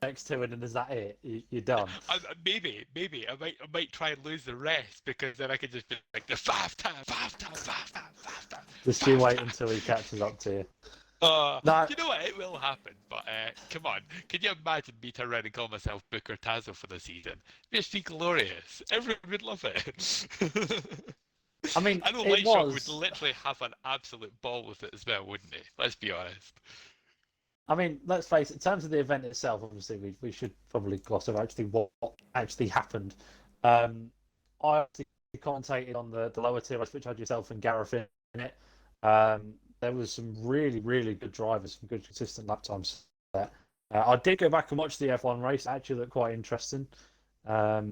next to it, and is that it? You're done. Maybe I might try and lose the rest because then I could just be like the five time, Just you five wait time. until he catches up to you. No, You know what? It will happen. But come on, can you imagine me turn around and call myself Booker Tazo for the season? It'd just be glorious. Everyone would love it. I mean I know it Lightshock would was. literally have an absolute ball with it as well, wouldn't he? Let's be honest. I mean, let's face it. In terms of the event itself, obviously we should probably gloss over actually what actually happened. I actually commentated on the lower tier race, which had yourself and Gareth in it. There was some really good drivers, some good consistent lap times there. I did go back and watch the F1 race. It actually looked quite interesting. I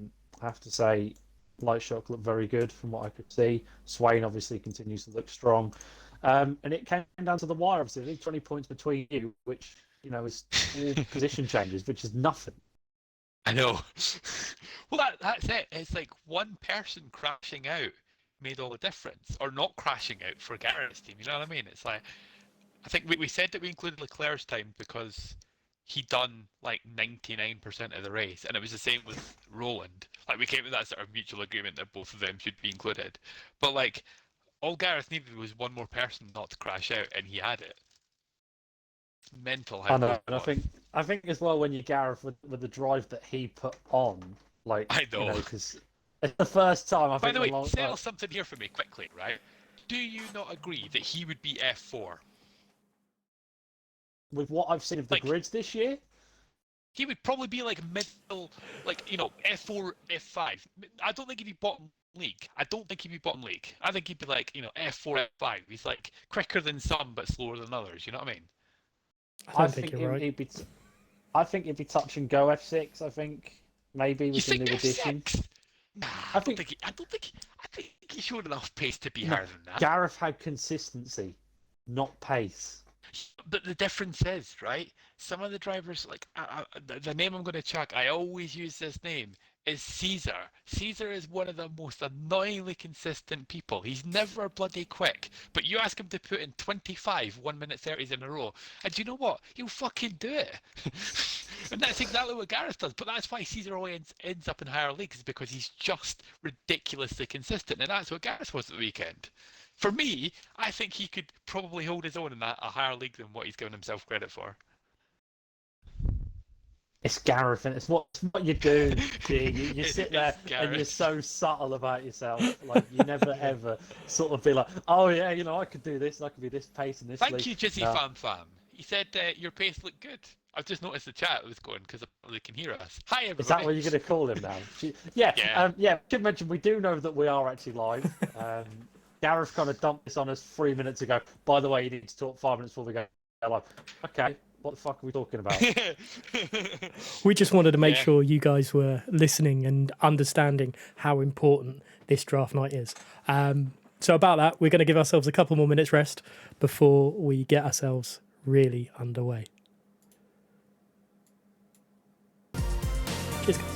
have to say, Light Shock looked very good from what I could see. Swain obviously continues to look strong. And it came down to the wire, obviously. I think 20 points between you, which, is all position changes, which is nothing. I know. Well, that's it. It's like one person crashing out made all the difference, or not crashing out for Garrett's team. You know what I mean? It's like I think we said that we included Leclerc's time because he done like 99% of the race, and it was the same with Roland. Like we came to that sort of mutual agreement that both of them should be included. But like all Gareth needed was one more person not to crash out, and he had it. It's mental how I close know, it and I was. think I think as well when you Gareth with the drive that he put on, like I know. because it's the first time I By think the the way, long settle something here for me quickly, right? Do you not agree that he would be F4? with what I've seen of the Like, grids this year. he would probably be like middle, like, F4, F5. I don't think he'd be bottom league. I don't think he'd be bottom league. I think he'd be like, F4, F5. He's like quicker than some, but slower than others. You know what I mean? I don't think you're right. He'd be. I think it'd be touch and go F6. I think maybe You with the think new addition. F6? Nah, I think I think he showed enough pace to be no, higher than that. Gareth had consistency, not pace. But the difference is, right? Some of the drivers, like the name I'm going to chuck, I always use this name, is Caesar. Caesar is one of the most annoyingly consistent people. He's never bloody quick. But you ask him to put in 25 1 minute 30s in a row, and do you know what? He'll fucking do it. And that's exactly what Gareth does. But that's why Caesar always ends up in higher leagues, because he's just ridiculously consistent. And that's what Gareth was at the weekend. For me, I think he could probably hold his own in a higher league than what he's given himself credit for. It's Gareth, and it's what you do. You sit there and you're Gareth. so subtle about yourself. Like you never ever sort of be like, oh yeah, I could do this. And I could be this pace and this. Thank league. you, Jizzy No. Fam. He said your pace looked good. I've just noticed the chat was going because they can hear us. Hi, everybody. Is that what you're going to call him now? Yeah. Yeah. Yeah. Should mention we do know that we are actually live. Gareth kind of dumped this on us 3 minutes ago. By the way, you need to talk 5 minutes before we go live. Okay, what the fuck are we talking about? We just wanted to make sure you guys were listening and understanding how important this draft night is. So about that, we're going to give ourselves a couple more minutes rest before we get ourselves really underway. Cheers, guys.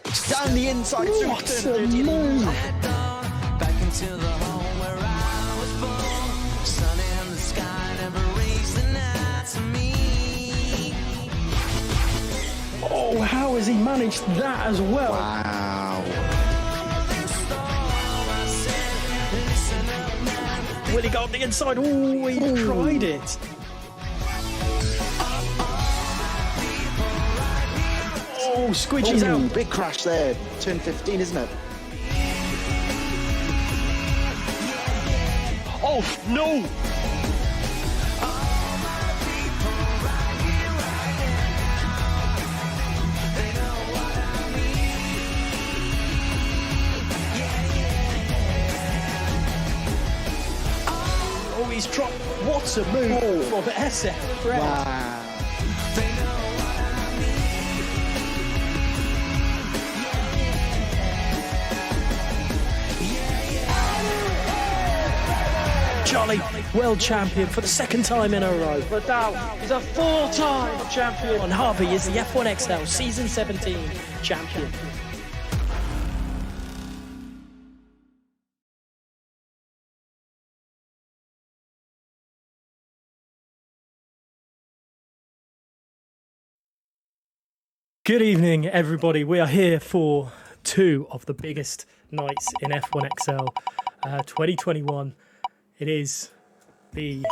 Down the inside. What a move! Back into the home where I was born. Sun in the sky never raised the night to me. Oh, how has he managed that as well? Wow. Will he go on the inside? Oh, he tried it. Oh, squidgy's out. Big crash there. Turn 15, isn't it? Oh, no! Oh, he's dropped. What a move from SF. Wow. Charlie, world champion for the second time in a row. Vidal is a 4-time champion. And Harvey is the F1XL Season 17 champion. Good evening, everybody. We are here for two of the biggest nights in F1XL 2021. It's the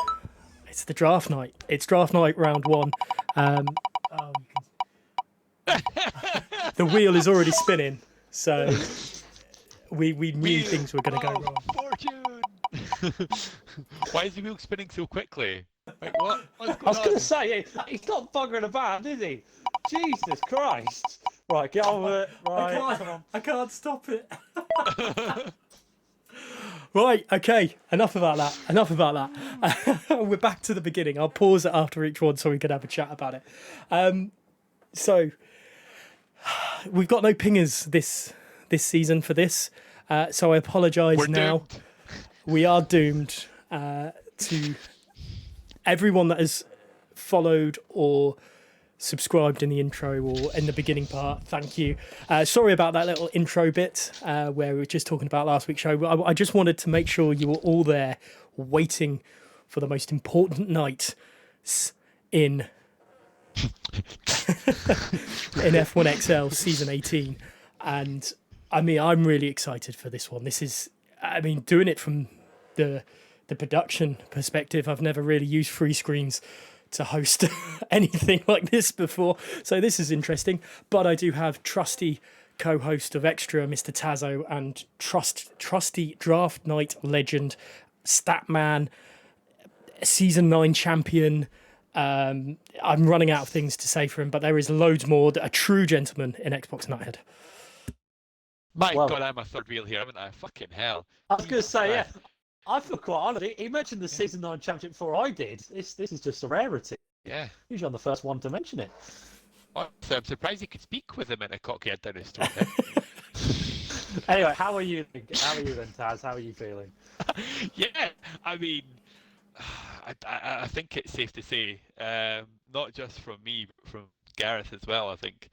draft night. It's draft night round one. The wheel is already spinning, so we knew things were going to go wrong. Fortune! Why is the wheel spinning so quickly? Like, what? I was going to say, he's not buggering about, is he? Jesus Christ! Right, get on with it. Right, come on. I can't stop it. Right, okay, enough about that. We're back to the beginning. I'll pause it after each one so we can have a chat about it. So, we've got no pingers this season for this, so I apologise now. Doomed. We are doomed to everyone that has followed or subscribed in the intro or in the beginning part. Thank you. Sorry about that little intro bit where we were just talking about last week's show. I just wanted to make sure you were all there waiting for the most important night in F1XL Season 18. And I mean, I'm really excited for this one. This is, I mean, doing it from the production perspective, I've never really used free screens to host anything like this before, so this is interesting. But I do have trusty co-host of Extra, Mr. Tazo, and trusty draft night legend, Statman, Season 9 champion. I'm running out of things to say for him, but there is loads more. A true gentleman in Xbox Nuthead. My Well- God, I'm a third wheel here, haven't I? Fucking hell. I was going to say, yeah. I feel quite honoured. He mentioned the Season 9 championship before I did. This is just a rarity. Yeah. Usually I'm the first one to mention it. So I'm surprised you could speak with him in a cockhead down his throat. Anyway, how are you? How are you then, Taz? How are you feeling? Yeah, I mean, I think it's safe to say, not just from me, but from Gareth as well. I think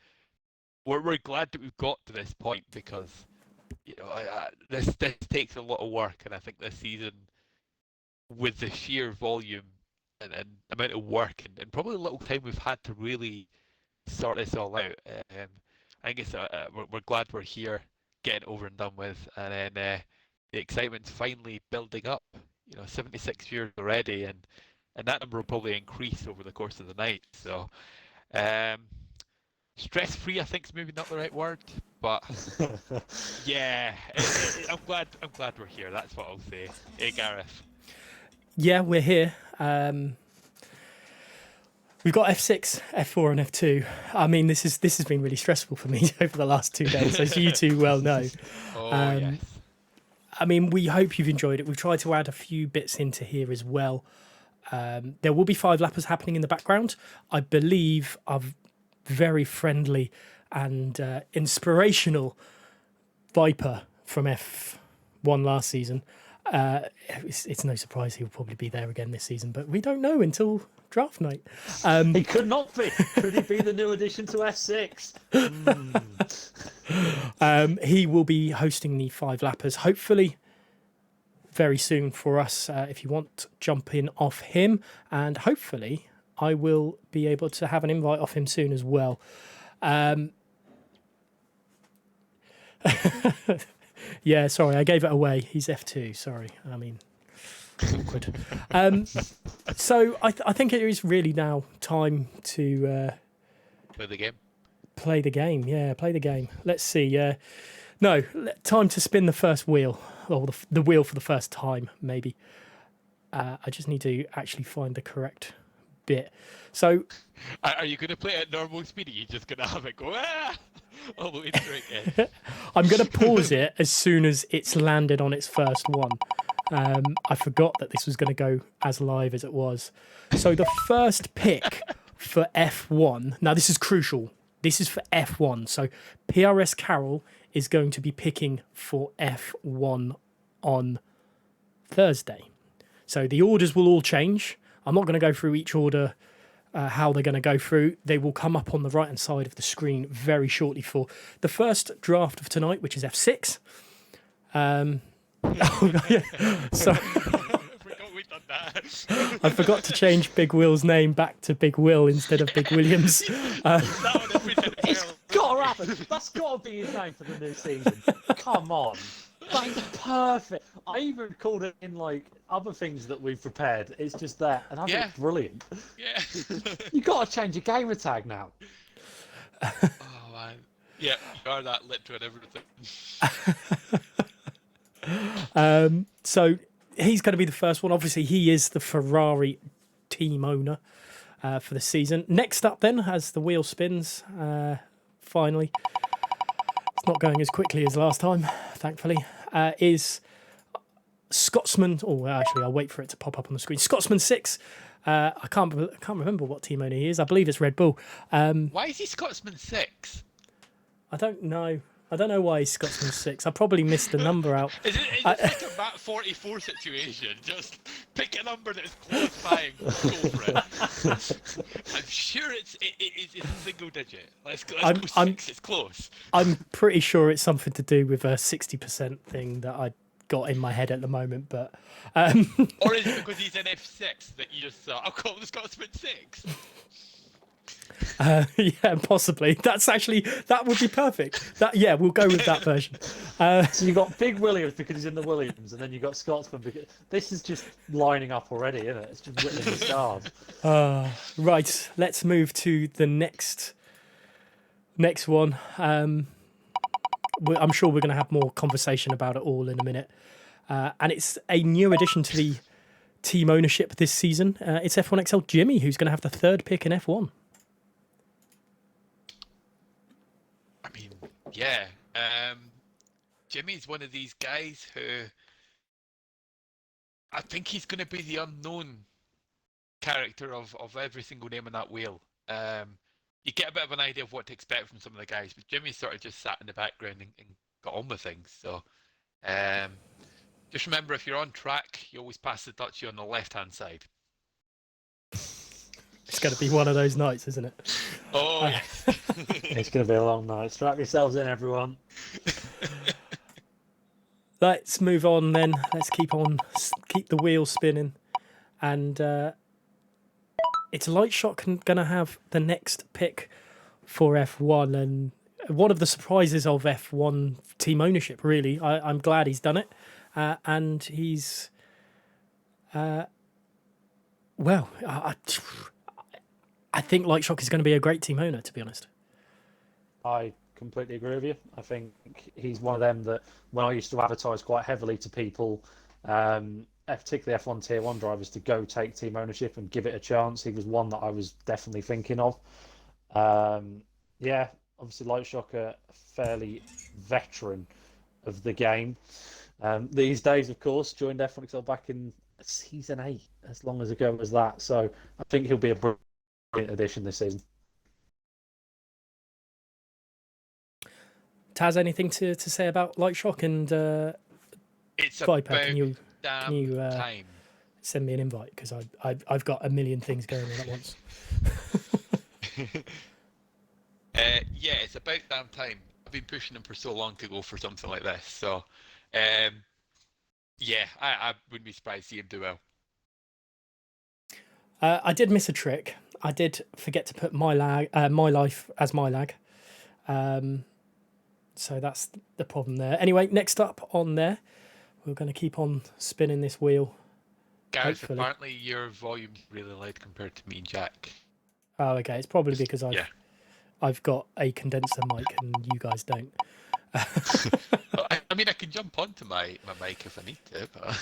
we're glad that we've got to this point because, you know, this takes a lot of work, and I think this season, with the sheer volume and amount of work and probably a little time we've had to really sort this all out, I think it's we're glad we're here, getting over and done with, and then the excitement's finally building up. You know, 76 viewers already, and that number will probably increase over the course of the night. So, stress-free, I think, is maybe not the right word, but yeah, I'm glad we're here. That's what I'll say. Hey, Gareth. Yeah, we're here. We've got F6, F4, and F2. I mean, this has been really stressful for me over the last 2 days, as you two well know. Oh, yes. yes. I mean, we hope you've enjoyed it. We've tried to add a few bits into here as well. There will be 5 lappers happening in the background. I believe a very friendly and inspirational Viper from F1 last season It's no surprise he'll probably be there again this season, but we don't know until draft night. He could not be. Could he be the new addition to F6? He will be hosting the 5-lappers, hopefully very soon for us. If you want, jump in off him, and hopefully I will be able to have an invite off him soon as well. Yeah, sorry, I gave it away. He's F2. Sorry, I mean, awkward. So I think it is really now time to Play the game. play the game. Yeah, play the game. Let's see. No, time to spin the first wheel, or the wheel for the first time, maybe. I just need to actually find the correct bit. So, Are you going to play at normal speed? Or are you just going to have it go all the way through again? I'm going to pause it as soon as it's landed on its first one. I forgot that this was going to go as live as it was. So the first pick for F1. Now this is crucial. This is for F1. So PRS Carroll is going to be picking for F1 on Thursday. So the orders will all change. I'm not going to go through each order, how they're going to go through. They will come up on the right-hand side of the screen very shortly for the first draft of tonight, which is F6. So We've done that. I forgot to change Big Will's name back to Big Will instead of Big Williams. That one has been done It's well. got to happen. That's got to be his name for the new season. Come on. That's perfect. I even called it in like other things that we've prepared. It's just that, and I think it's brilliant. Yeah. You got to change your gamer tag now. Oh man. Yeah, you are that literal and everything. So he's going to be the first one. Obviously, he is the Ferrari team owner for the season. Next up, then, as the wheel spins, finally, it's not going as quickly as last time, thankfully, is Scotsman. Oh, actually, I'll wait for it to pop up on the screen. Scotsman 6. I can't remember what team owner he is. I believe it's Red Bull. Why is he Scotsman 6? I don't know. I don't know why he's Scotsman 6. I probably missed the number out. Is it like a Matt 44 situation? Just pick a number that's close by and go for it. I'm sure it's a single digit. Let's go 6. It's close. I'm pretty sure it's something to do with a 60% thing that I got in my head at the moment, but Or is it because he's an F6 that you just thought, I'll call the Scotsman 6? yeah, possibly. That would be perfect. We'll go with that version. So you got Big Williams because he's in the Williams, and then you got Scotsman because this is just lining up already, isn't it? It's just written in the stars. Right, let's move to the next one. I'm sure we're going to have more conversation about it all in a minute. And it's a new addition to the team ownership this season. It's F1XL Jimmy who's going to have the third pick in F1. Yeah, Jimmy's one of these guys who I think he's going to be the unknown character of every single name on that wheel. You get a bit of an idea of what to expect from some of the guys, but Jimmy sort of just sat in the background and got on with things. So just remember, if you're on track, you always pass the Dutchie on the left-hand side. It's going to be one of those nights, isn't it? Oh, yes. It's going to be a long night. Strap yourselves in, everyone. Let's move on then. Let's keep the wheel spinning. And it's Lightshot going to have the next pick for F1. And one of the surprises of F1 team ownership, really. I'm glad he's done it. And he's... I think Lightshock is going to be a great team owner, to be honest. I completely agree with you. I think he's one of them that when I used to advertise quite heavily to people, particularly F1 Tier 1 drivers, to go take team ownership and give it a chance, he was one that I was definitely thinking of. Obviously Lightshock a fairly veteran of the game. These days, of course, joined F1XL back in Season 8, as long as ago as that. So I think he'll be a brilliant addition this season. Taz, anything to say about Lightshock and It's Viper? about, Can you damn you time. send me an invite? Because I've got a million things going on at once. Yeah, it's about damn time. I've been pushing him for so long to go for something like this. So, yeah, I wouldn't be surprised to see him do well. I did miss a trick. I did forget to put my life as my lag. So that's the problem there. Anyway, next up on there, we're going to keep on spinning this wheel. Gareth, Hopefully. apparently your volume's really loud compared to me and Jack. Oh, okay. It's probably because Yeah. I've got a condenser mic and you guys don't. Well, I mean, I can jump onto my mic if I need to, but...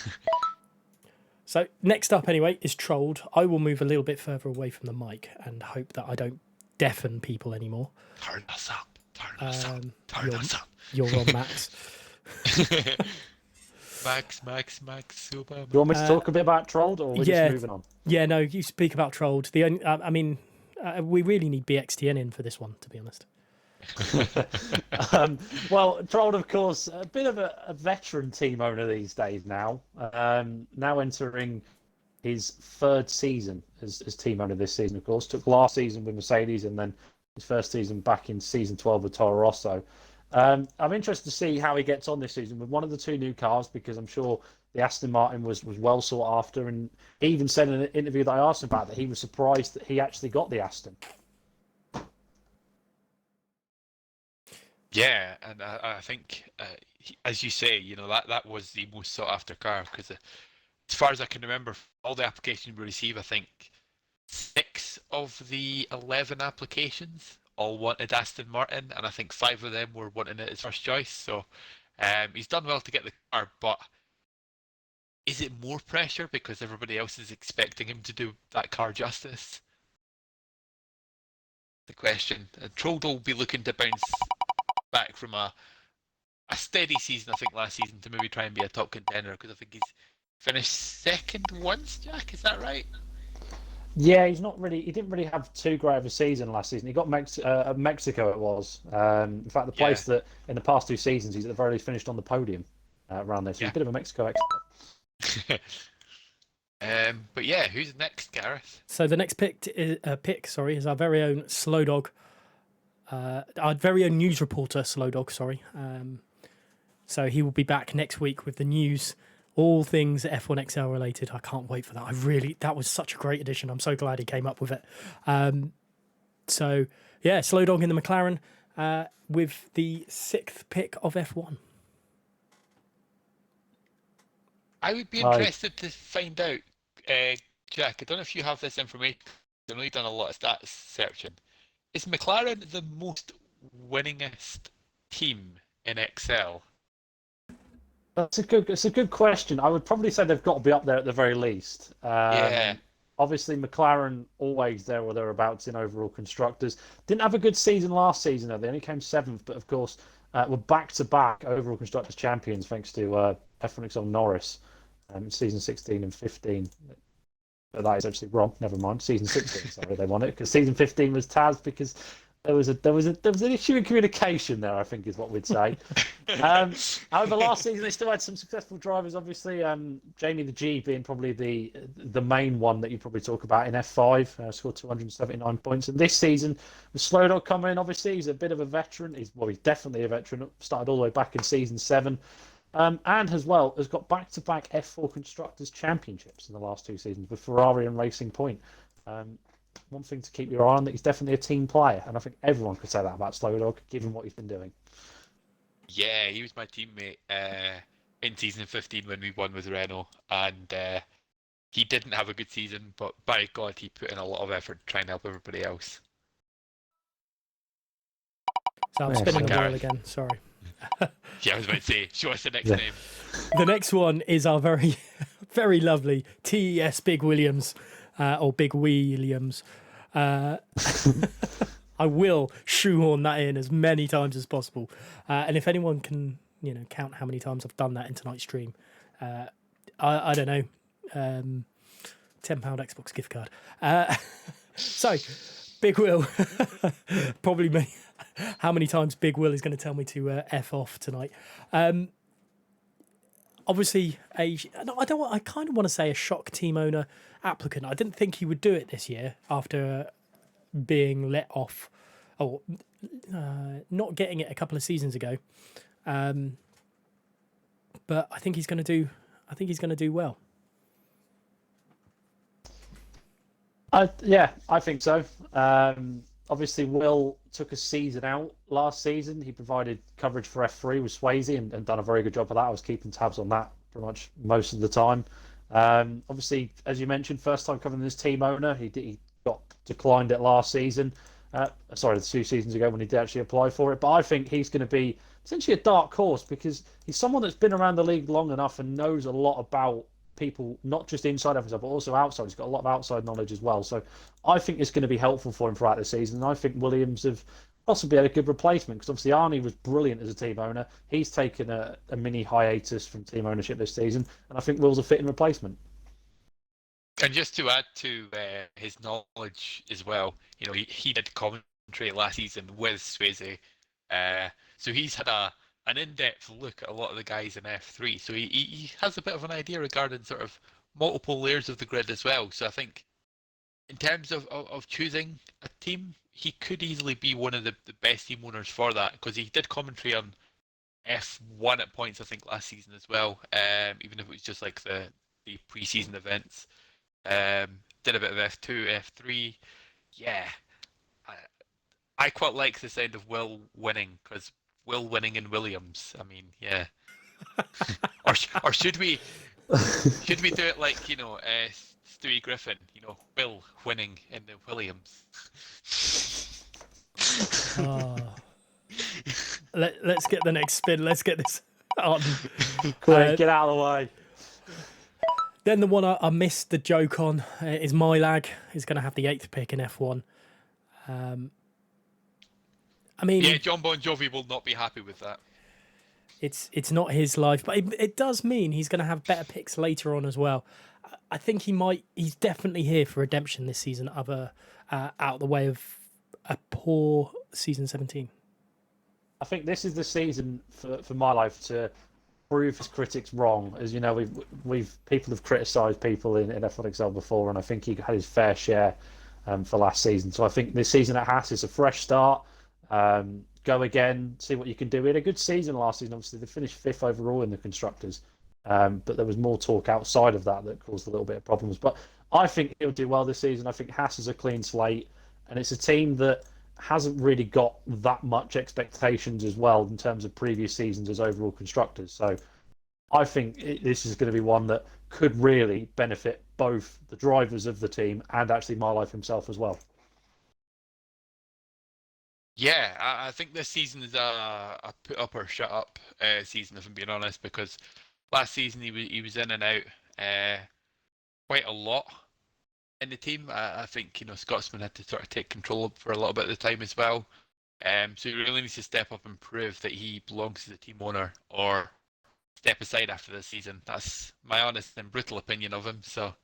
So next up, anyway, is Trolled. I will move a little bit further away from the mic and hope that I don't deafen people anymore. Turn us up. Turn us up. Turn us up. You're on Max. Max, super. Do you want me to talk a bit about Trolled, or we're just moving on? Yeah, no, you speak about Trolled. The only, I mean, we really need BXTN in for this one, to be honest. Well, Trolled, of course, a bit of a veteran team owner these days now. Now entering his third season as team owner this season, of course. Took last season with Mercedes and then his first season back in season 12 with Toro Rosso. I'm interested to see how he gets on this season with one of the two new cars, because I'm sure the Aston Martin was well sought after, and he even said in an interview that I asked him about that he was surprised that he actually got the Aston. Yeah, and I think, as you say, you know, that was the most sought after car, because as far as I can remember, all the applications we received, I think 6 of the 11 applications all wanted Aston Martin, and I think 5 of them were wanting it as first choice. So he's done well to get the car, but is it more pressure because everybody else is expecting him to do that car justice? The question. Trolled will be looking to bounce back from a steady season, I think, last season, to maybe try and be a top contender, because I think he's finished second once, Jack, is that right? Yeah, he didn't really have too great of a season last season. He got Mexico, it was. In fact, the place that in the past 2 seasons he's at the very least finished on the podium around there. So he's a bit of a Mexico expert. But yeah, who's next, Gareth? So the next pick is our very own Slow Dog, our very own news reporter, Slow Dog. So he will be back next week with the news, all things F1XL related. I can't wait for that. That was such a great addition. I'm so glad he came up with it. So yeah, Slow Dog in the McLaren with the 6th pick of F1. I would be interested to find out, Jack, I don't know if you have this information. I know you've done a lot of stats searching. Is McLaren the most winningest team in XL? It's a good question. I would probably say they've got to be up there at the very least. Yeah. Obviously, McLaren always there or thereabouts in overall constructors. Didn't have a good season last season, though. They only came 7th, but of course were back-to-back overall constructors champions thanks to F1XL Norris season 16 and 15. But that is actually wrong. Never mind. Season 16, sorry, they won it, because season 15 was Taz, because there was an issue in communication there, I think is what we'd say. However, last season they still had some successful drivers. Obviously, Jamie the G being probably the main one that you probably talk about in F5, scored 279 points. And this season, with Slow Dog coming in, obviously he's a bit of a veteran. He's definitely a veteran. Started all the way back in season 7. And as well has got back-to-back F4 Constructors Championships in the last 2 seasons with Ferrari and Racing Point. One thing to keep your eye on, that he's definitely a team player, and I think everyone could say that about Slow Dog, given what he's been doing. Yeah, he was my teammate in season 15 when we won with Renault, and he didn't have a good season, but by God, he put in a lot of effort trying to help everybody else. So I'm spinning the wheel again, sorry. Yeah, I was about to say, show us the next name. The next one is our very, very lovely TES Big Williams, or Big Williams. I will shoehorn that in as many times as possible. And if anyone can, count how many times I've done that in tonight's stream, I don't know, £10 Xbox gift card. So, Big Will, probably how many times Big Will is going to tell me to F off tonight. obviously I kind of want to say a shock team owner applicant. I didn't think he would do it this year after being let off or not getting it a couple of seasons ago. But I think he's going to do. I think he's going to do well. Yeah, I think so. Obviously, Will took a season out last season. He provided coverage for F3 with Swayze and done a very good job of that. I was keeping tabs on that pretty much most of the time. Obviously, as you mentioned, first time covering this team owner. He got declined it last season. Sorry, 2 seasons ago when he did actually apply for it. But I think he's going to be essentially a dark horse because he's someone that's been around the league long enough and knows a lot about people, not just inside F1, but also outside. He's got a lot of outside knowledge as well. So I think it's going to be helpful for him throughout the season. And I think Williams have possibly had a good replacement because obviously Arnie was brilliant as a team owner. He's taken a mini hiatus from team ownership this season. And I think Will's a fitting replacement. And just to add to his knowledge as well, he did commentary last season with Swayze. So he's had an in-depth look at a lot of the guys in F3. So he has a bit of an idea regarding sort of multiple layers of the grid as well. So I think in terms of choosing a team, he could easily be one of the best team owners for that because he did commentary on F1 at points, I think, last season as well, even if it was just like the pre-season events. Did a bit of F2, F3. Yeah. I quite like the sound of Will winning because Will winning in Williams. I mean, yeah. or should we do it like Stewie Griffin? Will winning in the Williams. Let's get the next spin. Let's get this on. Quick, get out of the way. Then the one I missed the joke on is my lag. He's going to have the 8th pick in F1. I mean, yeah, John Bon Jovi will not be happy with that. It's not his life, but it does mean he's going to have better picks later on as well. I think he's definitely here for redemption this season, out of the way of a poor season 17. I think this is the season for my life to prove his critics wrong. As you know, people have criticised people in F1XL before, and I think he had his fair share for last season. So I think this season at Haas is a fresh start. Go again, see what you can do. We had a good season last season. Obviously, they finished 5th overall in the constructors, but there was more talk outside of that caused a little bit of problems. But I think he'll do well this season. I think Haas is a clean slate, and it's a team that hasn't really got that much expectations as well in terms of previous seasons as overall constructors. So I think this is going to be one that could really benefit both the drivers of the team and actually My Life himself as well. Yeah, I think this season is a put up or shut up season, if I'm being honest, because last season he was in and out quite a lot in the team. I think Scotsman had to sort of take control for a little bit of the time as well. So he really needs to step up and prove that he belongs to the team owner or step aside after this season. That's my honest and brutal opinion of him. So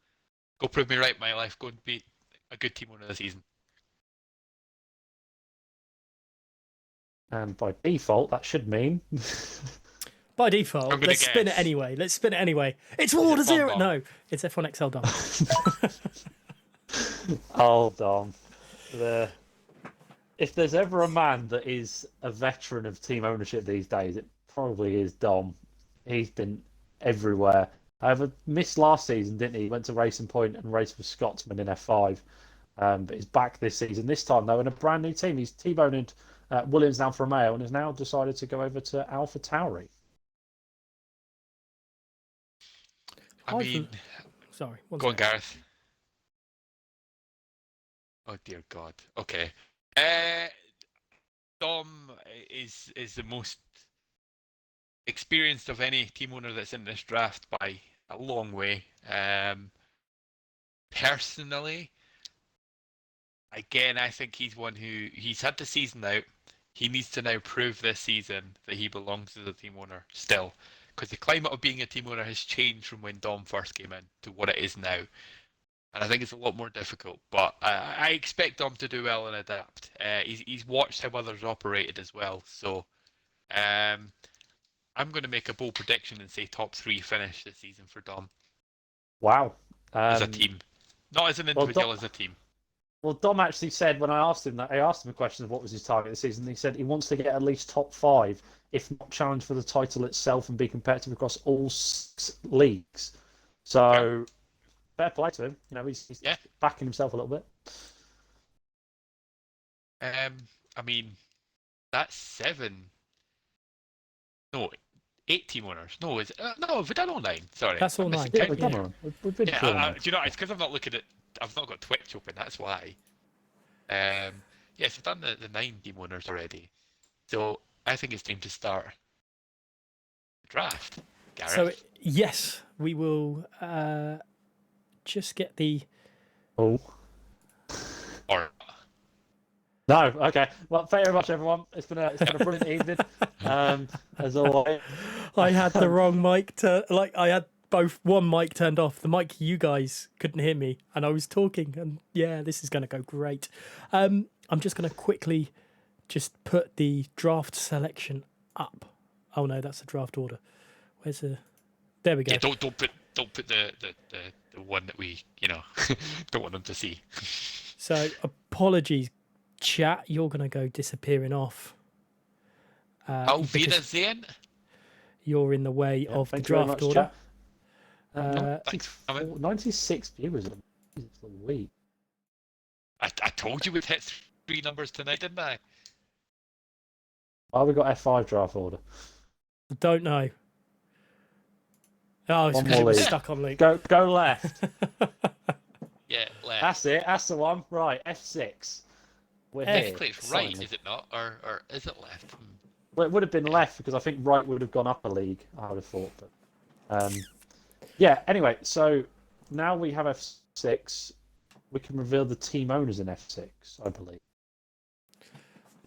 go prove me right, My Life. Go and be a good team owner this season. And by default, that should mean... By default, let's spin it anyway. It's Water Zero. No, it's F1XL Dom. Oh, Dom. If there's ever a man that is a veteran of team ownership these days, it probably is Dom. He's been everywhere. However, missed last season, didn't he? He went to Racing Point and raced with Scotsman in F5. But he's back this season. This time, though, in a brand new team. He's T-boned Williams down for Romeo and has now decided to go over to Alpha Tauri. Sorry. Go on, Gareth. Oh dear God. Okay. Dom is the most experienced of any team owner that's in this draft by a long way. Personally, again, I think he's one he's had the season out. He needs to now prove this season that he belongs as a team owner still. Because the climate of being a team owner has changed from when Dom first came in to what it is now. And I think it's a lot more difficult. But I expect Dom to do well and adapt. He's watched how others operated as well. So I I'm going to make a bold prediction and say top 3 finish this season for Dom Wow. as a team, not as an individual, as a team. Well, Dom actually said when I asked him that, I asked him a question of what was his target this season. He said he wants to get at least top 5, if not challenge for the title itself and be competitive across all 6 leagues. So, fair play to him. You know, he's backing himself a little bit. I mean, that's 7. No, 8 team owners. No, no, we've done all 9. Sorry, That's all 9. Yeah, we've done one. We've been through do them. you know? It's because I'm not looking at. I've not got Twitch open. That's why. Yes, we've done the 9 team owners already. So I think it's time to start the draft. Gareth. So yes, we will just get the. Oh. Or No, okay. Well, thank you very much, everyone. It's been a brilliant evening, as always. I had the wrong mic I had both one mic turned off. The mic you guys couldn't hear me, and I was talking. And yeah, this is going to go great. I'm just going to quickly just put the draft selection up. Oh no, that's the draft order. Where's the? There we go. yeah, don't put the one that we don't want them to see. So apologies, chat. You're going to go disappearing off. Auf because Wiedersehen. You're in the way of the Thank you very draft much, order. chat. Thanks for coming. 96 viewers in a week. I told you we'd hit 3 numbers tonight, didn't I? Oh, we got F5 draft order. Don't know. Oh, it's One because it more was lead. stuck on Luke. Go left. Yeah, left. That's it. That's the one. Right, F6. We're here. Technically it's right, Signing. is it not? Or is it left? Well, it would have been left because I think right would have gone up a league. I would have thought, but yeah. Anyway, so now we have F6. We can reveal the team owners in F6, I believe.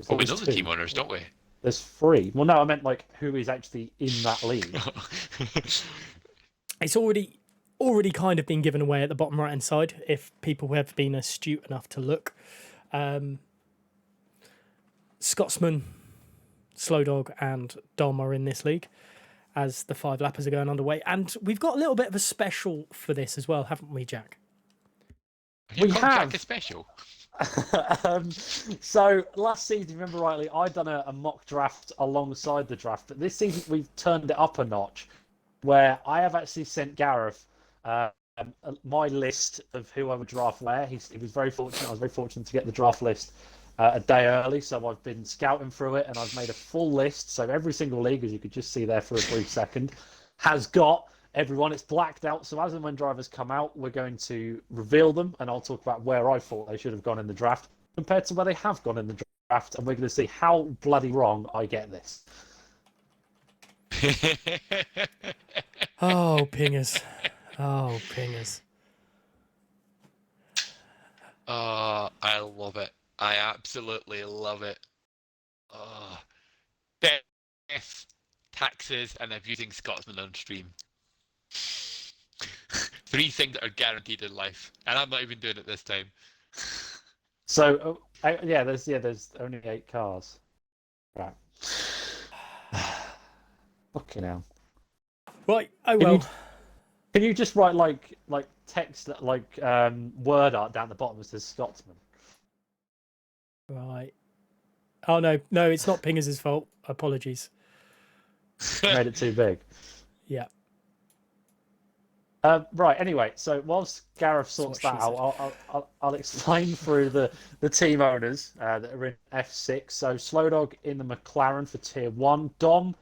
Well, we know There's the 2. team owners, don't we? There's 3. Well, no, I meant like who is actually in that league. It's already kind of been given away at the bottom right hand side if people have been astute enough to look. Scotsman, Slow Dog, and Dom are in this league as the 5 lappers are going underway, and we've got a little bit of a special for this as well, haven't we, Jack? You We called have. Jack a special. So last season, if you remember rightly, I'd done a mock draft alongside the draft, but this season we've turned it up a notch, where I have actually sent Gareth my list of who I would draft where. He was very fortunate. I was very fortunate to get the draft list a day early, so I've been scouting through it and I've made a full list. So every single league, as you could just see there for a brief second, has got everyone. It's blacked out. So as and when drivers come out, we're going to reveal them, and I'll talk about where I thought they should have gone in the draft compared to where they have gone in the draft, and we're going to see how bloody wrong I get this. Oh, pingers. Oh, pingers. I love it. I absolutely love it. Death, taxes, and abusing Scotsman on stream. 3 things that are guaranteed in life, and I'm not even doing it this time. So there's only 8 cars. Right. Fucking hell. Right. Oh Can well. you- Can you just write like text that word art down the bottom that says Scotsman? Right. Oh no, it's not Pingers' fault. Apologies. Made it too big. Yeah. Right. Anyway, so whilst Gareth sorts That's that what she out, I'll explain through the team owners that are in F6. So Slowdog in the McLaren for Tier 1. Dom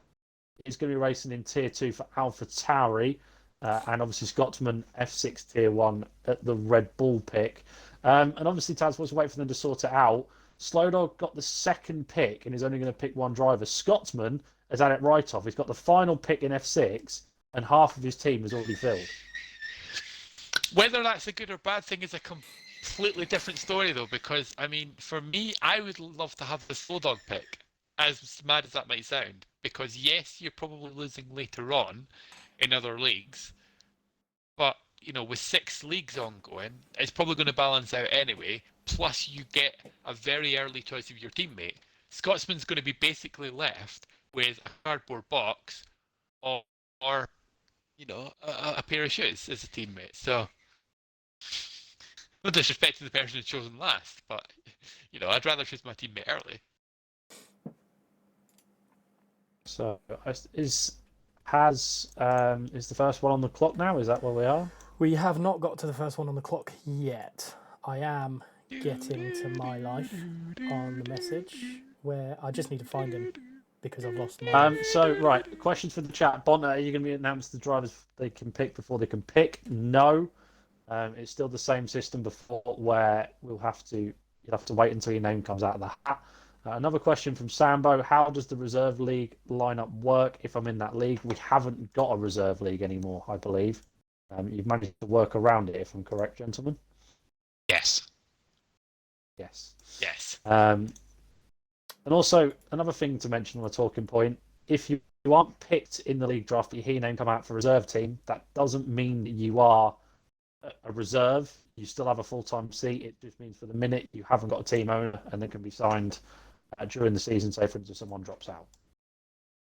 is going to be racing in Tier 2 for AlphaTauri. And obviously Scotsman F6 Tier 1 at the Red Bull pick. And obviously Taz wants to wait for them to sort it out. Slowdog got the 2nd pick and is only going to pick 1 driver. Scotsman has had it right off. He's got the final pick in F6 and half of his team is already filled. Whether that's a good or bad thing is a completely different story, though, because, I mean, for me, I would love to have the Slow Dog pick, as mad as that might sound, because, yes, you're probably losing later on in other leagues, but, with 6 leagues ongoing, it's probably going to balance out anyway, plus you get a very early choice of your teammate. Scotsman's going to be basically left with a cardboard box or a pair of shoes as a teammate. So, no disrespect to the person who's chosen last, but I'd rather choose my teammate early. So is the first one on the clock now? Is that where we are? We have not got to the first one on the clock yet. I am getting to my life on the message where I just need to find him because I've lost my. So right, questions for the chat. Bonner, are you going to be announced the drivers they can pick before they can pick? No. It's still the same system before, where you'll have to wait until your name comes out of the hat. Another question from Sambo: how does the reserve league lineup work if I'm in that league? We haven't got a reserve league anymore, I believe. You've managed to work around it, if I'm correct, gentlemen. Yes. Yes. Yes. And also, another thing to mention on a talking point: if you aren't picked in the league draft, but you hear your name come out for a reserve team, that doesn't mean that you are a reserve. You still have a full-time seat. It just means for the minute you haven't got a team owner, and they can be signed during the season. Say, for instance, someone drops out.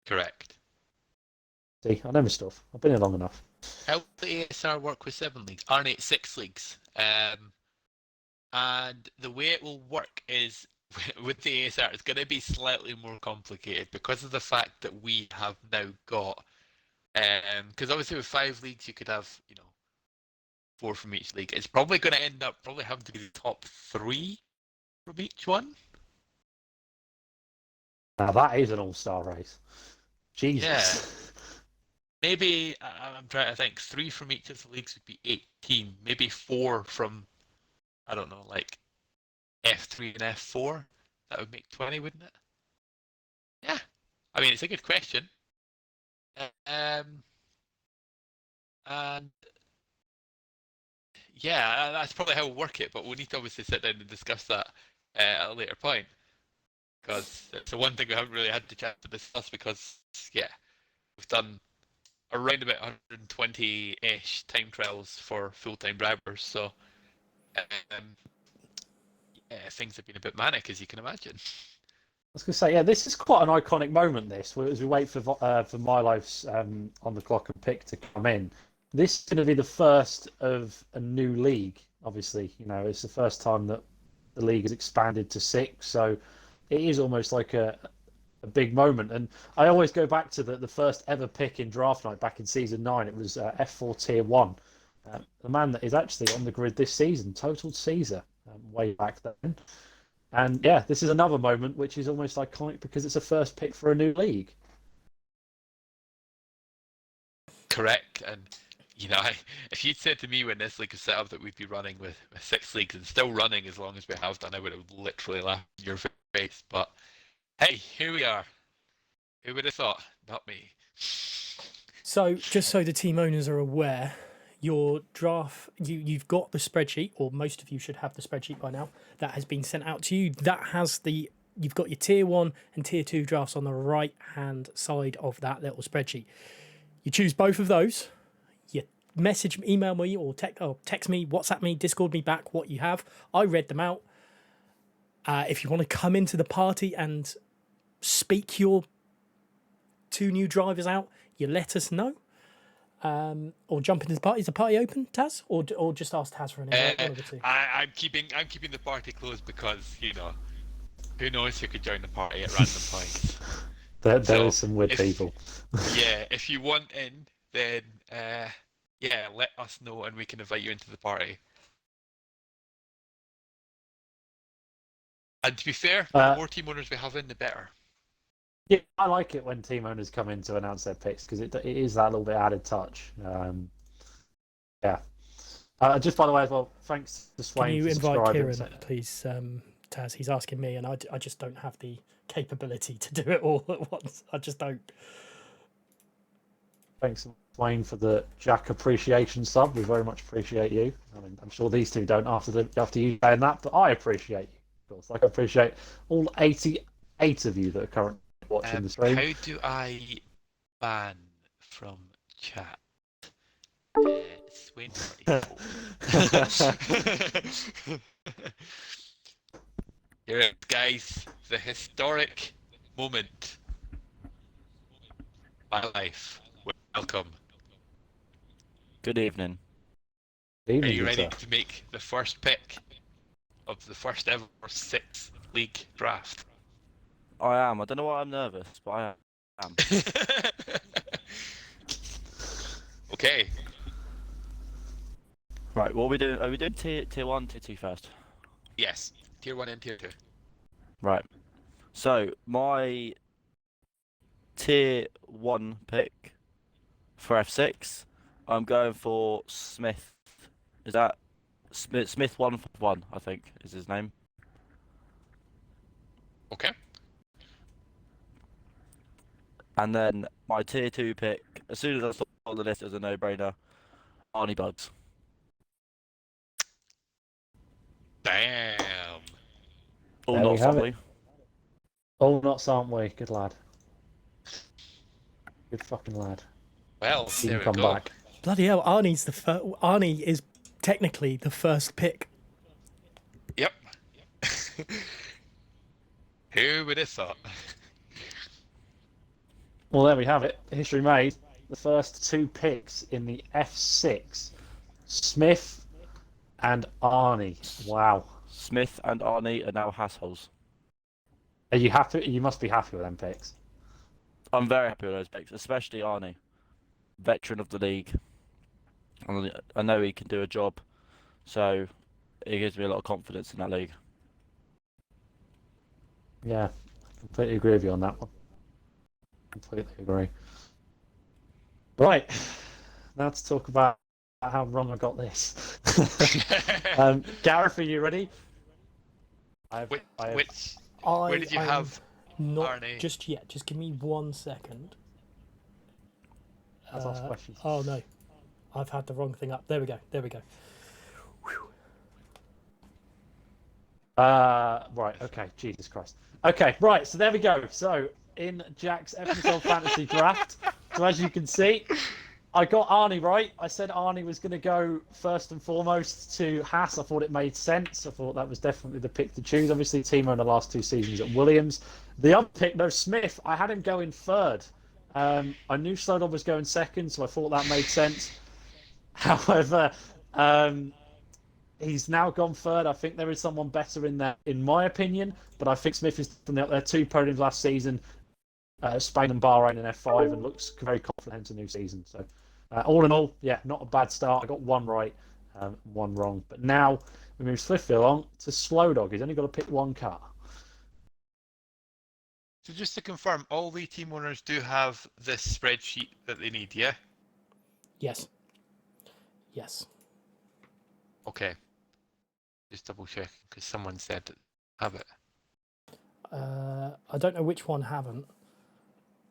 Correct. See, I know my stuff. I've been here long enough. How does the ASR work with 7 leagues? Aren't it 6 leagues? And the way it will work is with the ASR, it's going to be slightly more complicated because of the fact that we have now got, because obviously with 5 leagues you could have 4 from each league. It's probably going to end up having to be the top 3 from each one. Now that is an all-star race. Jesus. Yeah. Maybe I'm trying to think. 3 from each of the leagues would be 18. Maybe 4 from, I don't know, like F3 and F4. That would make 20, wouldn't it? Yeah. I mean, it's a good question. And yeah, that's probably how we'll work it. But we need to obviously sit down and discuss that at a later point, because it's the one thing we haven't really had the chance to discuss. Because we've done around about 120-ish time trials for full-time drivers, so things have been a bit manic, as you can imagine. I was going to say, yeah, this is quite an iconic moment. This, as we wait for My Life's on the clock and pick to come in. This is going to be the first of a new league. Obviously, it's the first time that the league has expanded to 6, so it is almost like a big moment. And I always go back to the first ever pick in draft night back in season 9. It was F4 Tier 1. The man that is actually on the grid this season, Total Caesar, way back then. And yeah, this is another moment which is almost iconic because it's a first pick for a new league. Correct. And if you'd said to me when this league was set up that we'd be running with 6 leagues and still running as long as we have done, I would have literally laughed in your face. But hey, here we are. Who would have thought? Not me. So, just so the team owners are aware, your draft, you've got the spreadsheet, or most of you should have the spreadsheet by now, that has been sent out to you. That has you've got your tier 1 and tier 2 drafts on the right hand side of that little spreadsheet. You choose both of those. You email me, or text me, WhatsApp me, Discord me back what you have. I read them out. If you want to come into the party and speak your 2 new drivers out, you let us know. Or jump into the party. Is the party open, Taz? Or just ask Taz for an invite? One of the two. I'm keeping the party closed because who knows who could join the party at random points. There is some weird people. Yeah, if you want in, then let us know and we can invite you into the party. And to be fair, the more team owners we have in, the better. Yeah, I like it when team owners come in to announce their picks because it is that little bit added touch. Just by the way as well, thanks to Swain. Can you for invite subscribing. Kieran, please, Taz? He's asking me, and I just don't have the capability to do it all at once. I just don't. Thanks, Swain, for the Jack appreciation sub. We very much appreciate you. I mean, I'm sure these two don't after you saying that, but I appreciate you. Of course, like I appreciate all 88 of you that are currently watching the stream. How do I ban from chat? Swain 44. Here it is, guys. The historic moment. My life. Welcome. Good evening. Are Evening, you good ready sir. to make the first pick of the first ever six league draft? I am. I don't know why I'm nervous, but I am. Okay. Right, what are we doing? Are we doing tier 1, tier 2 first? Yes. Tier 1 and tier 2. Right. So, my tier 1 pick for F6, I'm going for Smith. Is that Smith 151, I think, is his name. Okay. And then my tier 2 pick, as soon as I saw on the list, it was a no-brainer. Arnie Bugs. Damn. All There not we have Somley. it. All not aren't we? Good lad. Good fucking lad. Well, See there him we come go. back. Bloody hell, Arnie's the first. Arnie is technically the first pick. Yep. Who would have thought? Well, there we have it. History made. The first two picks in the F6, Smith and Arnie. Wow. Smith and Arnie are now assholes. Are you happy? You must be happy with them picks. I'm very happy with those picks, especially Arnie, veteran of the league. I know he can do a job, so it gives me a lot of confidence in that league. Yeah, I completely agree with you on that one. Completely agree. Right, now to talk about how wrong I got this. Gareth, are you ready? Which Where did you have Not Arnie? just yet. Just give me 1 second. Let's ask questions. Oh no, I've had the wrong thing up. There we go. There we go. Right, okay, Jesus Christ. Okay, right, so there we go. So, in Jack's F1XL Fantasy Draft, so as you can see, I got Arnie right. I said Arnie was going to go first and foremost to Haas. I thought it made sense. I thought that was definitely the pick to choose. Obviously, Timo in the last 2 seasons at Williams. The other pick, no, Smith, I had him going third. I knew Slowdog was going second, so I thought that made sense. However, he's now gone third. I think there is someone better in there, in my opinion. But I think Smith is done up there 2 podiums last season, Spain and Bahrain in F5, and looks very confident into new season. So, all in all, yeah, not a bad start. I got 1 right, 1 wrong. But now we move swiftly along to Slowdog. He's only got to pick 1 car. So just to confirm, all the team owners do have this spreadsheet that they need, yeah? Yes. Yes. Okay. Just double checking because someone said that have it. I don't know which one haven't.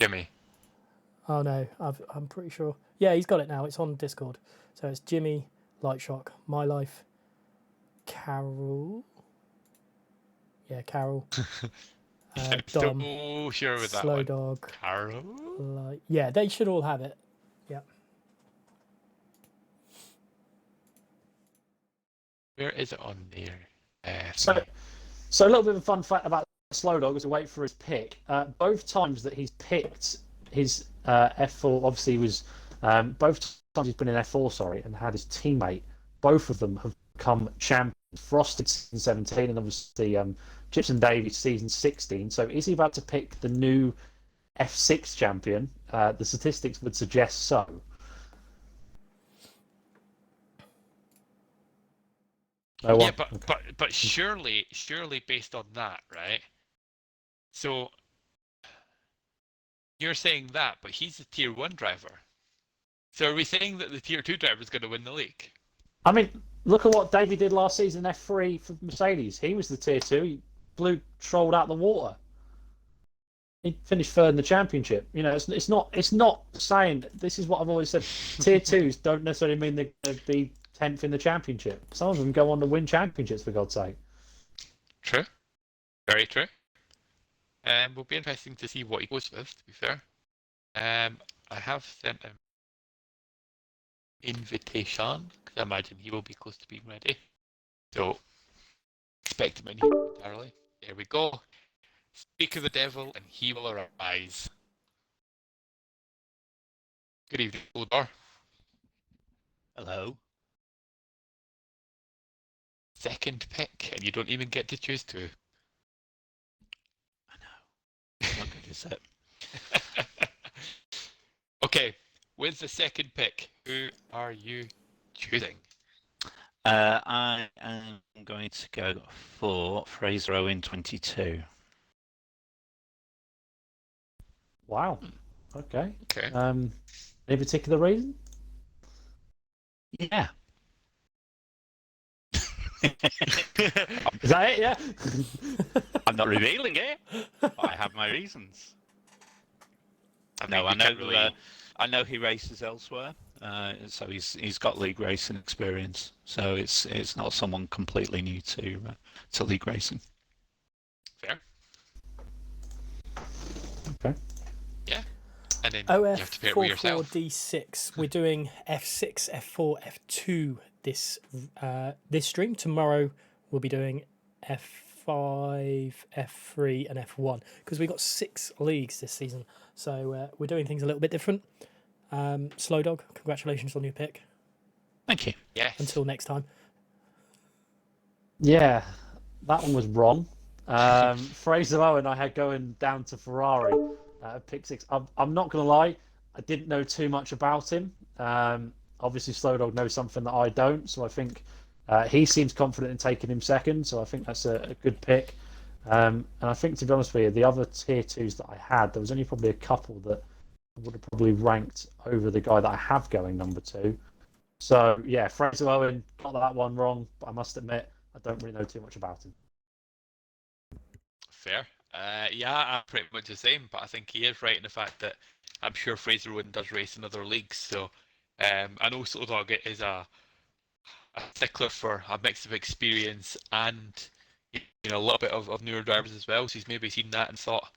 Jimmy. Oh no, I'm pretty sure. Yeah, he's got it now. It's on Discord. So it's Jimmy, Lightshock, My Life, Carol. Yeah, Carol. Dom, So sure with that Slow one. Dog. Carol? Yeah, they should all have it. Yeah. Where is it on there? So a little bit of a fun fact about Slowdog as we wait for his pick. Both times that he's picked his F4, obviously was both times he's been in F4, sorry, and had his teammate. Both of them have become champions. Frosted season 17, and obviously Gibson Davies season 16. So is he about to pick the new F6 champion? The statistics would suggest so. No one? Yeah, but surely based on that, right? So you're saying that, but he's a tier 1 driver. So are we saying that the tier 2 driver is going to win the league? I mean, look at what Davey did last season in F3 for Mercedes. He was the tier 2. He blew trolled out the water. He finished third in the championship. You know, it's not saying, this is what I've always said. Tier 2s don't necessarily mean they're going to be 10th in the championship. Some of them go on to win championships, for God's sake. True. Very true. Will be interesting to see what he goes with, to be fair. I have sent him invitation, because I imagine he will be close to being ready. So, expect him in here momentarily. There we go. Speak of the devil, and he will arise. Good evening, Odor. Hello. Second pick, and you don't even get to choose two. I know. Not good, is it? Okay, with the second pick, who are you choosing? I am going to go for Fraser Owen 22. Wow. Okay. Okay. Any particular reason? Yeah. Is that it? Yeah. I'm not revealing it. I have my reasons. No, I we know. can't really- I know he races elsewhere, so he's got league racing experience. So it's not someone completely new to league racing. Fair. Okay. Yeah. And then you have to pair it with yourself. OF44D6. We're doing F6, F4, F2 this stream. Tomorrow we'll be doing F5, F3, and F1 because we've got 6 leagues this season. So we're doing things a little bit different. Slow Dog, congratulations on your pick. Thank you. Yes. Until next time. Yeah, that one was wrong. Fraser Owen I had going down to Ferrari pick 6. I'm not going to lie, I didn't know too much about him. Obviously, Slow Dog knows something that I don't, so I think he seems confident in taking him second, so I think that's a good pick. And I think, to be honest with you, the other tier 2s that I had, there was only probably a couple that I would have probably ranked over the guy that I have going number 2. So, yeah, Fraser Owen got that one wrong, but I must admit, I don't really know too much about him. Fair. Yeah, I'm pretty much the same, but I think he is right in the fact that I'm sure Fraser Wooden does race in other leagues. So I know Slow Dog is a stickler for a mix of experience and a little bit of newer drivers as well. So he's maybe seen that and thought,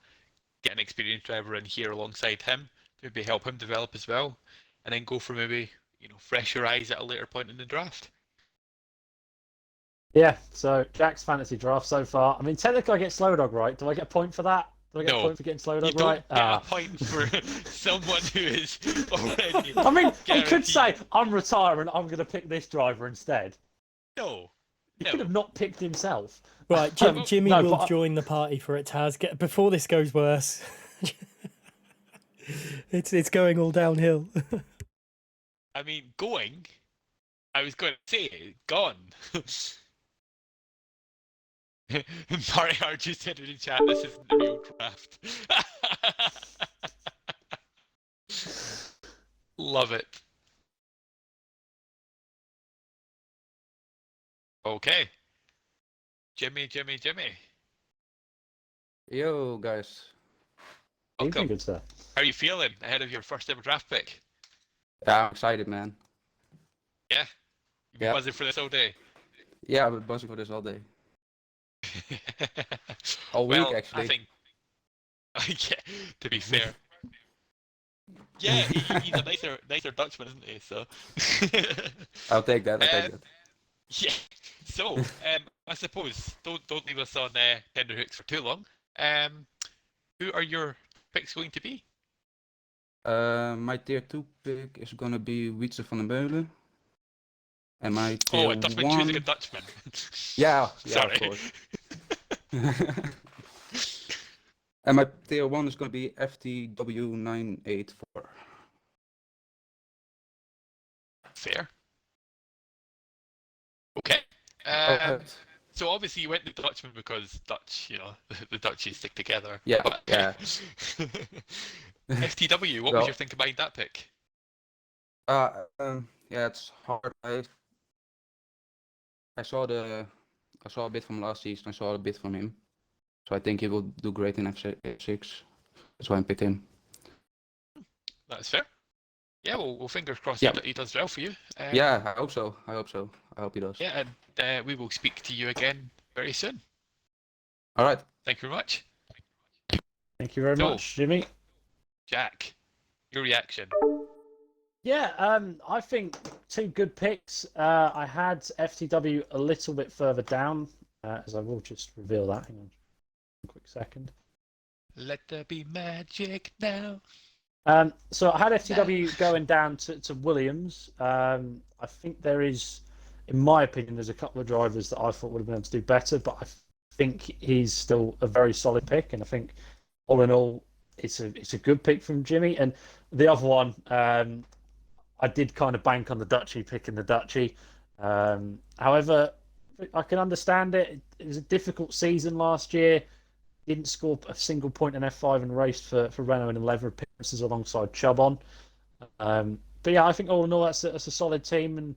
get an experienced driver in here alongside him to maybe help him develop as well, and then go for maybe fresher eyes at a later point in the draft. Yeah, so Jack's fantasy draft so far. I mean, technically I get Slow Dog right. Do I get a point for that? Do I get a point for getting Slow Dog You don't right? get a point for someone who is already. I mean, he could guaranteed. say, I'm retiring, I'm going to pick this driver instead. No. He could have not picked himself. Right, Jimmy no, will but join the party for it, Taz. Before this goes worse. It's going all downhill. I mean, going. I was going to say it, gone. Barry Hart just said in the chat, this isn't the real draft. Love it. Okay. Jimmy. Yo, guys. Welcome. good stuff. How are you feeling ahead of your first ever draft pick? Yeah, I'm excited, man. Yeah? You've been Yeah. buzzing for this all day? Yeah, I've been buzzing for this all day. All well, week, actually. I think, yeah, to be fair. Yeah, he's a nicer Dutchman, isn't he? So. I'll take that. Yeah. So, I suppose don't leave us on tender hooks for too long. Who are your picks going to be? My tier 2 pick is gonna be Wietse van den Meulen. And my tier A Dutchman 1... choosing a Dutchman. Yeah, Sorry. of course. And my tier 1 is gonna be FTW984. Fair. Okay. Alright. So obviously you went the Dutchman because Dutch, the Dutchies stick together. Yeah, But, yeah. FTW, what was Well- your thinking behind that pick? Yeah, it's hard. I saw a bit from last season. I saw a bit from him, so I think he will do great in F6. That's why I picked him. That's fair. Yeah, well fingers crossed Yeah. he does well for you. Yeah, I hope so. I hope he does. Yeah, and we will speak to you again very soon. All right. Thank you very much. Thank you very So- much, Jimmy. Jack, your reaction. Yeah, I think 2 good picks. I had FTW a little bit further down, as I will just reveal that. Hang on a quick second. Let there be magic now. So I had FTW going down to Williams. I think there is, in my opinion, there's a couple of drivers that I thought would have been able to do better, but I think he's still a very solid pick, and I think all in all, it's a good pick from Jimmy. And the other one, I did kind of bank on the Dutchy picking the Dutchy. However, I can understand it. It was a difficult season last year. Didn't score a single point in F5 and raced for Renault in 11 appearances alongside Chubb on. But yeah, I think all in all, that's a solid team, and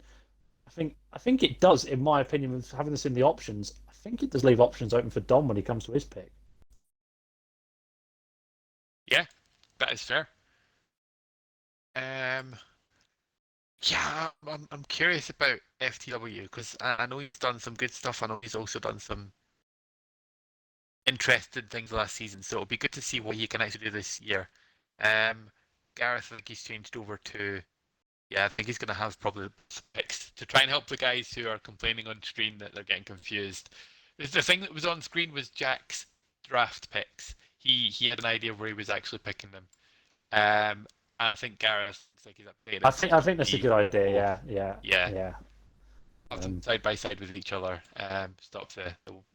I think it does, in my opinion, with having this in the options. I think it does leave options open for Dom when he comes to his pick. Yeah, that is fair. Yeah, I'm curious about FTW because I know he's done some good stuff. I know he's also done some interesting things last season, so it'll be good to see what he can actually do this year. Gareth, I think he's changed over to, I think he's going to have probably picks to try and help the guys who are complaining on screen that they're getting confused. The thing that was on screen was Jack's draft picks. He had an idea of where he was actually picking them. I think Gareth looks like he's updated. I think that's a good idea. Yeah. Have them side by side with each other. Stop the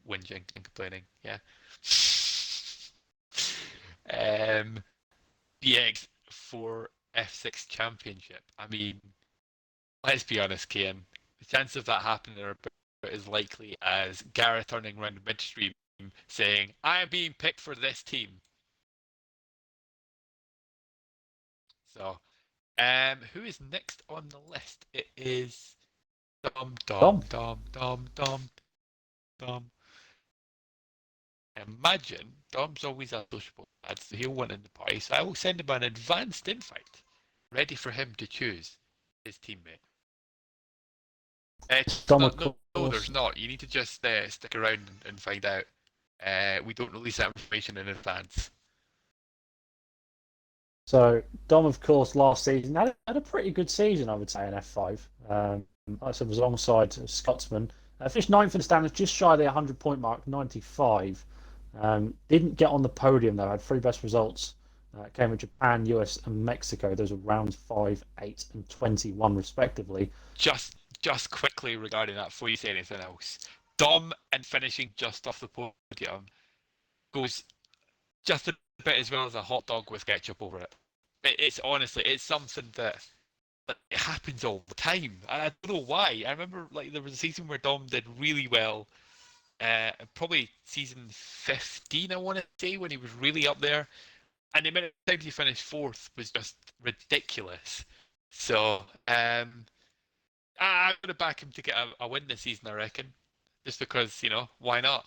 whinging and complaining. Yeah. BX for F6 Championship. I mean, let's be honest, Kian. The chance of that happening are about as likely as Gareth turning around midstream saying, "I am being picked for this team." So, who is next on the list? It is Dom. Imagine Dom's always a sociable lad, so he'll win in the party. So I will send him an advanced invite, ready for him to choose his teammate. Dom, no, there's not. You need to just stick around and find out. We don't release that information in advance. So Dom, of course, last season had a pretty good season, I would say, in F5. Like I said, was alongside Scotsman. Finished ninth in the standings, just shy of the 100-point mark, 95. Didn't get on the podium though. Had three best results. Came with Japan, US, and Mexico. Those are rounds 5, 8, and 21, respectively. Just quickly regarding that, before you say anything else, Dom and finishing just off the podium goes just a bit as well as a hot dog with ketchup over it. It's honestly, it's something that it happens all the time. I don't know why. I remember like there was a season where Dom did really well. Probably season 15, I want to say, when he was really up there. And the amount of times he finished fourth was just ridiculous. So I'm going to back him to get a win this season, I reckon. Just because, why not?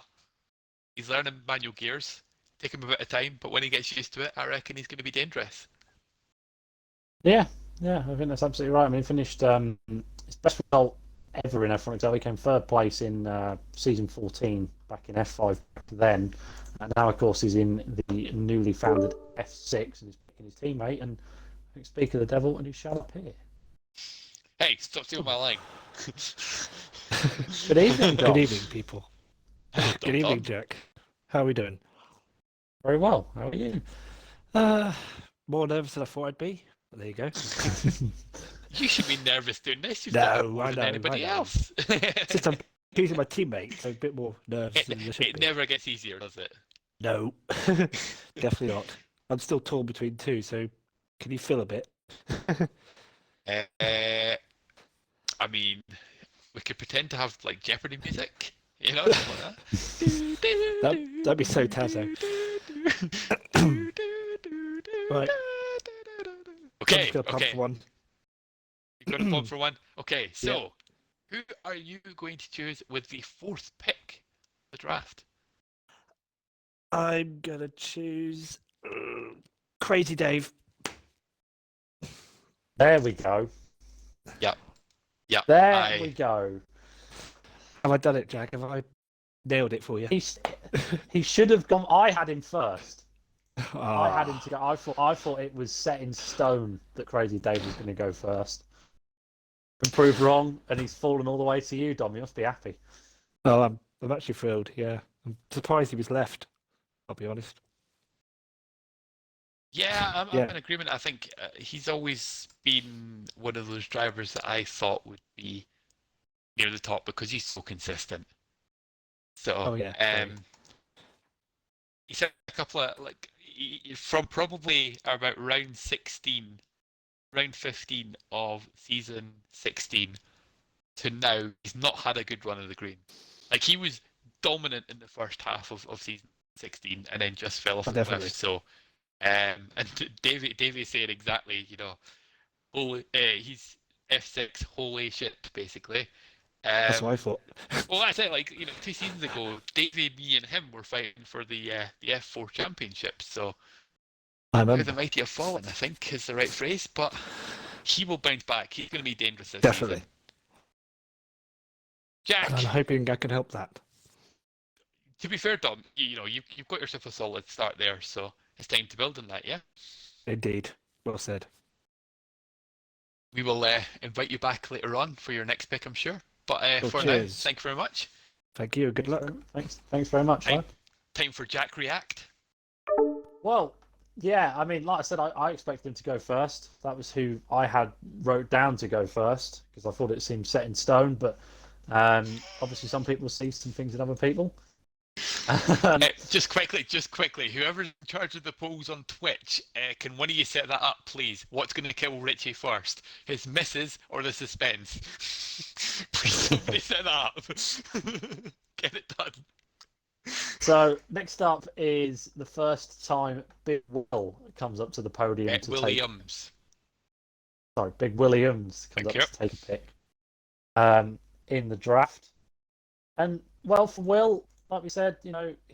He's learning manual gears. Take him a bit of time, but when he gets used to it, I reckon he's going to be dangerous. Yeah, I think that's absolutely right. I mean, he finished his best result ever in F1XL. He came third place in season 14 back in F5 then. And now, of course, he's in the newly founded F6 and he's picking his teammate. And I think, speak of the devil, and he shall appear. Hey, stop stealing my line. Good evening, Dom. Good evening, people. Good evening, Jack. How are we doing? Very well. How are you? More nervous than I thought I'd be. But there you go. You should be nervous doing this. You've No, got more I than know, anybody I know. else. Since I'm choosing my teammate, so a bit more nervous than I should It be. never gets easier, does it? No, definitely not. I'm still torn between two, so can you feel a bit? I mean, we could pretend to have like Jeopardy music, something like that. That'd be so Tazo. Right. Okay. I'm just gonna pump for one. You're going to pump for one? Okay, so who are you going to choose with the fourth pick of the draft? I'm gonna choose Crazy Dave. There we go. Yeah. There we go. Have I done it, Jack? Have I nailed it for you? He should have gone. I had him first. Oh. I had him to go. I thought it was set in stone that Crazy Dave was going to go first. And proved wrong, and he's fallen all the way to you, Dom. You must be happy. Oh, I'm actually thrilled. Yeah, I'm surprised he was left. I'll be honest. Yeah, I'm Yeah. in agreement. I think he's always been one of those drivers that I thought would be near the top because he's so consistent. So, Oh yeah. Great. he said a couple of from probably about round 15 of season 16 to now, he's not had a good run of the green. Like he was dominant in the first half of season 16 and then just fell off the Definitely. cliff. So, and Davey said exactly, he's F6 holy shit basically. That's what I thought. Well, that's it. 2 seasons ago, Davey, me, and him were fighting for the F4 championship. So, I how the remember. mighty have fallen, I think, is the right phrase. But he will bounce back. He's going to be dangerous this Definitely. season. Jack, And I'm hoping I can help that. to be fair, Dom, you've got yourself a solid start there, so it's time to build on that. Yeah, Indeed. Well said. we will invite you back later on for your next pick, I'm sure. But Well, for cheers. now, thank you very much. Thank you. Good luck. Thanks very much. Time, Ryan. time for Jack React. Well, yeah, I mean, like I said, I expected him to go first. That was who I had wrote down to go first because I thought it seemed set in stone. But obviously, some people see some things in other people. Just quickly, whoever's in charge of the polls on Twitch, can one of you set that up, please? What's going to kill Richie first? His misses or the suspense? Please somebody set that up. Get it done. So next up is the first time Big Will comes up to the podium to Williams. Big Williams comes Thank up you. to take a pick in the draft. And well, for Will, like we said, he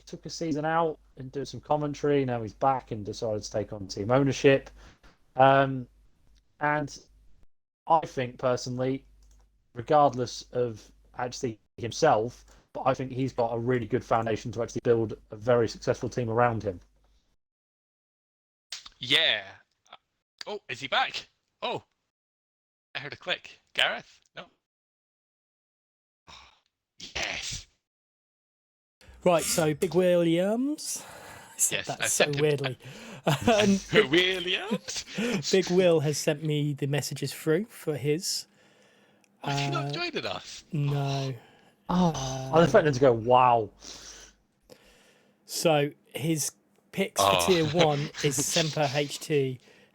took a season out and did some commentary. Now he's back and decided to take on team ownership. And I think personally, regardless of actually himself, but I think he's got a really good foundation to actually build a very successful team around him. Yeah. Oh, is he back? Oh, I heard a click. Gareth? No. Oh, yes. Right, so Big Williams. I said Yes, I that so sent him- weirdly. And Williams? Big Will has sent me the messages through for his. Has he not joined us? No. I was expecting to go, wow. So his picks for tier 1 is Semper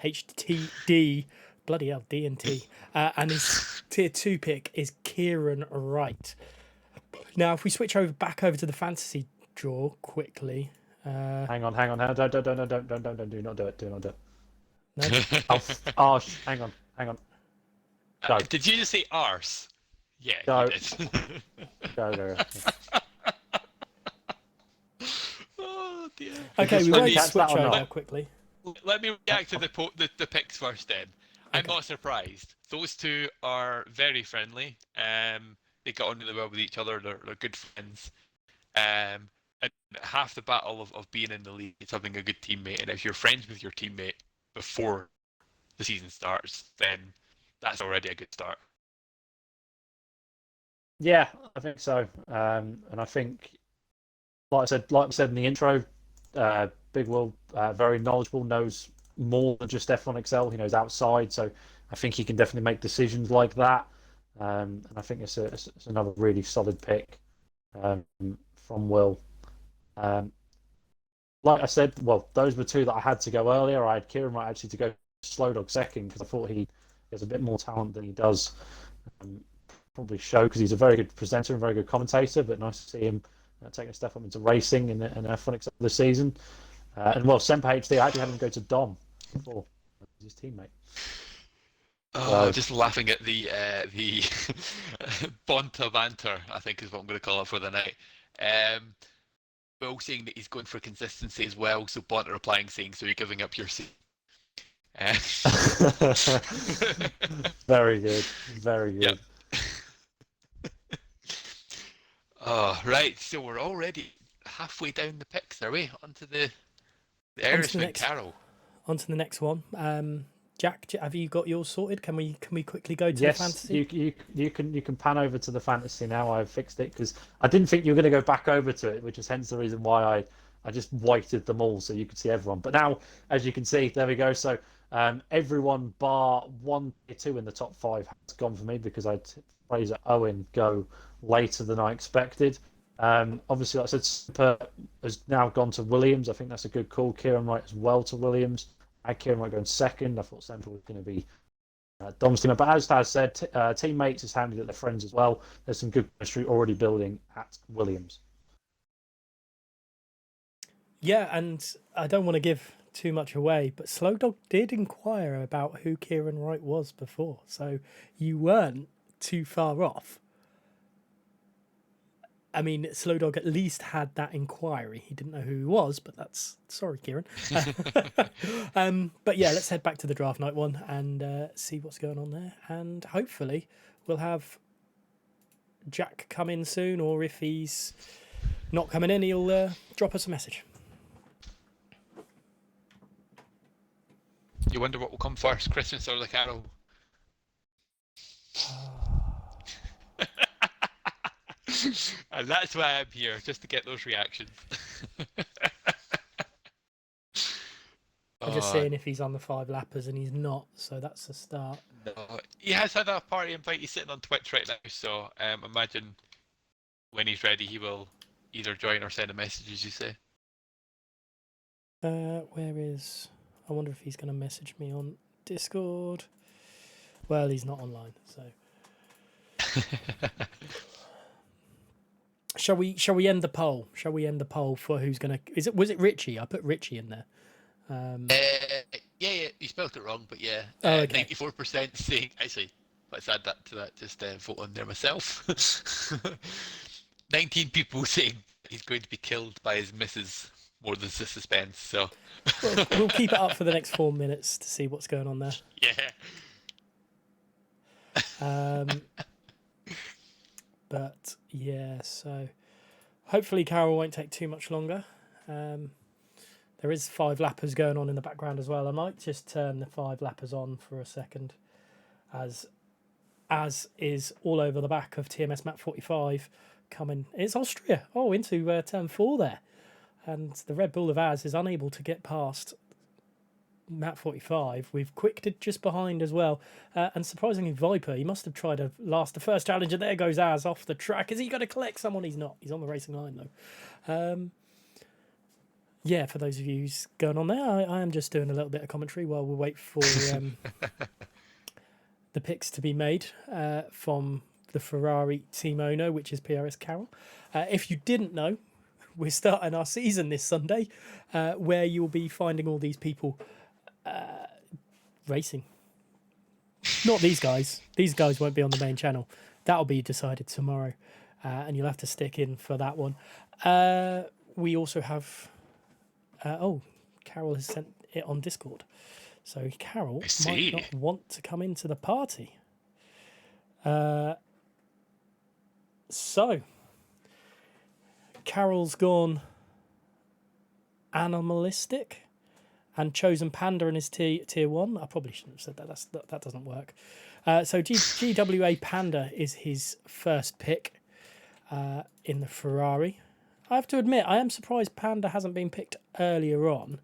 HTD, bloody hell, D and T, and his tier 2 pick is Kieran Wright. Now, if we switch back over to the fantasy draw quickly. Hang on. Don't do not do it. Do not do it. No? Hang on. Go. Did you just say arse? Yeah, Go. you did. Go. Oh dear. Okay, we Let won't me catch switch that or over not? quickly. Let me react to the picks first then. I'm Okay. not surprised. Those two are very friendly. They get on really well with each other. They're good friends. And half the battle of being in the league is having a good teammate. And if you're friends with your teammate before the season starts, then that's already a good start. Yeah, I think so. And I think, like I said in the intro, Big Will, very knowledgeable, knows more than just F1XL. He knows outside, so I think he can definitely make decisions like that. And I think it's another really solid pick from Will. Like I said, well, those were two that I had to go earlier. I had Kieran Wright actually to go Slow Dog second because I thought he has a bit more talent than he does probably show because he's a very good presenter and very good commentator, but nice to see him taking a step up into racing in F1XL this season. And well, Semper HD, I actually had him go to Dom before his teammate. Oh, just laughing at the Bonta banter, I think is what I'm going to call it for the night. Will saying that he's going for consistency as well, so Bonta replying saying, so you're giving up your seat. Very good. Yep. Oh, right, so we're already halfway down the picks, are we? Onto the Irishman Carol. On to the next one. Jack, have you got yours sorted? Can we quickly go to yes, the fantasy? you can pan over to the fantasy now. I've fixed it because I didn't think you were going to go back over to it, which is hence the reason why I just whited them all so you could see everyone. But now, as you can see, there we go. So everyone bar 1 tier 2 in the top 5 has gone for me because I had Fraser Owen go later than I expected. Obviously, like I said, Super has now gone to Williams. I think that's a good call. Kieran Wright as well to Williams. I had Kieran Wright going second. I thought Semper was going to be Dom's team. But as Taz said, teammates is handy that they're friends as well. There's some good chemistry already building at Williams. Yeah, and I don't want to give too much away, but Slow Dog did inquire about who Kieran Wright was before, so you weren't too far off. I mean, Slow Dog at least had that inquiry. He didn't know who he was, but that's... Sorry, Kieran. But yeah, let's head back to the draft night one and see what's going on there. And hopefully we'll have Jack come in soon, or if he's not coming in, he'll drop us a message. You wonder what will come first, Christmas or the Carol? And that's why I'm here, just to get those reactions. I'm just seeing if he's on the 5 lappers, and he's not, so that's a start. No, he has had a party invite. He's sitting on Twitch right now, so imagine when he's ready, he will either join or send a message, as you say. Where is... I wonder if he's going to message me on Discord. Well, he's not online, so... Shall we end the poll? Shall we end the poll for who's going to... Was it Richie? I put Richie in there. Yeah, you spelled it wrong, but yeah. Oh, okay. 94% saying... Actually, let's add that to that. Just vote on there myself. 19 people saying he's going to be killed by his missus. More than the suspense, so... We'll keep it up for the next 4 minutes to see what's going on there. Yeah. But yeah, so hopefully Carol won't take too much longer. There is 5 lappers going on in the background as well. I might just turn the 5 lappers on for a second, as is all over the back of TMS map 45 coming. It's Austria. Oh, into turn 4 there. And the Red Bull of Az is unable to get past map 45. We've Quick just behind as well. And surprisingly, Viper, he must have tried to last the first challenge. And there goes Az off the track. Is he going to collect someone? He's not. He's on the racing line, though. Yeah, for those of you who's going on there, I am just doing a little bit of commentary while we wait for the picks to be made from the Ferrari team owner, which is PRS Carroll. If you didn't know, we're starting our season this Sunday, where you'll be finding all these people racing. Not these guys. These guys won't be on the main channel. That'll be decided tomorrow, and you'll have to stick in for that one. We also have... Carol has sent it on Discord. So Carol might not want to come into the party. So... Carol's gone animalistic and chosen Panda in his tier 1. I probably shouldn't have said that. That doesn't work. So GWA Panda is his first pick in the Ferrari. I have to admit, I am surprised Panda hasn't been picked earlier on.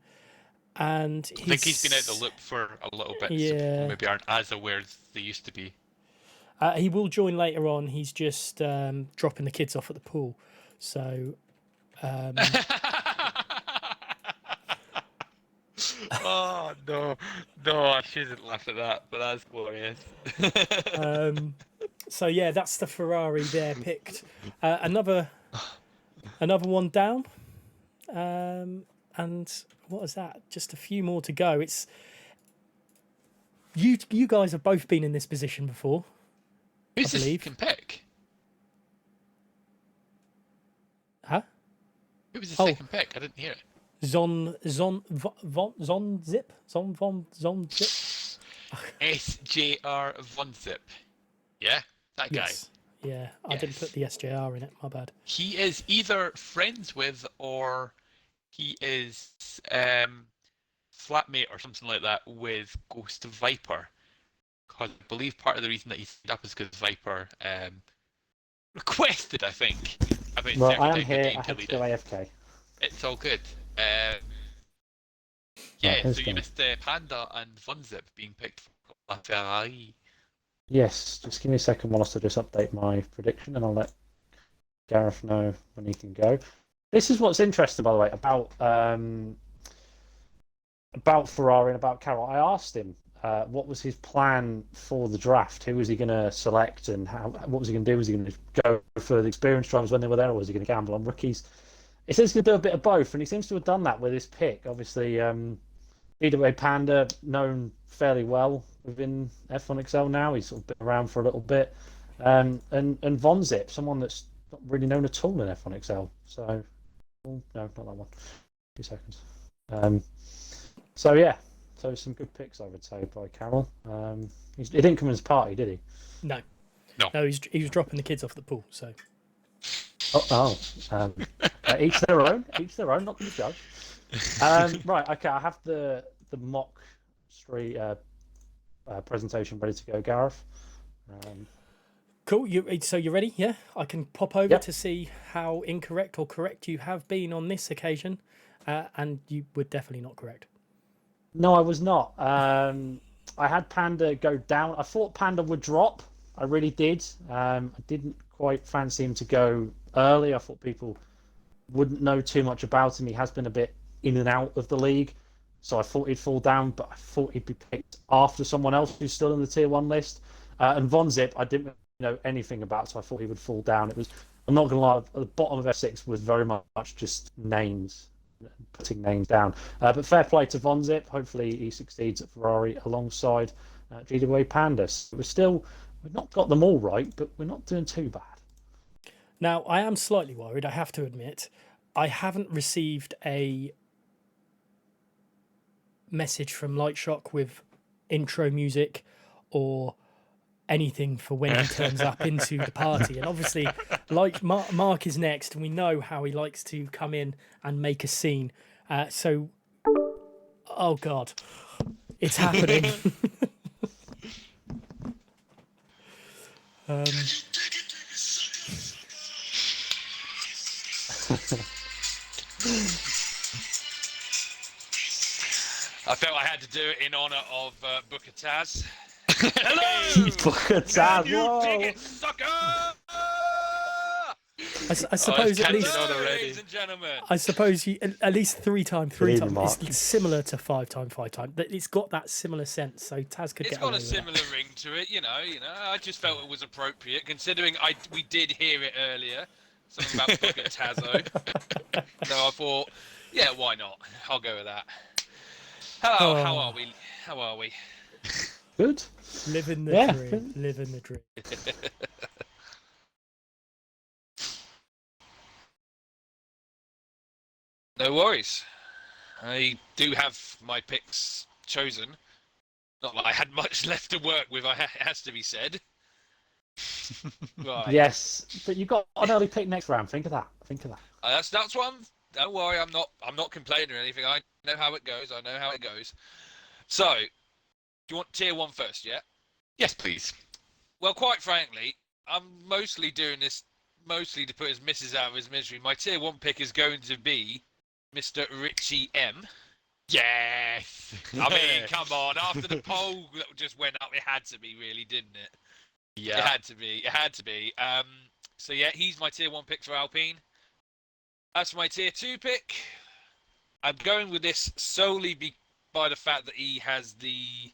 And I think he's been out the loop for a little bit. Yeah. So people maybe aren't as aware as they used to be. He will join later on. He's just dropping the kids off at the pool. So, oh no, I shouldn't laugh at that, but that's glorious. So yeah, that's the Ferrari there picked. Another one down, and what is that? Just a few more to go. It's you guys have both been in this position before. Who's this second pick? Huh? Who was the second pick? I didn't hear it. Zon Zip. SJR Von Zip. Yeah, that guy. Yes. Yeah, I didn't put the SJR in it. My bad. He is either friends with or he is flatmate or something like that with Ghost Viper. Because I believe part of the reason that he signed up is because Viper requested, I think. Well, I am here. I have to go AFK. It's all good. Yeah, here's so you going. missed Panda and Funzip being picked for La Ferrari. Yes, just give me a second whilst I just update my prediction, and I'll let Gareth know when he can go. This is what's interesting, by the way, about Ferrari and about Carroll. I asked him what was his plan for the draft. Who was he going to select, and what was he going to do? Was he going to go for the experienced drivers when they were there, or was he going to gamble on rookies? He says he's going to do a bit of both, and he seems to have done that with his pick. Obviously, either way, Panda, known fairly well within F1XL now. He's sort of been around for a little bit. And Von Zip, someone that's not really known at all in F1XL. So, no, not that one. 2 seconds. So, yeah. So, some good picks, I would say, by Carroll. He didn't come in his party, did he? No. No. No, he was dropping the kids off at the pool, so. Each their own. Each their own, not going to judge. Right, okay, I have the mock street presentation ready to go, Gareth. Cool. So you're ready? Yeah, I can pop over Yep. to see how incorrect or correct you have been on this occasion, and you were definitely not correct. No, I was not. I had Panda go down. I thought Panda would drop. I really did. I didn't quite fancy him to go early. I thought people wouldn't know too much about him. He has been a bit in and out of the league, so I thought he'd fall down, but I thought he'd be picked after someone else who's still in the tier 1 list. And Von Zip, I didn't know anything about, so I thought he would fall down. I'm not going to lie, at the bottom of F6 was very much just names, putting names down. But fair play to Von Zip. Hopefully he succeeds at Ferrari alongside GWA Pandas. We've not got them all right, but we're not doing too bad. Now, I am slightly worried, I have to admit. I haven't received a message from Lightshock with intro music or anything for when he turns up into the party. And obviously, like Mark is next, and we know how he likes to come in and make a scene. So, oh God, it's happening. I felt I had to do it in honour of Booker Taz. Hello! Booker Taz, Can you whoa. dig it, sucker? I suppose at catching least, on already. Ladies and gentlemen. I suppose you, at least three times. Believe me, Mark. It's similar to 5 times 5 times. It's got that similar sense. So Taz could It's get got away a with similar ring to it, you know. I just felt it was appropriate, considering we did hear it earlier, something about Booker Tazo. So I thought, yeah, why not? I'll go with that. Hello, Oh. how are we? How are we? Good. Living the Yeah. dream. Living the dream. No worries. I do have my picks chosen. Not that I had much left to work with, it has to be said. Right. Yes, but you got an early pick next round. Think of that. That's what I'm. Don't worry, I'm not complaining or anything. I know how it goes. So, do you want tier 1 first? Yeah. Yes, please. Well, quite frankly, I'm mostly doing this to put his missus out of his misery. My tier 1 pick is going to be Mr. Richie M. Yes. I mean, come on. After the poll that just went up, it had to be, really, didn't it? Yeah. It had to be. So yeah, he's my tier 1 pick for Alpine. As for my tier 2 pick, I'm going with this solely by the fact that he has the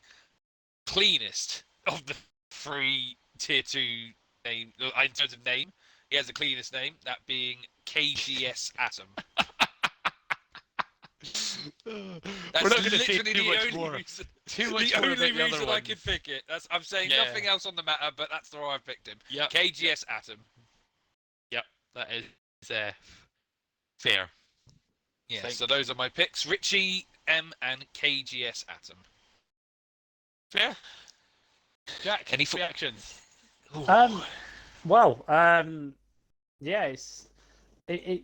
cleanest of the 3 tier 2 name in terms of name. He has the cleanest name, that being KGS Atom. That's We're not going to say literally too the much only more. reason. Too much The more only about the other reason I one. can pick it. I'm saying Yeah. nothing else on the matter, but that's the why I picked him. Yep. KGS Atom. Yep. That is fair. Yeah. Thank So those are my picks: Richie M and KGS Atom. Fair. Jack, Any reactions? Yeah,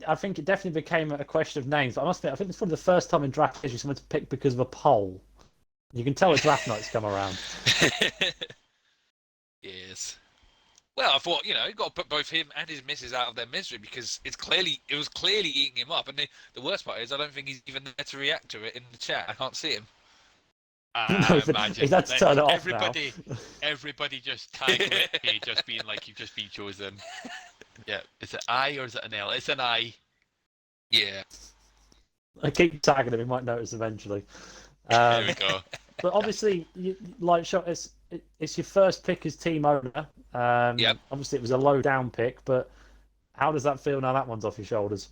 I think it definitely became a question of names. But I must admit, I think it's probably the first time in draft history someone's picked because of a poll. You can tell a draft night's come around. Yes. Well, I thought, you got to put both him and his missus out of their misery because it was clearly eating him up. And the worst part is, I don't think he's even there to react to it in the chat. I can't see him. I imagine He's had to turn it off everybody just tagged me, just being like, "You've just been chosen." Yeah, is it I or is it an L? It's an I. Yeah. I keep tagging him. He might notice eventually. There we go. But obviously, it's your first pick as team owner. Yep. Obviously, it was a low down pick, but how does that feel now that one's off your shoulders?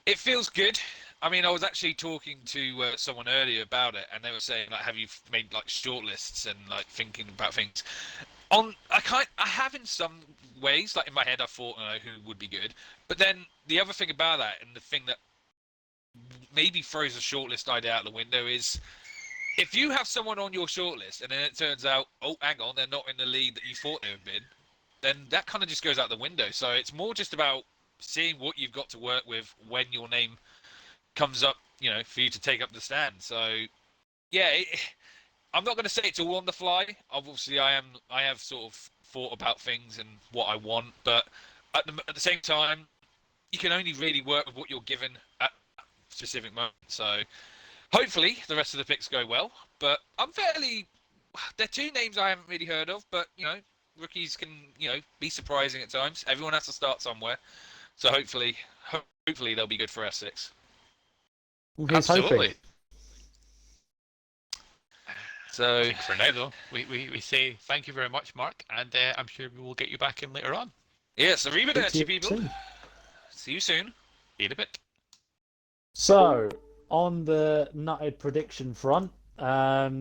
It feels good. I mean, I was actually talking to someone earlier about it, and they were saying, like, have you made like shortlists and like thinking about things? I have in some ways, like in my head, I thought who would be good, but then the other thing about that, and the thing that maybe throws the shortlist idea out the window, is if you have someone on your shortlist and then it turns out, oh, hang on, they're not in the league that you thought they would be, then that kind of just goes out the window. So it's more just about seeing what you've got to work with when your name comes up, for you to take up the stand. So, yeah, I'm not going to say it's all on the fly. Obviously, I have sort of thought about things and what I want, but at the same time, you can only really work with what you're given at a specific moment. So, hopefully, the rest of the picks go well. But they're two names I haven't really heard of, but rookies can be surprising at times. Everyone has to start somewhere, so hopefully they'll be good for F6. Absolutely. So for now, though, we say thank you very much, Mark, and I'm sure we will get you back in later on. yes, arrivederci, people. See you soon. See you in a bit. So, on the nutted prediction front, I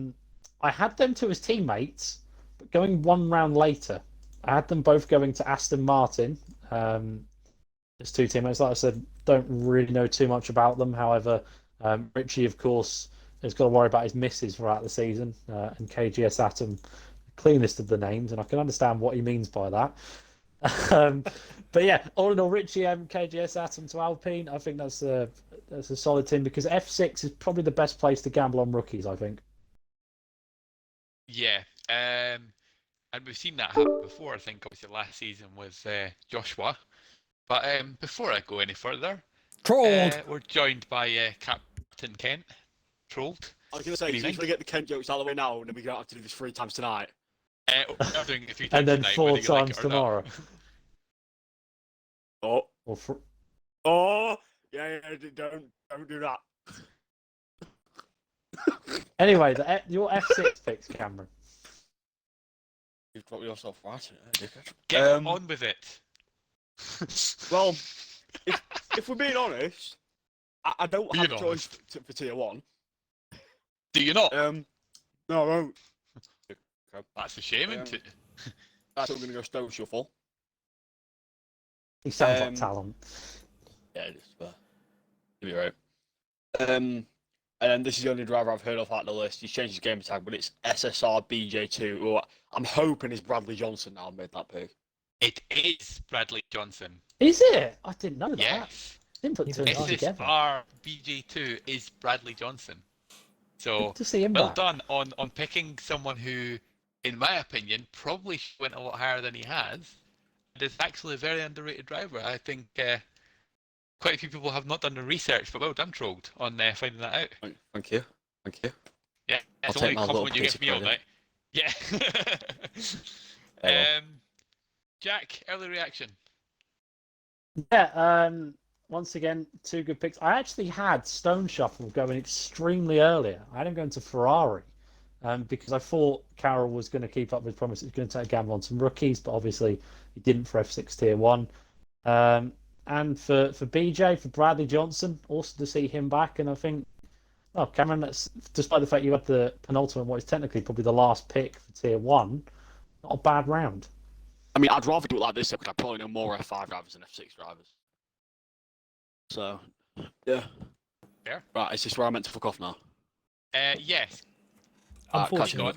had them two as teammates, but going one round later, I had them both going to Aston Martin. As two teammates, like I said, don't really know too much about them. However, Richie, of course, has got to worry about his misses throughout the season, and KGS Atom, cleanest of the names, and I can understand what he means by that. But yeah, all in all, Richie and KGS Atom to Alpine, I think that's a solid team because F6 is probably the best place to gamble on rookies, I think. Yeah, and we've seen that happen before. I think obviously last season was Joshua. But before I go any further, we're joined by Captain Kent. Trolled. I was going to say, usually get the Kent jokes out of the way now, and then we don't have to do this 3 times tonight. We're doing it 3 times And then tonight, 4 whether you like times it or tomorrow. Yeah, don't do that. Anyway, your F6 picks, Cameron. You've got yourself right. Get on with it. Well, if we're being honest, I don't have a Being choice for tier 1. Do you not? No, I don't. That's a shame, isn't it? That's what we're going to go Stone Shuffle. He sounds like talent. Yeah, it is. But you'll be right. And then this is the only driver I've heard of out the list. He's changed his game tag, but it's SSR BJ2. Who I'm hoping is Bradley Johnson now made that pick. It is Bradley Johnson. Is it? I didn't know that. Yes. Didn't put two and two together. SSR BJ2 is Bradley Johnson. So Good to see him well back. done on picking someone who, in my opinion, probably went a lot higher than he has. And is actually a very underrated driver. I think quite a few people have not done the research, but well done, Trolled, on finding that out. Thank you. Yeah, I'll that's take only my a little compliment you piece give of me all credit. night. Yeah. Jack, early reaction. Yeah, once again, 2 good picks. I actually had Stone Shuffle going extremely earlier. I had him going to Ferrari because I thought Carroll was going to keep up with his promise. He was going to take a gamble on some rookies, but obviously he didn't for F6 Tier 1. And for BJ, for Bradley Johnson, also to see him back. And I think, well, Cameron, that's, despite the fact you had the penultimate, what is technically probably the last pick for Tier 1, not a bad round. I mean, I'd rather do it like this because I probably know more F5 drivers than F6 drivers. So, yeah. Fair. Right, is this where I meant to fuck off now? Yes. Unfortunately.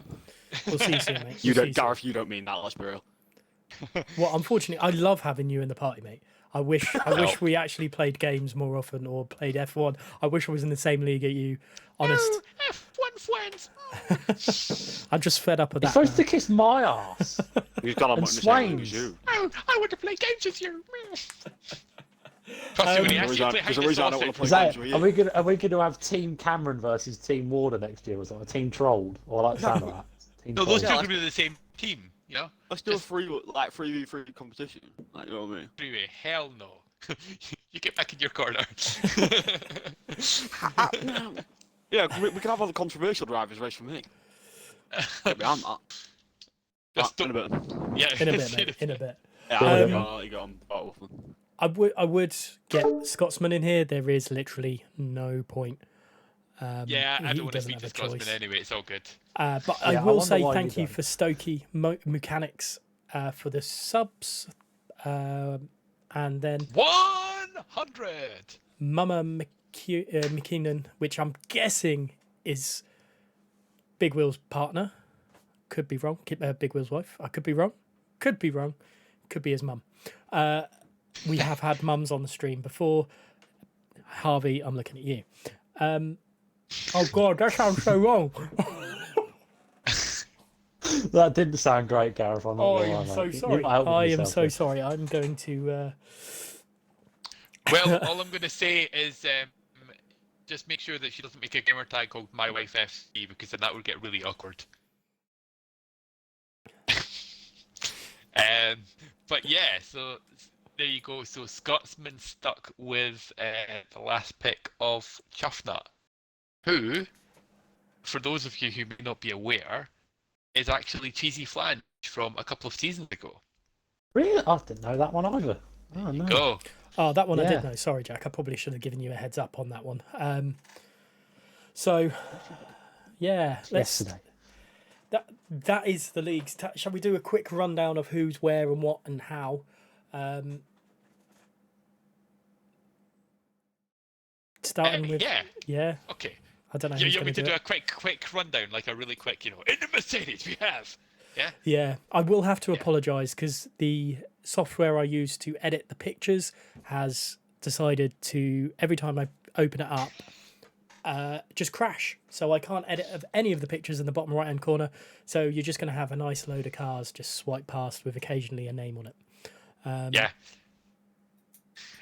We'll see you soon, mate. You We'll see don't, Gareth, you don't mean that, let's be real. Well, unfortunately, I love having you in the party, mate. I wish we actually played games more often or played F1. I wish I was in the same league as you. Honest. F1 friends. I'm just fed up with You're that. supposed now. to kiss my ass. He's got on And much the same league as Swains. you. I want to play games with you. Trust me, when he There's asks you a to play reason- hide there's a and reason I don't wanna sausage. play Is that, games with are you. we gonna have Team Cameron versus Team Warder next year, or something? Team Trolled, or like sound of that? Team No, those Trolled. two are going to be the same team, you know? Let's do a Just 3v3 competition. Like, you know what I mean? anyway, hell no. You get back in your corner. Yeah, we can have all the controversial drivers race for me. Get behind that. Just In a bit. Yeah, In a bit, mate. In a bit. Yeah, Um, I'll let you go on battle with them. I would get Scotsman in here. There is literally no point. Yeah, I he don't want to doesn't speak have to a Scotsman choice. anyway, it's all good. But Yeah, I I will wonder say why thank you you don't. for Stokey Mechanics for the subs. And then 100! Mama McKinnon, which I'm guessing is Big Will's partner. Could be wrong. Big Will's wife. I could be wrong. Could be wrong. Could be his mum. We have had mums on the stream before. Harvey, I'm looking at you. Oh God, that sounds so wrong. That didn't sound great, Gareth. I'm not Oh, gonna I lie, am mate. so You sorry. might help with I am yourself so here. sorry. I'm going to. Well, all I'm going to say is just make sure that she doesn't make a gamer tag called My Wife FC, because then that would get really awkward. But yeah, so there you go. So Scotsman stuck with the last pick of Chuffnut, who, for those of you who may not be aware, is actually Cheesy Flange from a couple of seasons ago. Really? I didn't know that one either. Oh no. Go. Oh, that one I Yeah. did know. Sorry, Jack. I probably should have given you a heads up on that one. So, yeah, let's. Yesterday. That is the leagues. Shall we do a quick rundown of who's where and what and how? Starting with Yeah. Okay. I don't know. You who's want me gonna to do do it. a quick rundown, like a really quick, in the Mercedes we have. Yeah. Yeah, I will have to apologise because the software I use to edit the pictures has decided to, every time I open it up, just crash. So I can't edit of any of the pictures in the bottom right hand corner. So you're just going to have a nice load of cars just swipe past with occasionally a name on it. Yeah.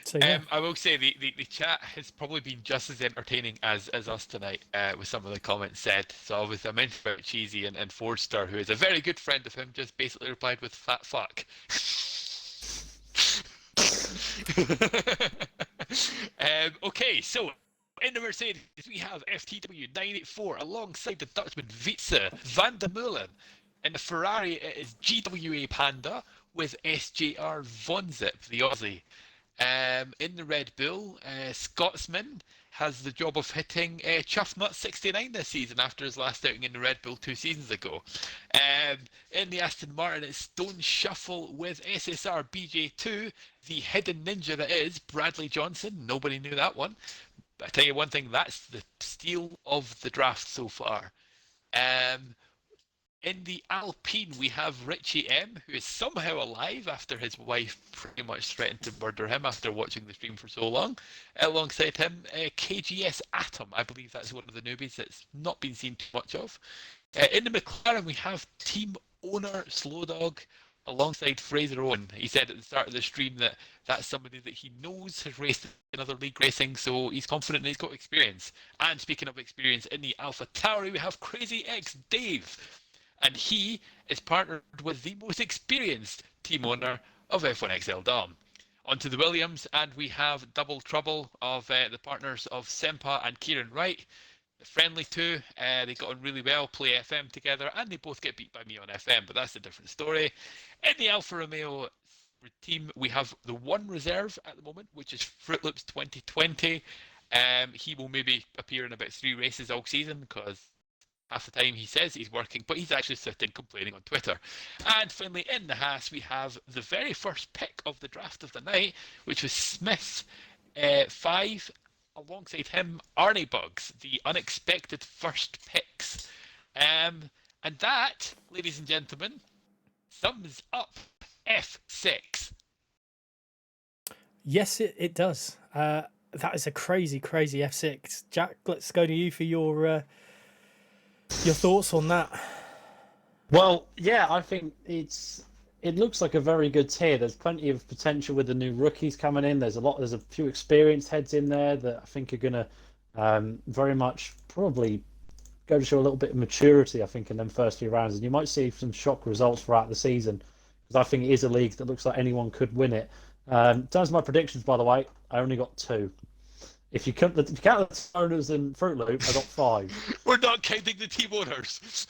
So yeah. I will say the chat has probably been just as entertaining as us tonight with some of the comments said. So obviously I mentioned about Cheesy and Forster, who is a very good friend of him, just basically replied with fat fuck. Okay, so in the Mercedes we have FTW 984 alongside the Dutchman Wietse van der Meulen. In the Ferrari it is GWA Panda with SJR Vonzip, the Aussie. In the Red Bull, Scotsman has the job of hitting Chuffnut 69 this season after his last outing in the Red Bull 2 seasons ago. In the Aston Martin, it's Stone Shuffle with SSR BJ2, the hidden ninja that is Bradley Johnson. Nobody knew that one. But I tell you one thing, that's the steal of the draft so far. In the Alpine, we have Richie M, who is somehow alive after his wife pretty much threatened to murder him after watching the stream for so long. Alongside him, KGS Atom. I believe that's one of the newbies that's not been seen too much of. In the McLaren, we have team owner Slowdog alongside Fraser Owen. He said at the start of the stream that that's somebody that he knows has raced in other league racing, so he's confident and he's got experience. And speaking of experience, in the Alpha Tauri, we have Crazy X Dave. And he is partnered with the most experienced team owner of F1XL Dom. Onto the Williams, and we have double trouble of the partners of Sempa and Kieran Wright. The friendly two, they got on really well, play FM together, and they both get beat by me on FM, but that's a different story. In the Alfa Romeo team, we have the one reserve at the moment, which is Fruit Loops 2020. He will maybe appear in about 3 races all season, because half the time he says he's working, but he's actually sitting complaining on Twitter. And finally, in the Haas, we have the very first pick of the draft of the night, which was Smith 5. Alongside him, Arnie Bugs, the unexpected first picks. And that, ladies and gentlemen, sums up F6. Yes, it does. That is a crazy F6. Jack, let's go to you for your Your thoughts on that? Well, yeah, I think it looks like a very good tier. There's plenty of potential with the new rookies coming in. There's a few experienced heads in there that I think are gonna very much probably go to show a little bit of maturity. I think in them first few rounds, and you might see some shock results throughout the season because I think it is a league that looks like anyone could win it. In terms of my predictions, by the way, I only got 2. If you count the owners and Fruit Loop, I got 5. We're not counting the team owners.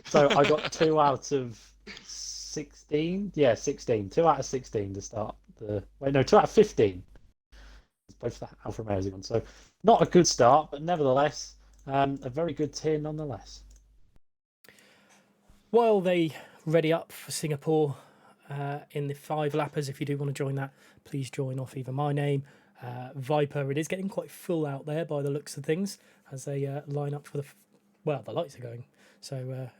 So I got 2 out of 16. Yeah, 16. 2 out of 16 to start the. Wait, no, 2 out of 15. Both the Alfa Romeos one. So not a good start, but nevertheless, a very good tier nonetheless. While they ready up for Singapore in the 5-lappers, if you do want to join that, please join off either my name, Viper. It is getting quite full out there by the looks of things as they line up for the lights are going. So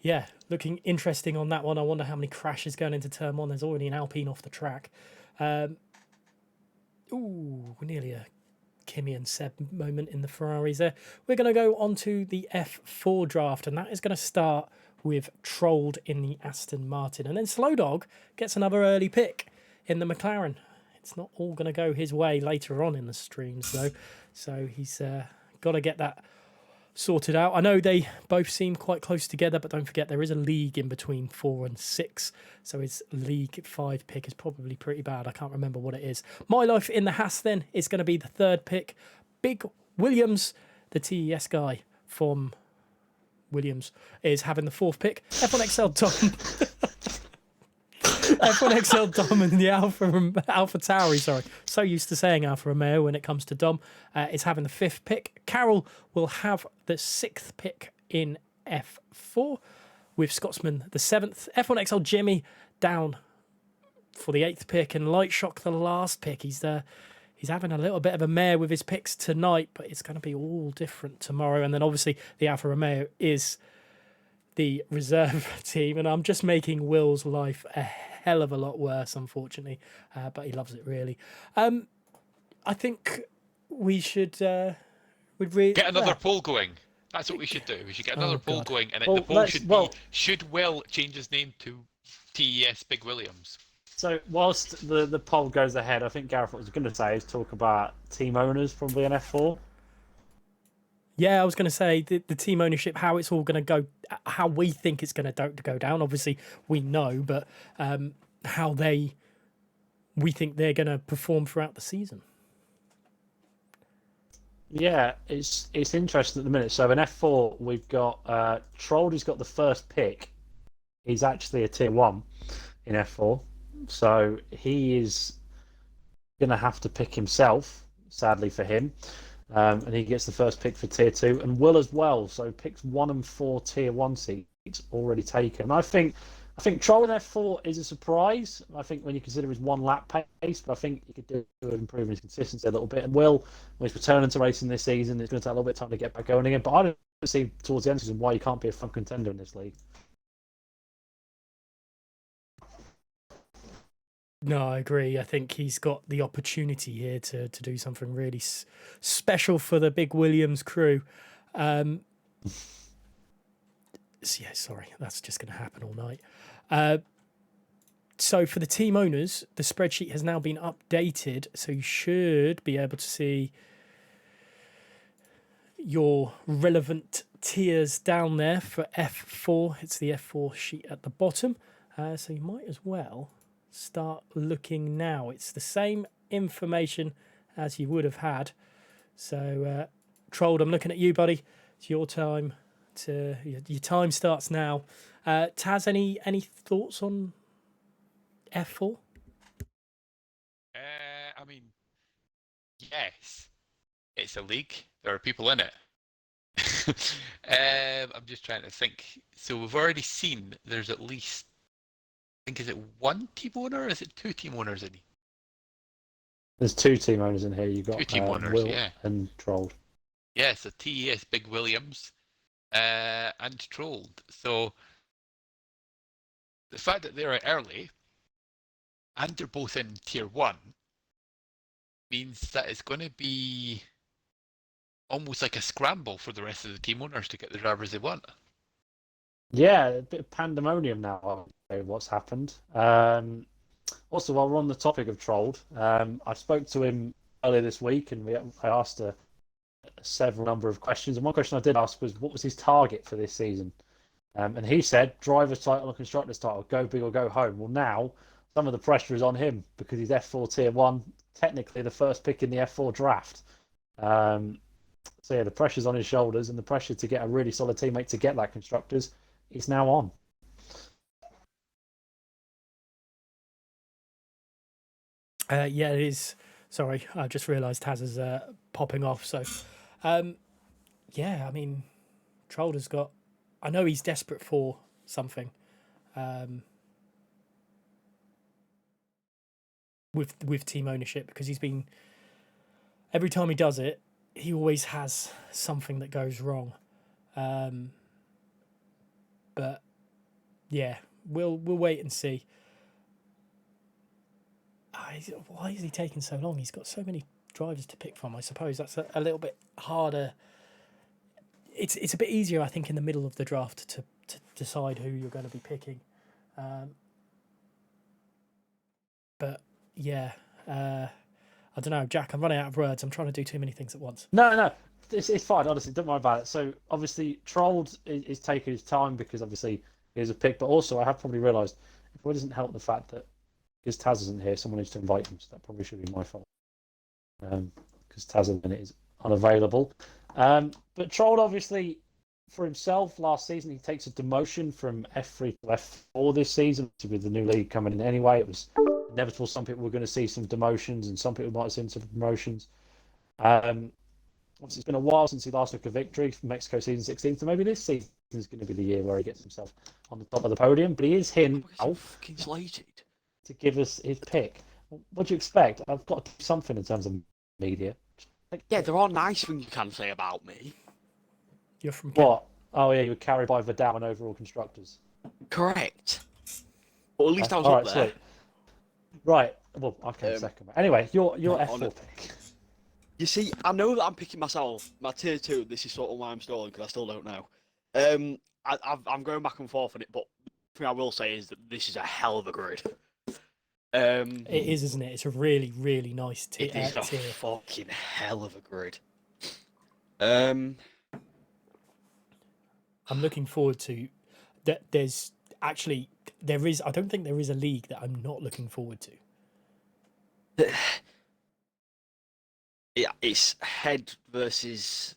yeah, looking interesting on that one. I wonder how many crashes going into turn 1. There's already an Alpine off the track. Nearly a Kimi and Seb moment in the Ferraris there. We're going to go on to the F4 draft, and that is going to start with Trolled in the Aston Martin. And then Slow Dog gets another early pick in the McLaren. It's not all going to go his way later on in the streams, though. So he's got to get that sorted out. I know they both seem quite close together, but don't forget there is a league in between 4 and 6. So his league 5 pick is probably pretty bad. I can't remember what it is. My Life in the Haas then is going to be the 3rd pick. Big Williams, the TES guy from Williams, is having the 4th pick. F1XL Tom. F1XL Dom and the Alpha Tauri, sorry. So used to saying Alfa Romeo when it comes to Dom, is having the 5th pick. Carroll will have the 6th pick in F4, with Scotsman the 7th. F1XL Jimmy down for the 8th pick, and Light Shock the last pick. He's having a little bit of a mare with his picks tonight, but it's going to be all different tomorrow. And then obviously the Alfa Romeo is the reserve team, and I'm just making Will's life a hell of a lot worse, unfortunately, but he loves it really. I think we should get another poll going. That's what we should do. We should get another poll going, and the poll should Will change his name to TES Big Williams. So whilst the poll goes ahead, I think Gareth, what I was going to say is talk about team owners probably in F4. Yeah, I was going to say the team ownership, how it's all going to go, how we think it's going to go down. Obviously, we know, but how we think they're going to perform throughout the season. Yeah, it's interesting at the minute. So in F4, we've got Trolled, who's got the 1st pick. He's actually a tier 1 in F4. So he is going to have to pick himself, sadly for him. And he gets the 1st pick for tier 2, and Will as well. So picks 1 and 4 tier 1 seats already taken. I think Troll in F4 is a surprise. I think when you consider his 1 lap pace, but I think he could do improving his consistency a little bit. And Will, when he's returning to racing this season, it's going to take a little bit of time to get back going again. But I don't see towards the end of the season why he can't be a front contender in this league. No, I agree. I think he's got the opportunity here to do something really special for the Big Williams crew. Yeah, sorry, that's just going to happen all night. So for the team owners, the spreadsheet has now been updated, so you should be able to see your relevant tiers down there for F4. It's the F4 sheet at the bottom, so you might as well start looking now. It's the same information as you would have had. So Trolled, I'm looking at you, buddy. It's your time your time starts now. Taz, any thoughts on F4? I mean, yes, it's a league. There are people in it. I'm just trying to think. So we've already seen there's at least, I think, is it 1 team owner or is it 2 team owners in here? There's 2 team owners in here. You've got 2 team owners, Will yeah. and Trolled. Yeah, so TES Big Williams and Trolled. So the fact that they're early and they're both in tier 1 means that it's going to be almost like a scramble for the rest of the team owners to get the drivers they want. Yeah, a bit of pandemonium now. I would say, what's happened. Also, while we're on the topic of Trolled, I spoke to him earlier this week, and I asked several number of questions. And one question I did ask was, what was his target for this season? And he said, driver's title and constructor's title, go big or go home. Well, now some of the pressure is on him because he's F4 Tier 1, technically the first pick in the F4 draft. So yeah, the pressure's on his shoulders, and the pressure to get a really solid teammate to get that constructors is now on. Yeah, it is. Sorry, I just realised Taz is popping off. So, yeah, I mean, Trolled has got. I know he's desperate for something. With team ownership, because he's been. Every time he does it, he always has something that goes wrong. But yeah, we'll wait and see. Why is he taking so long? He's got so many drivers to pick from. I suppose that's a little bit harder. It's a bit easier, I think, in the middle of the draft to decide who you're going to be picking. But yeah, I don't know, Jack. I'm running out of words. I'm trying to do too many things at once. No, it's fine. Honestly, don't worry about it. So obviously, Trolled is taking his time because obviously he's a pick, but also I have probably realised it doesn't help the fact that because Taz isn't here, someone needs to invite him. So that probably should be my fault. Because Taz at the minute is unavailable. But Trolled obviously for himself last season he takes a demotion from F3 to F4 this season with the new league coming in anyway. It was inevitable. Some people were going to see some demotions and some people might have seen some promotions. Obviously, it's been a while since he last took a victory from Mexico season 16, so maybe this season is going to be the year where he gets himself on the top of the podium. But he is here now to give us his pick. What do you expect? I've got to do something in terms of media. Yeah, there are nice things you can say about me. You're from what? Oh yeah, you were carried by Vidal and overall constructors. Correct. Well, at least I was all up right, there. Sweet. Right. Well, I came second. Anyway, your F4 pick. You see, I know that I'm picking myself. My tier 2, this is sort of why I'm stalling, because I still don't know. I'm going back and forth on it, but the thing I will say is that this is a hell of a grid. It is, isn't it? It's a really, really nice tier. It is a fucking hell of a grid. I'm looking forward to that. There is. I don't think there is a league that I'm not looking forward to. Yeah, it's head versus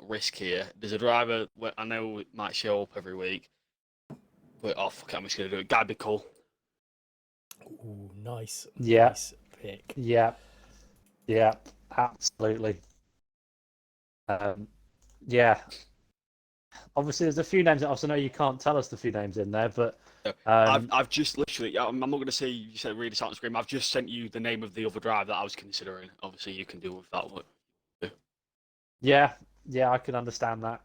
risk here. There's a driver I know it might show up every week, but fuck it, I'm just gonna do it. Gotta be cool. Ooh, nice. Yeah. Nice pick. Yeah. Absolutely. Yeah. Obviously, there's a few names. I also know you can't tell us the few names in there, but I've just literally. I'm not going to say you said really sound scream. I've just sent you the name of the other driver that I was considering. Obviously, you can deal with that one. Yeah, I can understand that.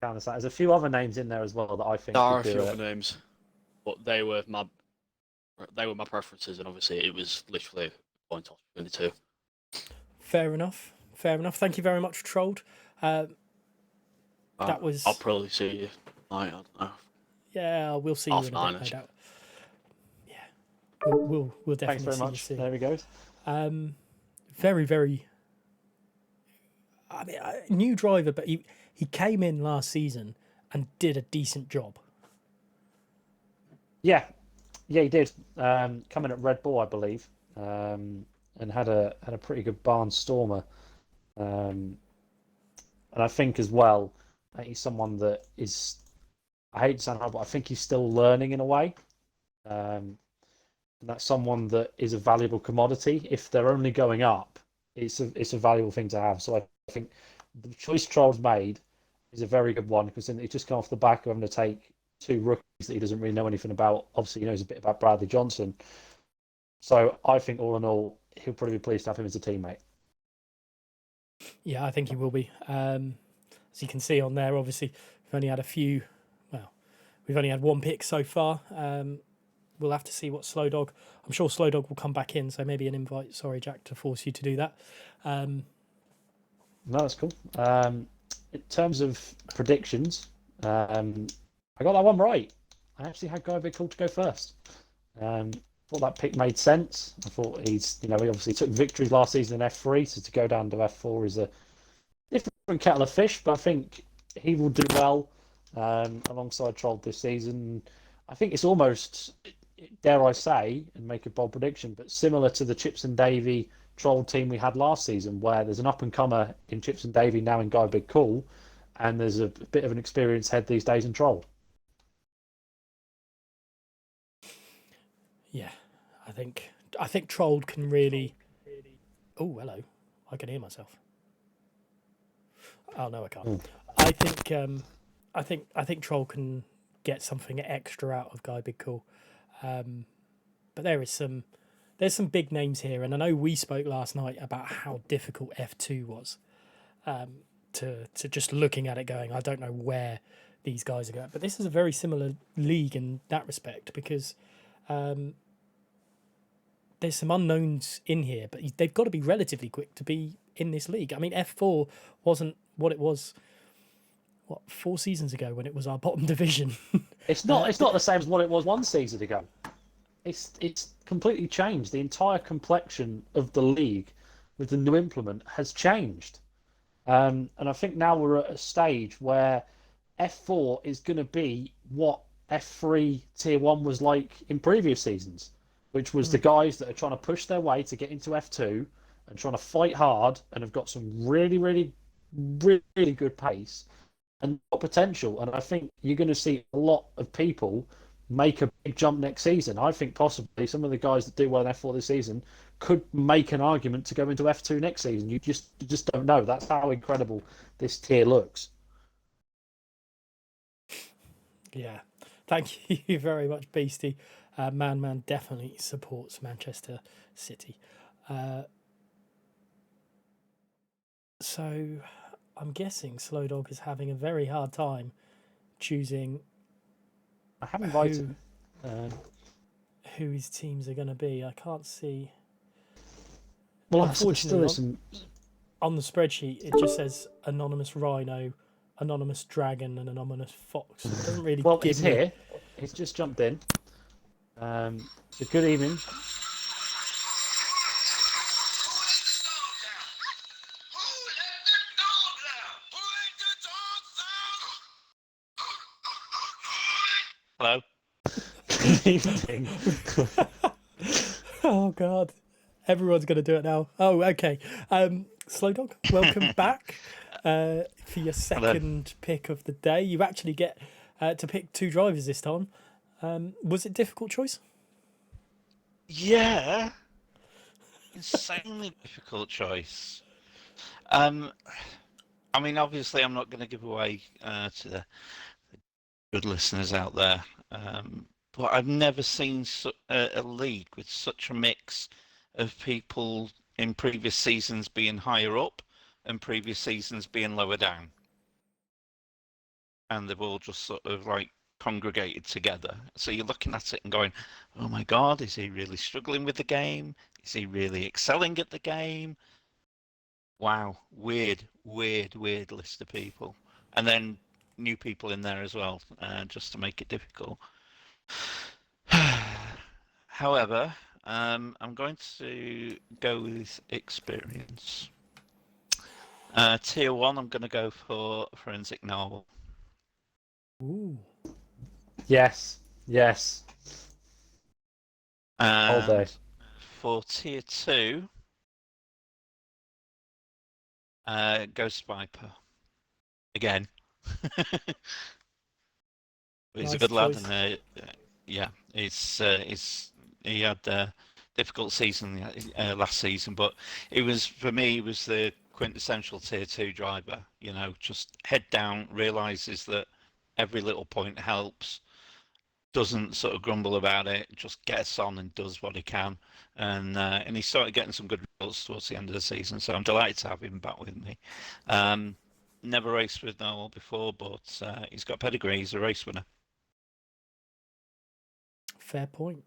There's a few other names in there as well that I think. There are a few other names, but they were my preferences, and obviously it was literally a point toss between the two. Fair enough. Thank you very much, Trolled. That was. I'll probably see you. I don't know. Yeah, we'll see you in a bit, no doubt. Yeah, we'll definitely. Thanks very much. There we go. Very, very. I mean, new driver, but he came in last season and did a decent job. Yeah, he did. Coming at Red Bull, I believe, and had a pretty good barnstormer. And I think as well, he's someone that is. I hate to sound hard, but I think he's still learning in a way. And that's someone that is a valuable commodity. If they're only going up, it's a valuable thing to have. So I think the choice Troll's made is a very good one because then he's just come off the back of having to take two rookies that he doesn't really know anything about. Obviously, he knows a bit about Bradley Johnson. So I think all in all, he'll probably be pleased to have him as a teammate. Yeah, I think he will be. As you can see on there, obviously, we've only had a few. Well, we've only had one pick so far. We'll have to see what Slow Dog. I'm sure Slow Dog will come back in, so maybe an invite. Sorry, Jack, to force you to do that. No, that's cool. In terms of predictions, I got that one right. I actually had Guy Big Cool to go first. Thought that pick made sense. I thought he obviously took victories last season in F3, so to go down to F4 is a different kettle of fish, but I think he will do well alongside Troll this season. I think it's almost, dare I say, and make a bold prediction, but similar to the Chips and Davy Troll team we had last season, where there's an up and comer in Chips and Davy now in Guy Big Cool, and there's a bit of an experienced head these days in Troll. Yeah, I think Troll can really. Oh, hello! I can hear myself. Oh no, I can't. I think Troll can get something extra out of Guy Big Cool, but there's some big names here, and I know we spoke last night about how difficult F2 was. To just looking at it, going, I don't know where these guys are going, but this is a very similar league in that respect because. There's some unknowns in here, but they've got to be relatively quick to be in this league. I mean, F4 wasn't what it was, 4 seasons ago when it was our bottom division. It's not the same as what it was 1 season ago. It's completely changed. The entire complexion of the league with the new implement has changed. And I think now we're at a stage where F4 is going to be what F3 Tier 1 was like in previous seasons, which was the guys that are trying to push their way to get into F2 and trying to fight hard and have got some really, really, really good pace and potential. And I think you're going to see a lot of people make a big jump next season. I think possibly some of the guys that do well in F4 this season could make an argument to go into F2 next season. You just don't know. That's how incredible this tier looks. Yeah, thank you very much, Beastie. Man definitely supports Manchester City. So I'm guessing Slow Dog is having a very hard time choosing. I haven't invited who his teams are going to be. I can't see. Well, unfortunately, on the spreadsheet it just says anonymous rhino, anonymous dragon, and anonymous fox. It doesn't really. Well, give he's me... here. He's just jumped in. So good evening. Hello. Good evening. Oh God, everyone's going to do it now. Oh, okay. Slow Dog, welcome back for your second pick of the day. You actually get to pick 2 drivers this time. Was it a difficult choice? Yeah. Insanely difficult choice. I mean, obviously, I'm not going to give away to the good listeners out there, but I've never seen a league with such a mix of people in previous seasons being higher up and previous seasons being lower down. And they've all just sort of like congregated together. So you're looking at it and going, oh my God, is he really struggling with the game? Is he really excelling at the game? Wow, weird list of people. And then new people in there as well, just to make it difficult. However, I'm going to go with experience. Tier 1, I'm going to go for Forensic Narwhal. Ooh. Yes. And All day. for Tier 2, Ghost Viper. Again. He's Nice a good lad, choice. and yeah, he had a difficult season last season, but for me, it was the quintessential Tier 2 driver. You know, just head down, realizes that every little point helps, doesn't sort of grumble about it, just gets on and does what he can, and he started getting some good results towards the end of the season. So I'm delighted to have him back with me. Never raced with Noel before, but he's got pedigree. He's a race winner. Fair point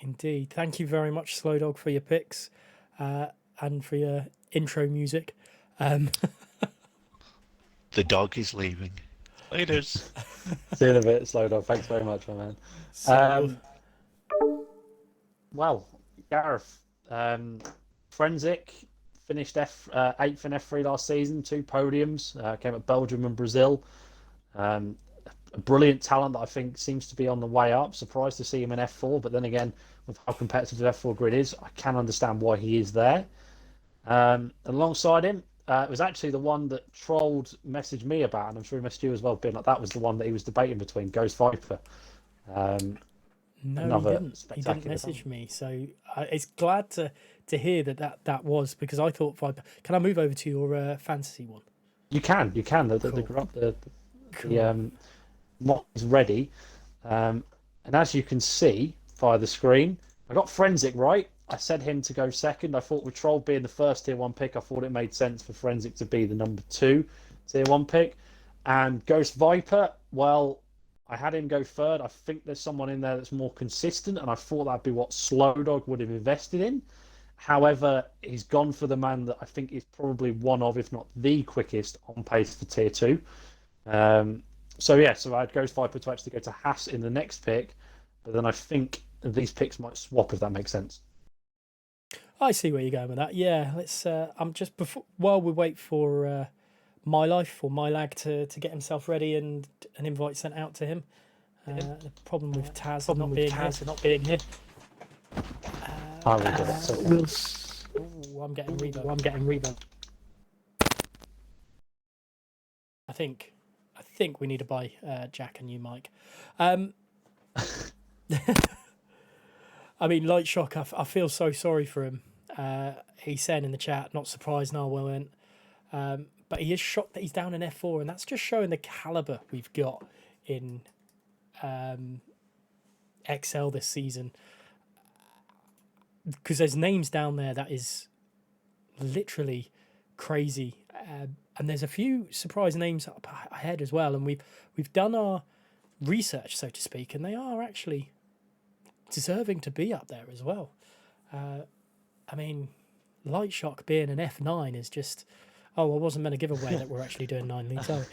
indeed. Thank you very much, Slow Dog, for your picks and for your intro music. Um, The dog is leaving. Laters. See you in a bit, Slow Dog. Thanks very much, my man. so Well, Gareth, Forensic finished 8th in F3 last season, 2 podiums, came at Belgium and Brazil. A brilliant talent that I think seems to be on the way up. Surprised to see him in F4, but then again, with how competitive the F4 grid is, I can understand why he is there. Alongside him, it was actually the one that Trolled messaged me about, and I'm sure he messaged you as well, being like that was the one that he was debating between, Ghost Viper. no, he didn't. He didn't message me, so it's glad to hear that was, because I thought Viper. Can I move over to your fantasy one? You can. The mod is ready, and as you can see via the screen, I got Forensic right. I said him to go second. I thought with Troll being the first tier 1 pick, I thought it made sense for Forensic to be the number 2 tier 1 pick. And Ghost Viper, well, I had him go third. I think there's someone in there that's more consistent, and I thought that'd be what Slow Dog would have invested in. However, he's gone for the man that I think is probably one of, if not the quickest on pace for tier 2. So I had Ghost Viper to actually go to Haas in the next pick, but then I think these picks might swap, if that makes sense. I see where you're going with that. Yeah, let's. I'm just while we wait for my lag to get himself ready and an invite sent out to him. The problem with Taz not being here. I will do that. I'm getting reverb. I think we need to buy Jack a new mic. I mean, Light Shock, I feel so sorry for him. He's saying in the chat, not surprised Narwhal went. But he is shocked that he's down in F4, and that's just showing the calibre we've got in XL this season. Because there's names down there that is literally crazy. And there's a few surprise names up ahead as well. And we've done our research, so to speak, and they are actually deserving to be up there as well. I mean, Light Shock being an F9 is just... Oh, I wasn't meant to give away that we're actually doing 9 leagues, are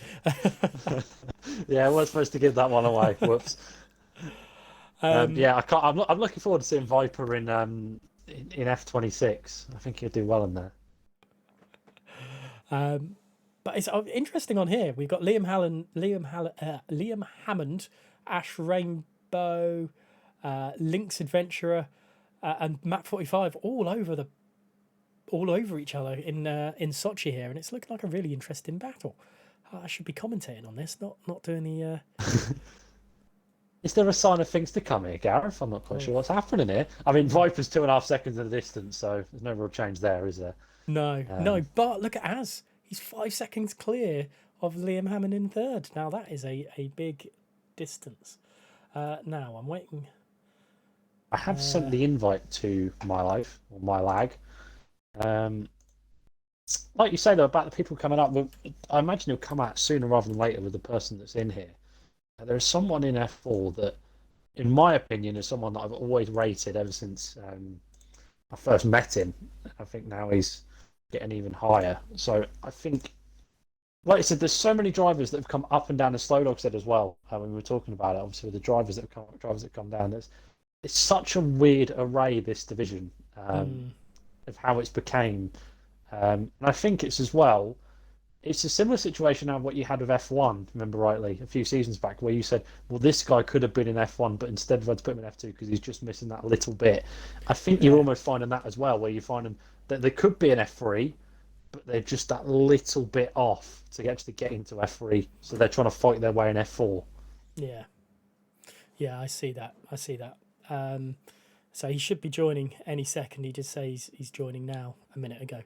we? Yeah, we're supposed to give that one away. Whoops. Yeah, I can't. I'm looking forward to seeing Viper in F26. I think he'll do well in there. But it's interesting on here. We've got Liam Hammond, Ash Rainbow, Link's Adventurer, and Map 45 all over each other in Sochi here, and it's looking like a really interesting battle. I should be commentating on this, not doing the. Is there a sign of things to come here, Gareth? I'm not quite sure what's happening here. I mean, Viper's 2.5 seconds in the distance, so there's no real change there, is there? No. But look at Az. He's 5 seconds clear of Liam Hammond in third. Now that is a big distance. Now I'm waiting. I have sent the invite to my lag. Like you say though about the people coming up, I imagine he'll come out sooner rather than later with the person that's in here. There is someone in F4 that, in my opinion, is someone that I've always rated ever since I first met him. I think now he's getting even higher. So I think, like I said, there's so many drivers that have come up and down, as Slow Dog said as well, when we were talking about it, obviously with the drivers that come down. It's such a weird array, this division, of how it's became. And I think it's as well, it's a similar situation now what you had with F1, remember rightly, a few seasons back, where you said, well, this guy could have been in F1, but instead we had to put him in F2 because he's just missing that little bit. I think you're almost finding that as well, where you find them that they could be in F3, but they're just that little bit off to actually get into F3, so they're trying to fight their way in F4. Yeah, I see that. So he should be joining any second. He did say he's joining now a minute ago.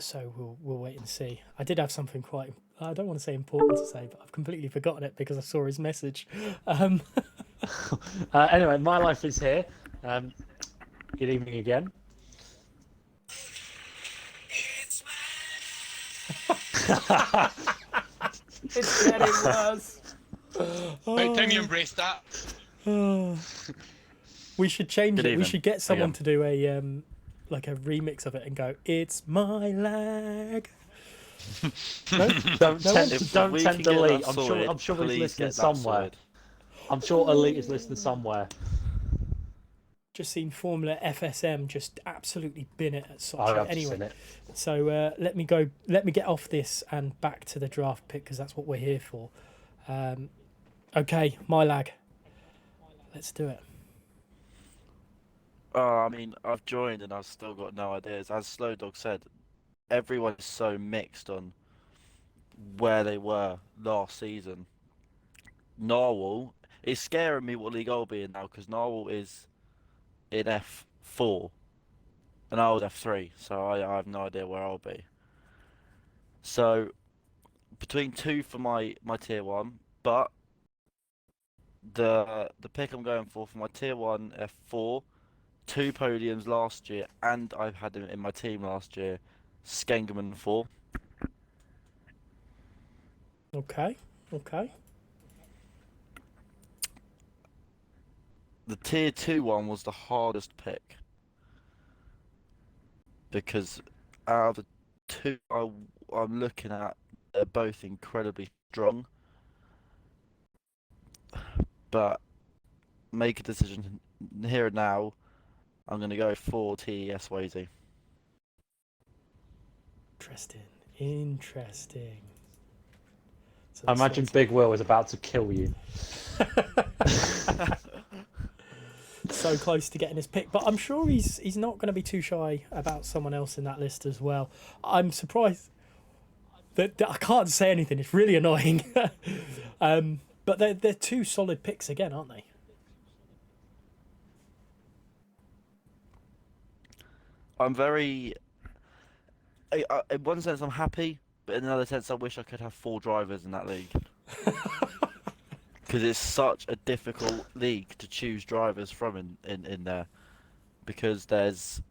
So we'll wait and see. I did have something quite, I don't want to say important to say, but I've completely forgotten it because I saw his message. Anyway, my life is here. Good evening again. It's getting worse. Can you embrace that? We should change it. We should get someone to do like a remix of it and go, "It's my lag"? No? Don't No tempt, one? If don't we tempt can get Elite. that I'm sorted, sure he's please listening get that somewhere. sorted. I'm sure Elite is listening somewhere. Just seen Formula FSM just absolutely bin it at Sochi. I've just Anyway, seen it. so let me go. Let me get off this and back to the draft pick because that's what we're here for. Okay, my lag. Let's do it. I mean, I've joined and I've still got no ideas. As Slow Dog said, everyone is so mixed on where they were last season. Narwhal, it's scaring me what league I'll be in now because Narwhal is in F4 and I was F3, so I have no idea where I'll be. So between two for my tier one, but the pick I'm going for my tier one F4, 2 podiums last year, and I've had him in my team last year, Skengerman 4. Okay. The tier 2 one was the hardest pick because out of the two I'm looking at, they're both incredibly strong. But make a decision here and now. I'm going to go for TES Swayze. Interesting. So I imagine Big Will is about to kill you. so close to getting his pick, but I'm sure he's not going to be too shy about someone else in that list as well. I'm surprised that I can't say anything. It's really annoying. But they're two solid picks again, aren't they? I'm very. In one sense, I'm happy, but in another sense, I wish I could have 4 drivers in that league. Because it's such a difficult league to choose drivers from in there. Because there's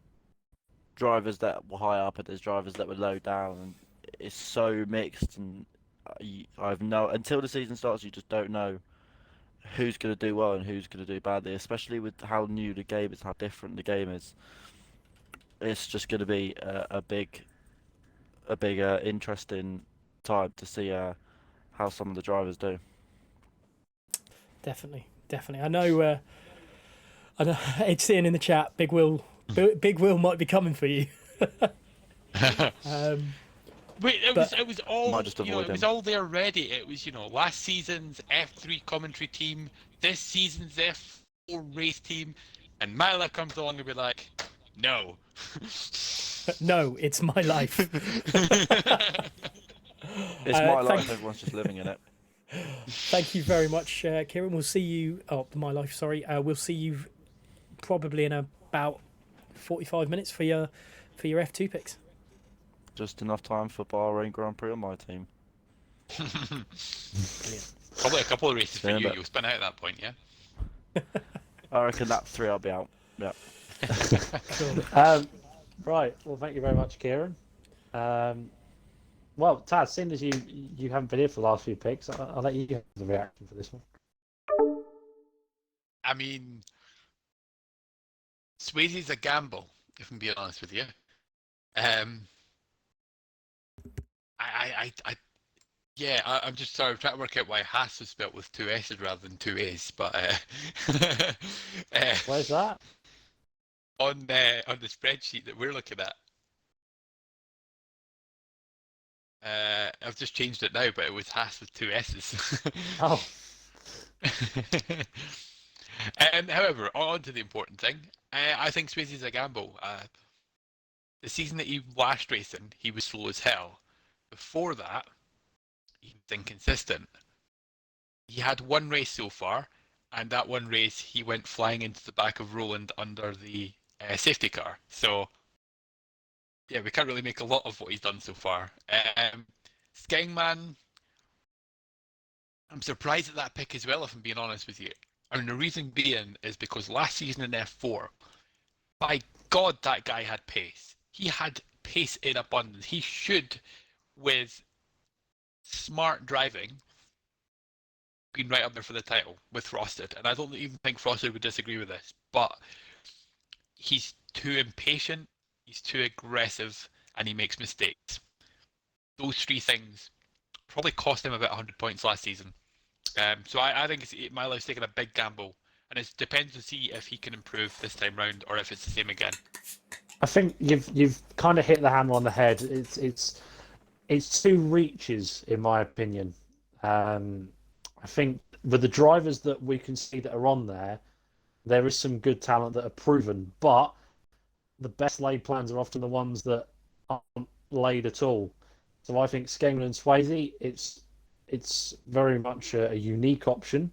drivers that were high up and there's drivers that were low down, and it's so mixed. And I've no until the season starts, you just don't know who's going to do well and who's going to do badly. Especially with how new the game is, how different the game is. It's just going to be a big interesting time to see how some of the drivers do. Definitely. I know Ed's saying in the chat, Big Will might be coming for you. Wait, it was all Might just it avoid was him. all there ready. It was last season's F3 commentary team, this season's F4 race team, and Mila comes along and be like, no. No, it's my life. It's my life. Everyone's just living in it. Thank you very much, Kieran. We'll see you. Oh, my life. Sorry. We'll see you probably in about 45 minutes for your F2 picks. Just enough time for Bahrain Grand Prix on my team. Probably a couple of races for you. But You'll spin out at that point, yeah. I reckon that 3 I'll be out. Yeah. Cool. Right. Well, thank you very much, Kieran. Well, Taz, seeing as you haven't been here for the last few picks, I'll let you have the reaction for this one. I mean, Swayze's a gamble, if I'm being honest with you. I'm just sorry. I'm trying to work out why Haas was spelled with 2 S's rather than 2 A's, but Where's that? On the spreadsheet that we're looking at. I've just changed it now, but it was Haas with 2 S's. Oh. However, on to the important thing. I think Swayze's a gamble. The season that he last racing, he was slow as hell. Before that, he was inconsistent. He had 1 race so far, and that 1 race he went flying into the back of Roland under the safety car. So, yeah, we can't really make a lot of what he's done so far. Skengman, I'm surprised at that pick as well, if I'm being honest with you. I mean, the reason being is because last season in F4, by God, that guy had pace. He had pace in abundance. He should, with smart driving, been right up there for the title with Frosted. And I don't even think Frosted would disagree with this, but he's too impatient he's too aggressive, and he makes mistakes. Those three things probably cost him about 100 points last season. So I think Milo's taking a big gamble, and it depends to see if he can improve this time round or if it's the same again. I think you've kind of hit the hammer on the head. It's two reaches, in my opinion. I think with the drivers that we can see that are on there, there is some good talent that are proven, but the best laid plans are often the ones that aren't laid at all. So I think Skengman and Swayze, it's very much a unique option.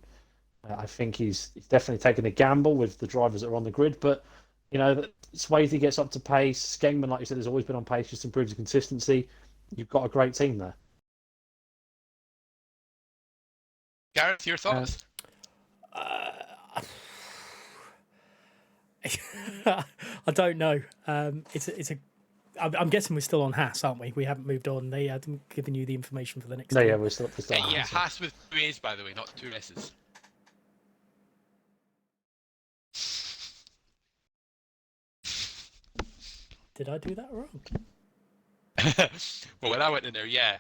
I think he's definitely taken a gamble with the drivers that are on the grid, but Swayze gets up to pace. Skengman, like you said, has always been on pace, just improves the consistency. You've got a great team there. Gareth, your thoughts? I don't know. I'm guessing we're still on Haas, aren't we? We haven't moved on. They hadn't given you the information for the next. No, team. yeah, we're still on Yeah, Haas. Haas with 2 A's, by the way, not 2 S's. Did I do that wrong? Well, when I went in there, yeah.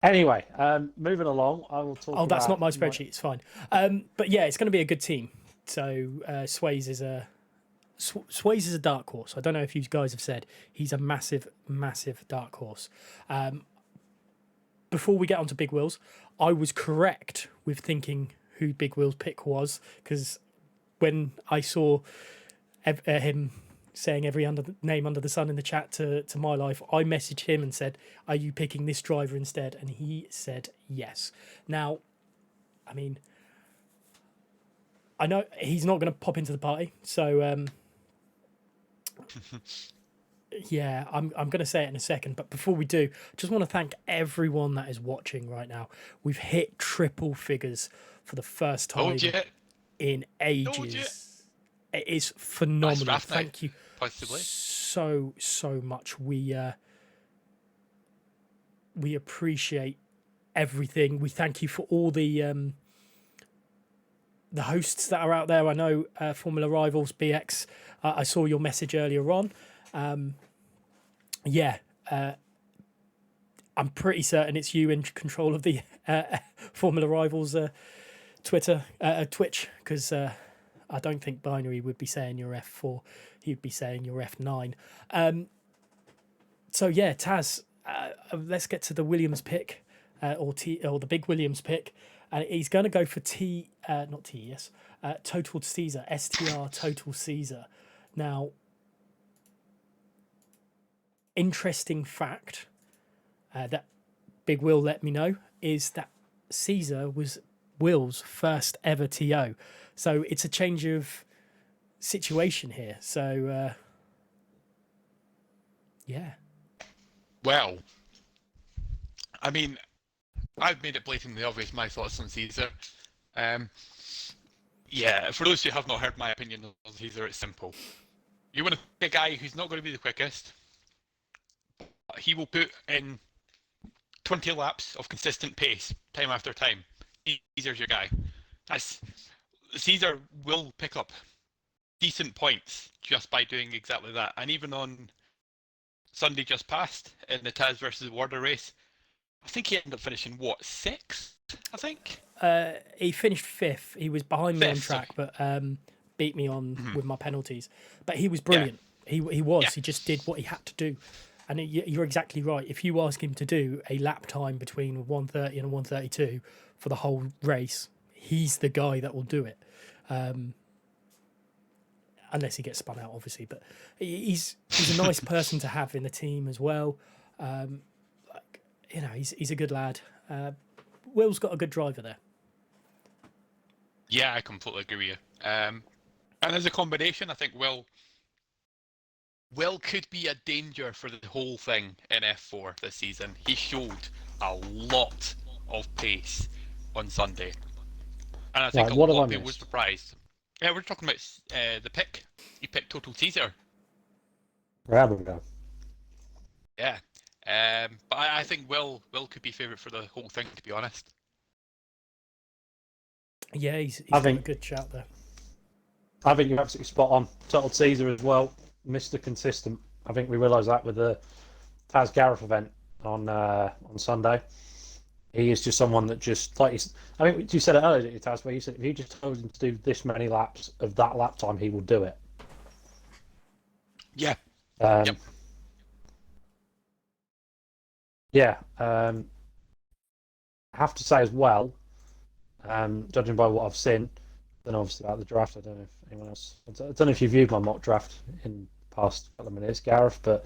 Anyway, moving along, I will talk. Oh, that's not about my spreadsheet. It's fine. But yeah, it's going to be a good team. So Swayze is a dark horse. I don't know if you guys have said he's a massive, massive dark horse. Before we get on to Big Will's, I was correct with thinking who Big Will's pick was, because when I saw him saying every name under the sun in the chat to My Life, I messaged him and said, "Are you picking this driver instead?" And he said yes. Now, I mean, I know he's not going to pop into the party, so yeah, I'm going to say it in a second. But before we do, I just want to thank everyone that is watching right now. We've hit triple figures for the first time in ages. It is phenomenal. Nice Thank you possibly so much. We appreciate everything. We thank you for all the hosts that are out there. I know Formula Rivals BX. I saw your message earlier on. I'm pretty certain it's you in control of the Formula Rivals Twitch, because I don't think Binary would be saying you're F4. He'd be saying you're F9. So yeah, Taz, let's get to the Williams pick, or the Big Williams pick, and he's going to go for Total Caesar, STR Total Caesar. Now, interesting fact that Big Will let me know is that Caesar was Will's first ever TO. So it's a change of situation here. So, yeah. Well, I mean, I've made it blatantly obvious my thoughts on Caesar. Yeah, for those who have not heard my opinion on Caesar, it's simple. You want to pick a guy who's not going to be the quickest. He will put in 20 laps of consistent pace, time after time. Caesar's your guy. Caesar will pick up decent points just by doing exactly that. And even on Sunday just past, in the Taz versus Warder race, I think he ended up finishing, what, 6th, I think? He finished 5th. He was behind me on track, so... but beat me on with my penalties. But he was brilliant. Yeah. He was. Yeah. He just did what he had to do. And you're exactly right. If you ask him to do a lap time between 1:30 and 1:32 for the whole race, he's the guy that will do it. Unless he gets spun out, obviously. But he's a nice person to have in the team as well. He's a good lad. Will's got a good driver there. Yeah, I completely agree with you. And as a combination, I think Will could be a danger for the whole thing in F4 this season. He showed a lot of pace on Sunday. And I think a lot of people were surprised. Yeah, we're talking about the pick. You picked Total Caesar. There we go. Yeah. But I think Will could be favourite for the whole thing, to be honest. Yeah, he's got a good shout there. I think you're absolutely spot on. Total Caesar as well, Mr. Consistent. I think we realised that with the Taz Gareth event on Sunday. He is just someone that just I think you said it earlier, didn't you, Taz? Where you said if you just told him to do this many laps of that lap time, he will do it. Yeah. Yep. Yeah. I have to say as well, judging by what I've seen, then obviously about the draft, I don't know if anyone else. I don't know if you viewed my mock draft in the past couple of minutes, Gareth, but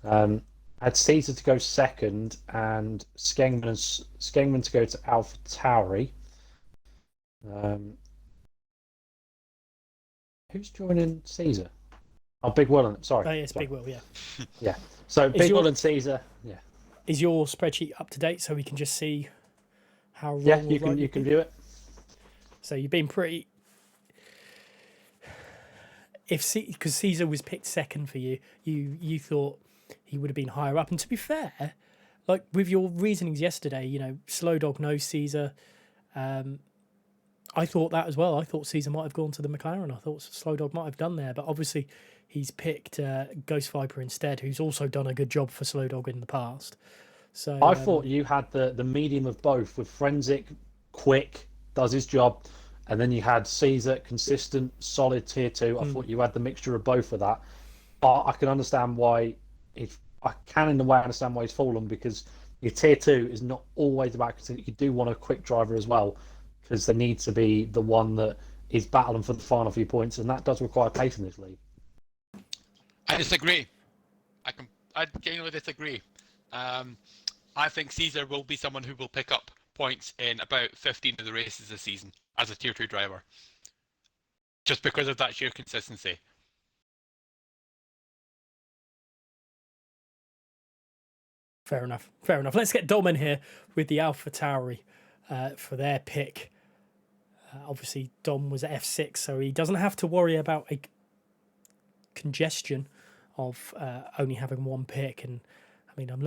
I had Caesar to go second and Skengman to go to Alpha Tauri. Who's joining Caesar? Oh, Big Will. Sorry. Oh, yeah, it's Big Will, yeah. Yeah. So Big Will and Caesar, yeah. Is your spreadsheet up to date so we can just see how wrong Yeah, or you can right you can view it. So you've been pretty. Because Caesar was picked second for you, you thought he would have been higher up. And to be fair, like with your reasonings yesterday, you know, Slow Dog knows Caesar. I thought that as well. I thought Caesar might have gone to the McLaren. I thought Slow Dog might have done there, but obviously he's picked Ghost Viper instead, who's also done a good job for Slow Dog in the past. So I thought you had the medium of both with Forensic, quick, does his job, and then you had Caesar, consistent, solid tier 2. I thought you had the mixture of both of that. But I can understand why I can in a way understand why he's fallen, because your tier 2 is not always about you do want a quick driver as well, because they need to be the one that is battling for the final few points, and that does require pace in this league. I disagree. I genuinely disagree. I think Caesar will be someone who will pick up points in about 15 of the races this season as a tier 2 driver, just because of that sheer consistency. Fair enough. Fair enough. Let's get Dom in here with the Alpha Tauri for their pick. Obviously, Dom was at F6, so he doesn't have to worry about a congestion of only having one pick. And I mean, I'm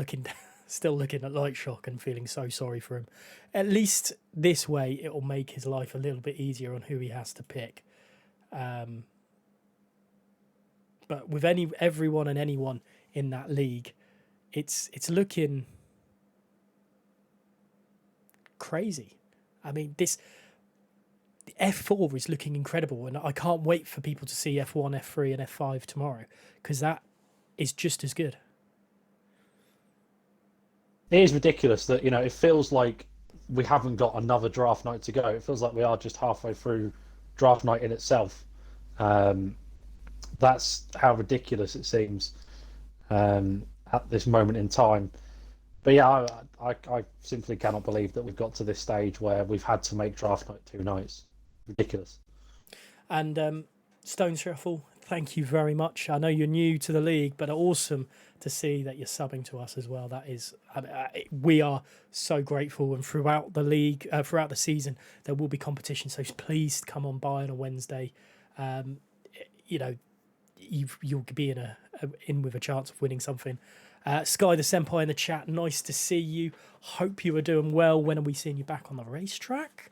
still looking at Light Shock and feeling so sorry for him. At least this way, it will make his life a little bit easier on who he has to pick. But with everyone and anyone in that league, it's looking crazy. I mean, the F4 is looking incredible, and I can't wait for people to see F1, F3, and F5 tomorrow, because that is just as good. It is ridiculous that, you know, it feels like we haven't got another draft night to go. It feels like we are just halfway through draft night in itself. That's how ridiculous it seems at this moment in time. But yeah, I simply cannot believe that we've got to this stage where we've had to make draft night 2 nights. Ridiculous. And Stone Shuffle, thank you very much. I know you're new to the league, but awesome to see that you're subbing to us as well. That is, we are so grateful. And throughout the league, throughout the season, there will be competition. So please come on by on a Wednesday. You know, you'll be in with a chance of winning something. Sky the Senpai in the chat, nice to see you. Hope you are doing well. When are we seeing you back on the racetrack?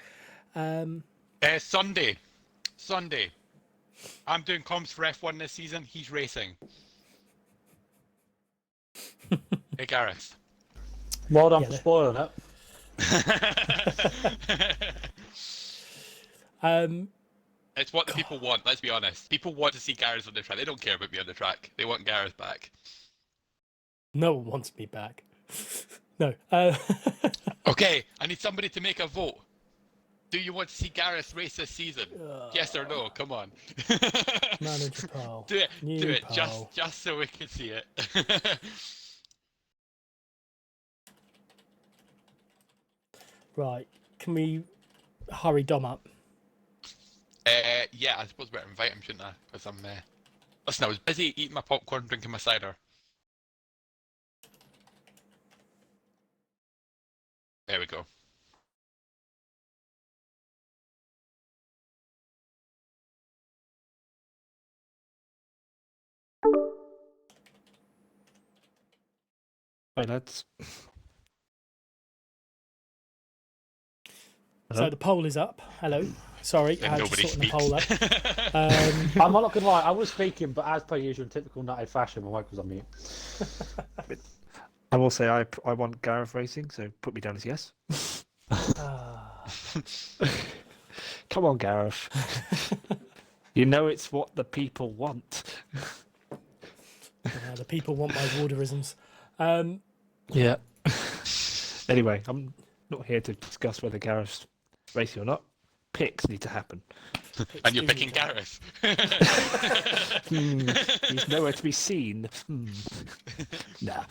Sunday. I'm doing comms for F1 this season. He's racing. Hey, Gareth. Well done for spoiling it. It's what the people want, let's be honest. People want to see Gareth on the track. They don't care about me on the track. They want Gareth back. No one wants me back. No. Okay, I need somebody to make a vote. Do you want to see Gareth race this season? Yes or no? Come on. Manager poll. Do it. New Do it. poll. Just so we can see it. Right. Can we hurry Dom up? Yeah, I suppose we better invite him, shouldn't I? Because I'm listen, I was busy eating my popcorn, drinking my cider. There we go. Hi, lads. So the poll is up. Hello. Sorry, And I had to nobody sort the poll speaks. out. I'm not gonna lie, I was speaking, but as per usual in typical United fashion, my mic was on mute. I will say I want Gareth Racing, so put me down as yes. Come on, Gareth. You know it's what the people want. The people want my Warderisms. Yeah. Anyway, I'm not here to discuss whether Gareth's racing or not. Picks need to happen. And you're picking Gareth. He's nowhere to be seen. Nah.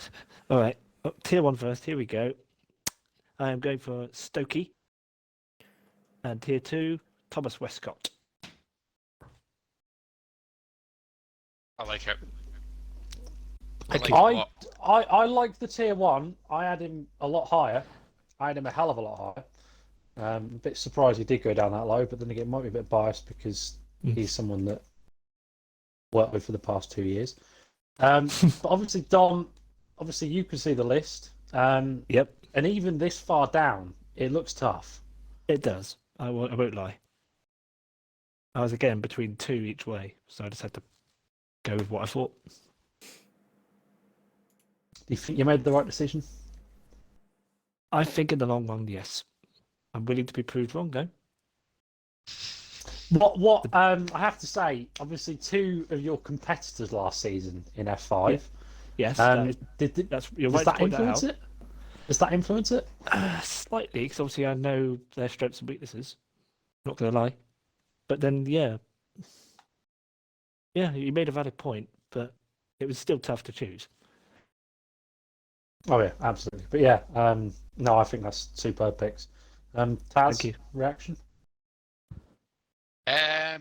All right. Tier 1 first. Here we go. I am going for Stokey. And Tier 2, Thomas Westcott. I like it. I like the tier 1. I had him a lot higher. I had him a hell of a lot higher. A bit surprised he did go down that low, but then again, might be a bit biased because he's someone that I worked with for the past 2 years. But obviously, Dom, obviously you can see the list. Yep. And even this far down, it looks tough. It does. I won't lie. I was again between 2 each way, so I just had to go with what I thought. Do you think you made the right decision? I think in the long run, yes. I'm willing to be proved wrong, though. What I have to say, obviously 2 of your competitors last season in F5. Yeah. Yes, you're does right that to point influence that out. it? Does that influence it? Slightly, because obviously I know their strengths and weaknesses. Not going to lie. But then, yeah, you made a valid point, but it was still tough to choose. Oh yeah, absolutely. But yeah, no, I think that's superb picks. Taz, Thank you. reaction? Yeah,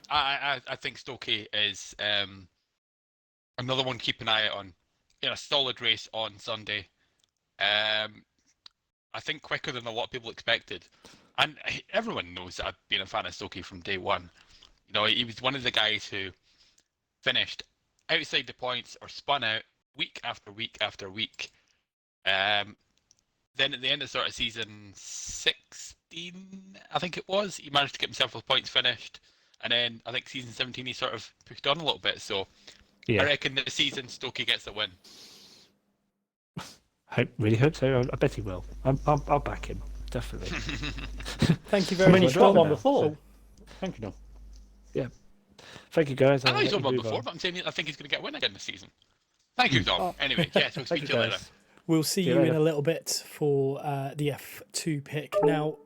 I think Stokey is another one keep an eye on. In a solid race on Sunday. I think quicker than a lot of people expected. And everyone knows that I've been a fan of Stokey from day one. You know, he was one of the guys who finished outside the points or spun out week after week after week. Then at the end of sort of season 16, I think it was, he managed to get himself with points finished. And then I think season 17 he sort of pushed on a little bit. So Yeah. I reckon this season Stokey gets the win. Really hope so. I bet he will. I'll back him, definitely. Thank you very much. He's got one before. Thank you, Dom. Yeah. Thank you, guys. I know I'll he's let won you one move before, on. but I'm saying I think he's going to get a win again this season. Thank you, Dom. Anyway, yes, we'll Thank speak you, to you later. guys. We'll see See you you in later. a little bit for the F2 pick. Now,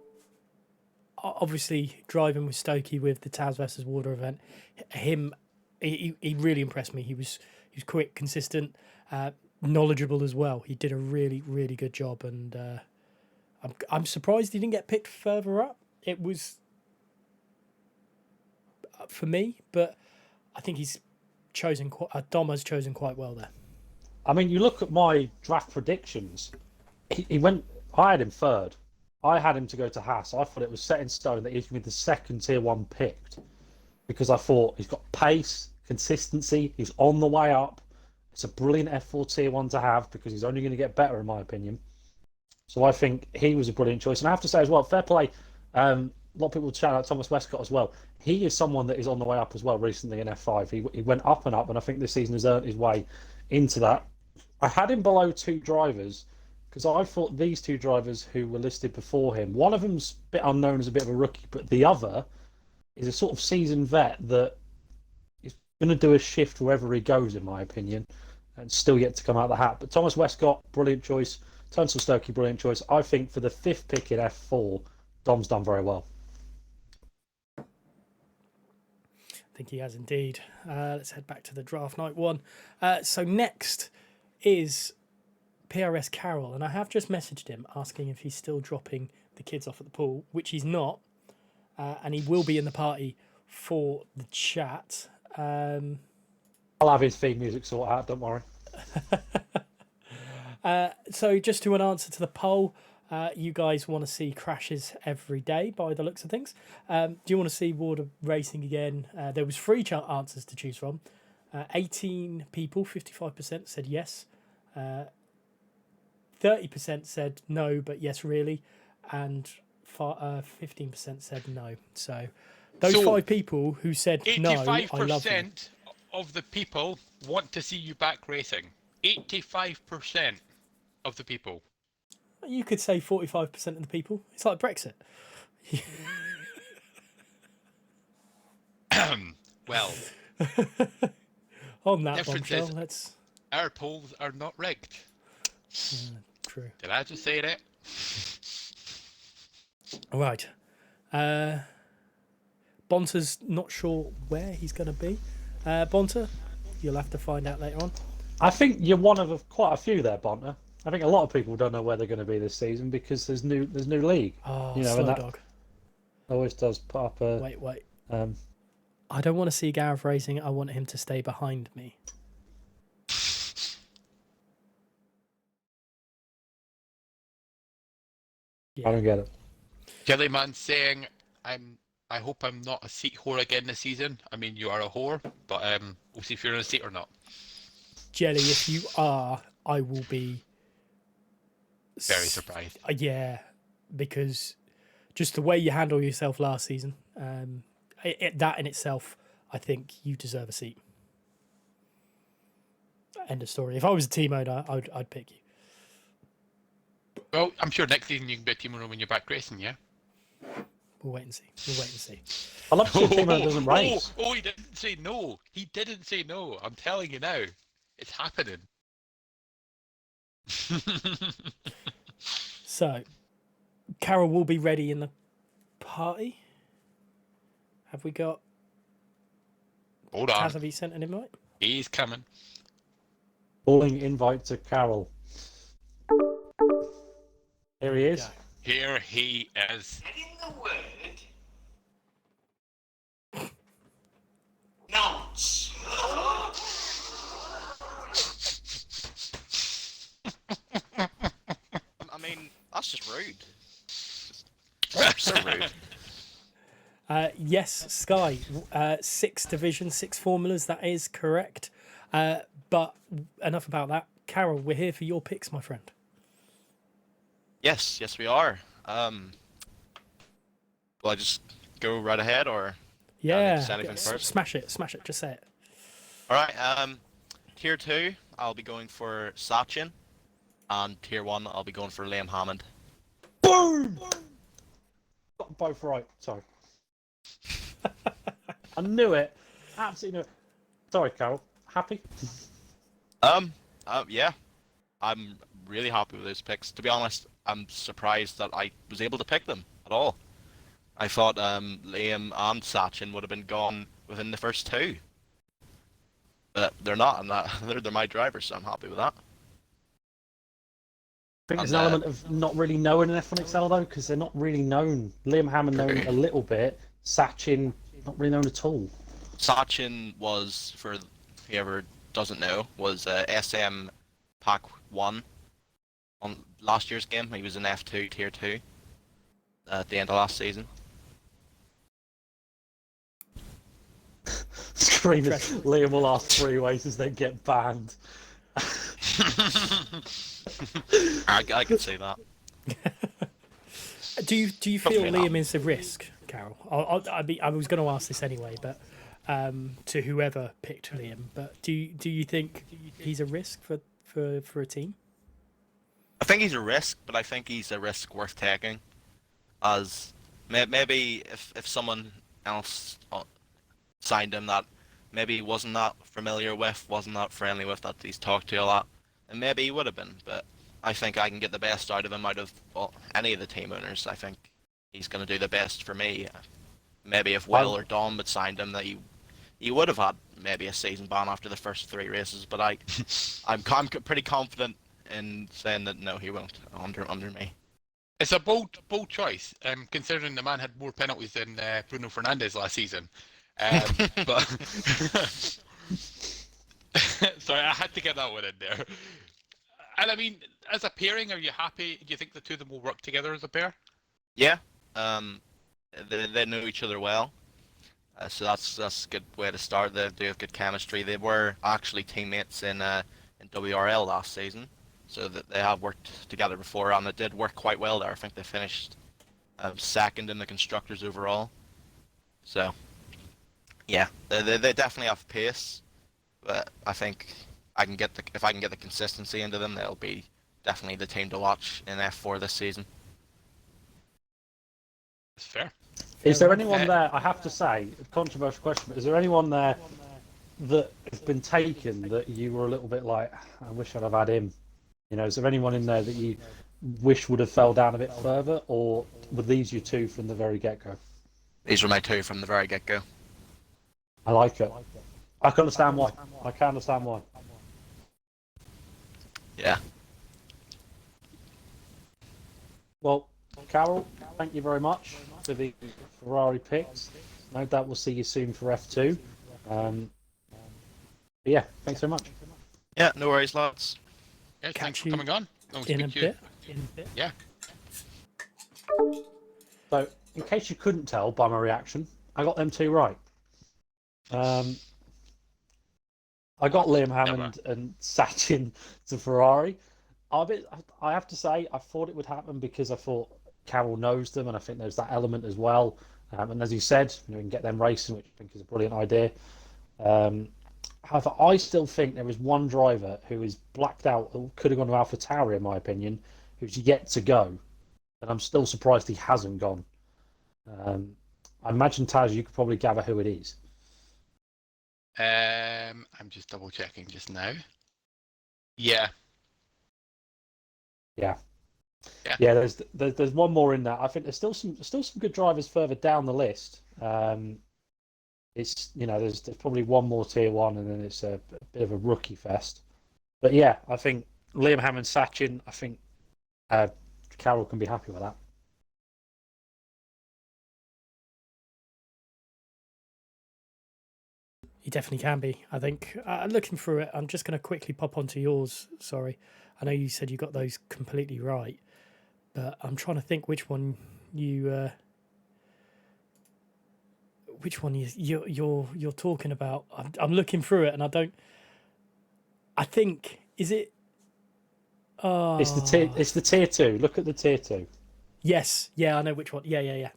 obviously, driving with Stokey with the Taz versus Water event, he really impressed me. He was quick, consistent, knowledgeable as well. He did a really, really good job, and I'm surprised he didn't get picked further up. It was for me, but I think he's chosen. Dom has chosen quite well there. I mean, you look at my draft predictions. He went. I had him third. I had him to go to Haas. I thought it was set in stone that he was going to be the second tier 1 picked because I thought he's got pace, consistency. He's on the way up. It's a brilliant F4 tier 1 to have because he's only going to get better, in my opinion. So I think he was a brilliant choice. And I have to say as well, fair play. A lot of people shout out Thomas Westcott as well. He is someone that is on the way up as well recently in F5. He went up, and I think this season has earned his way into that. I had him below 2 drivers because I thought these 2 drivers who were listed before him, one of them's a bit unknown as a bit of a rookie, but the other is a sort of seasoned vet that is going to do a shift wherever he goes, in my opinion, and still yet to come out of the hat. But Thomas Westcott, brilliant choice. Tunstall Stokey, brilliant choice. I think for the 5th pick in F4, Dom's done very well. I think he has indeed. Let's head back to the draft night 1. So next is PRS Carroll, and I have just messaged him asking if he's still dropping the kids off at the pool, which he's not, and he will be in the party for the chat. I'll have his theme music sorted out, don't worry. So just to an answer to the poll, you guys want to see crashes every day by the looks of things. Do you want to see water racing again? There was 3 answers to choose from. 18 people, 55% said yes. 30% said no, but yes, really. And 15% said no. So those So, 5 people who said no, I love you. 85% of the people want to see you back racing. 85% of the people. You could say 45% of the people. It's like Brexit. Well, On that difference bombshell, is let's. our polls are not rigged. True. Did I just say that? All right. Bonta's not sure where he's going to be. Bonta, you'll have to find out later on. I think you're one of quite a few there, Bonta. I think a lot of people don't know where they're going to be this season because there's new league. Oh, You know, slow and that dog. always does put up a. Wait. I don't want to see Gareth racing. I want him to stay behind me. I don't get it. Jellyman saying, I hope I'm not a seat whore again this season. I mean, you are a whore, but we'll see if you're in a seat or not. Jelly, if you are, I will be Very surprised. Yeah, because just the way you handle yourself last season, that in itself, I think you deserve a seat. End of story. If I was a team owner, I'd pick you. Well, I'm sure next season you can be a team owner when you're back racing, yeah? We'll wait and see. I love to see a team that doesn't race. Oh, he didn't say no. He didn't say no. I'm telling you now. It's happening. So, Carol will be ready in the party. Have we got... Hold on. Have you sent an invite? He's coming. Calling invite to Carol. Here he is. Here he is. In the word nonce. I mean, that's just rude. Just so rude. Yes, Sky. 6 divisions, 6 formulas. That is correct. But enough about that. Carol, we're here for your picks, my friend. Yes, we are. Will I just go right ahead, or do I need to say anything first? Smash it. Just say it. All right. Tier 2, I'll be going for Sachin, and Tier 1, I'll be going for Liam Hammond. Boom! Got both right. Sorry. I knew it. Absolutely knew it. Sorry, Carol. Happy? Yeah. I'm really happy with those picks. To be honest, I'm surprised that I was able to pick them at all. I thought Liam and Sachin would have been gone within the first 2. But they're not, and they're my drivers, so I'm happy with that. I think there's an element of not really knowing an F1XL though, because they're not really known. Liam Hammond known a little bit, Sachin not really known at all. Sachin was, for whoever doesn't know, was SM Pack 1 on last year's game. He was in F2 Tier 2 at the end of last season. Screaming, Liam will ask 3 races, then get banned. I can see that. Do you feel Liam is a risk, Carol? I was going to ask this anyway, but to whoever picked Liam. But do you think he's a risk for a team? I think he's a risk, but I think he's a risk worth taking. As maybe if someone else signed him that maybe he wasn't that familiar with, wasn't that friendly with, that he's talked to a lot, and maybe he would have been. But I think I can get the best out of him out of any of the team owners. I think he's going to do the best for me. Maybe if Will or Dom had signed him, that he would have had maybe a season ban after the first 3 races. But I'm pretty confident in saying that no, he won't under me. It's a bold choice, considering the man had more penalties than Bruno Fernandes last season. But sorry, I had to get that one in there. And I mean, as a pairing, are you happy? Do you think the two of them will work together as a pair? Yeah, they know each other well, so that's a good way to start. They do have good chemistry. They were actually teammates in WRL last season, so that they have worked together before, and it did work quite well there. I think they finished second in the constructors overall. So, yeah, they definitely have pace, but I think if I can get the consistency into them, they'll be definitely the team to watch in F4 this season. That's fair. Is there anyone there? I have to say, controversial question, but is there anyone there that has been taken that you were a little bit like, I wish I'd have had him? You know, is there anyone in there that you wish would have fell down a bit further, or were these your two from the very get-go? These were my two from the very get-go. I like it. I can understand why. I can understand why. Yeah. Well, Carol, thank you very much for the Ferrari picks. No doubt we'll see you soon for F2. Yeah, thanks very much. Yeah, no worries, lads. Yeah, thanks for coming on. In a bit. Yeah. So, in case you couldn't tell by my reaction, I got them two right. I got Liam Hammond and Sachin to Ferrari. I have to say, I thought it would happen because I thought Carroll knows them, and I think there's that element as well. And as you said, you can get them racing, which I think is a brilliant idea. However, I still think there is one driver who is blacked out, who could have gone to AlphaTauri, in my opinion, who's yet to go. And I'm still surprised he hasn't gone. I imagine, Taz, you could probably gather who it is. I'm just double checking just now. Yeah. Yeah. There's one more in that. I think there's still some good drivers further down the list. It's there's probably one more tier one, and then it's a bit of a rookie fest. But yeah, I think Liam Hammond, Sachin. I think Carroll can be happy with that. You definitely can be. I think looking through it, I'm just going to quickly pop onto yours. Sorry, I know you said you got those completely right, but I'm trying to think which one you're talking about. I'm looking through it, and I don't. I think is it. It's the tier two. Look at the tier two. Yes, yeah, I know which one. Yeah.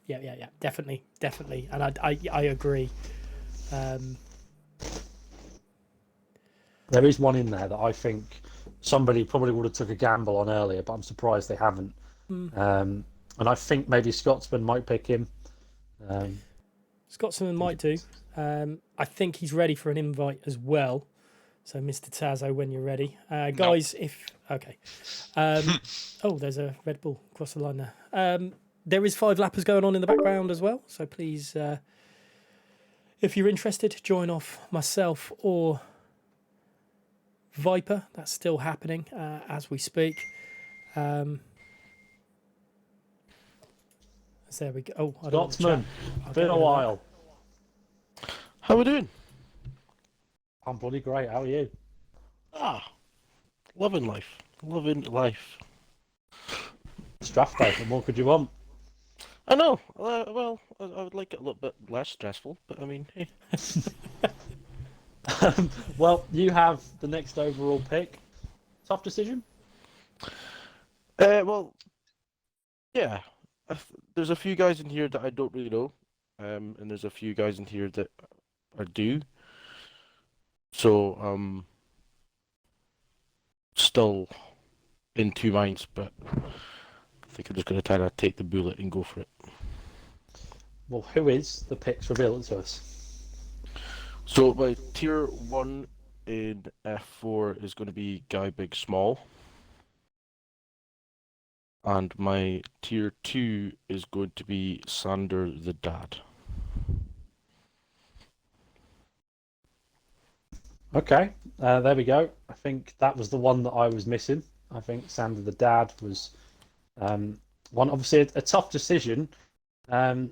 Definitely, and I agree. There is one in there that I think somebody probably would have took a gamble on earlier, but I'm surprised they haven't. And I think maybe Scotsman might pick him. Scotsman might do. I think he's ready for an invite as well. So, Mr. Tazo, when you're ready, guys. If okay. Oh, there's a Red Bull across the line there. There is 5 lappers going on in the background as well. So please, if you're interested, join off myself or Viper. That's still happening as we speak. So there we go. Oh, I don't Scotsman, been a while. How are we doing? I'm bloody great. How are you? Loving life. It's draft day. What more could you want? I know. Well, I would like it a little bit less stressful, but I mean, hey. Well, you have the next overall pick. Tough decision? Well, yeah. There's a few guys in here that I don't really know, and there's a few guys in here that I do. So, still in two minds, but I think I'm just going to try to take the bullet and go for it. Well, who is the picks? Reveal it to us. So my tier 1 in F4 is going to be Guy Big Small. And my tier 2 is going to be Sander the Dad. Okay, there we go. I think that was the one that I was missing. I think Sander the Dad was one. Obviously, a tough decision. Guy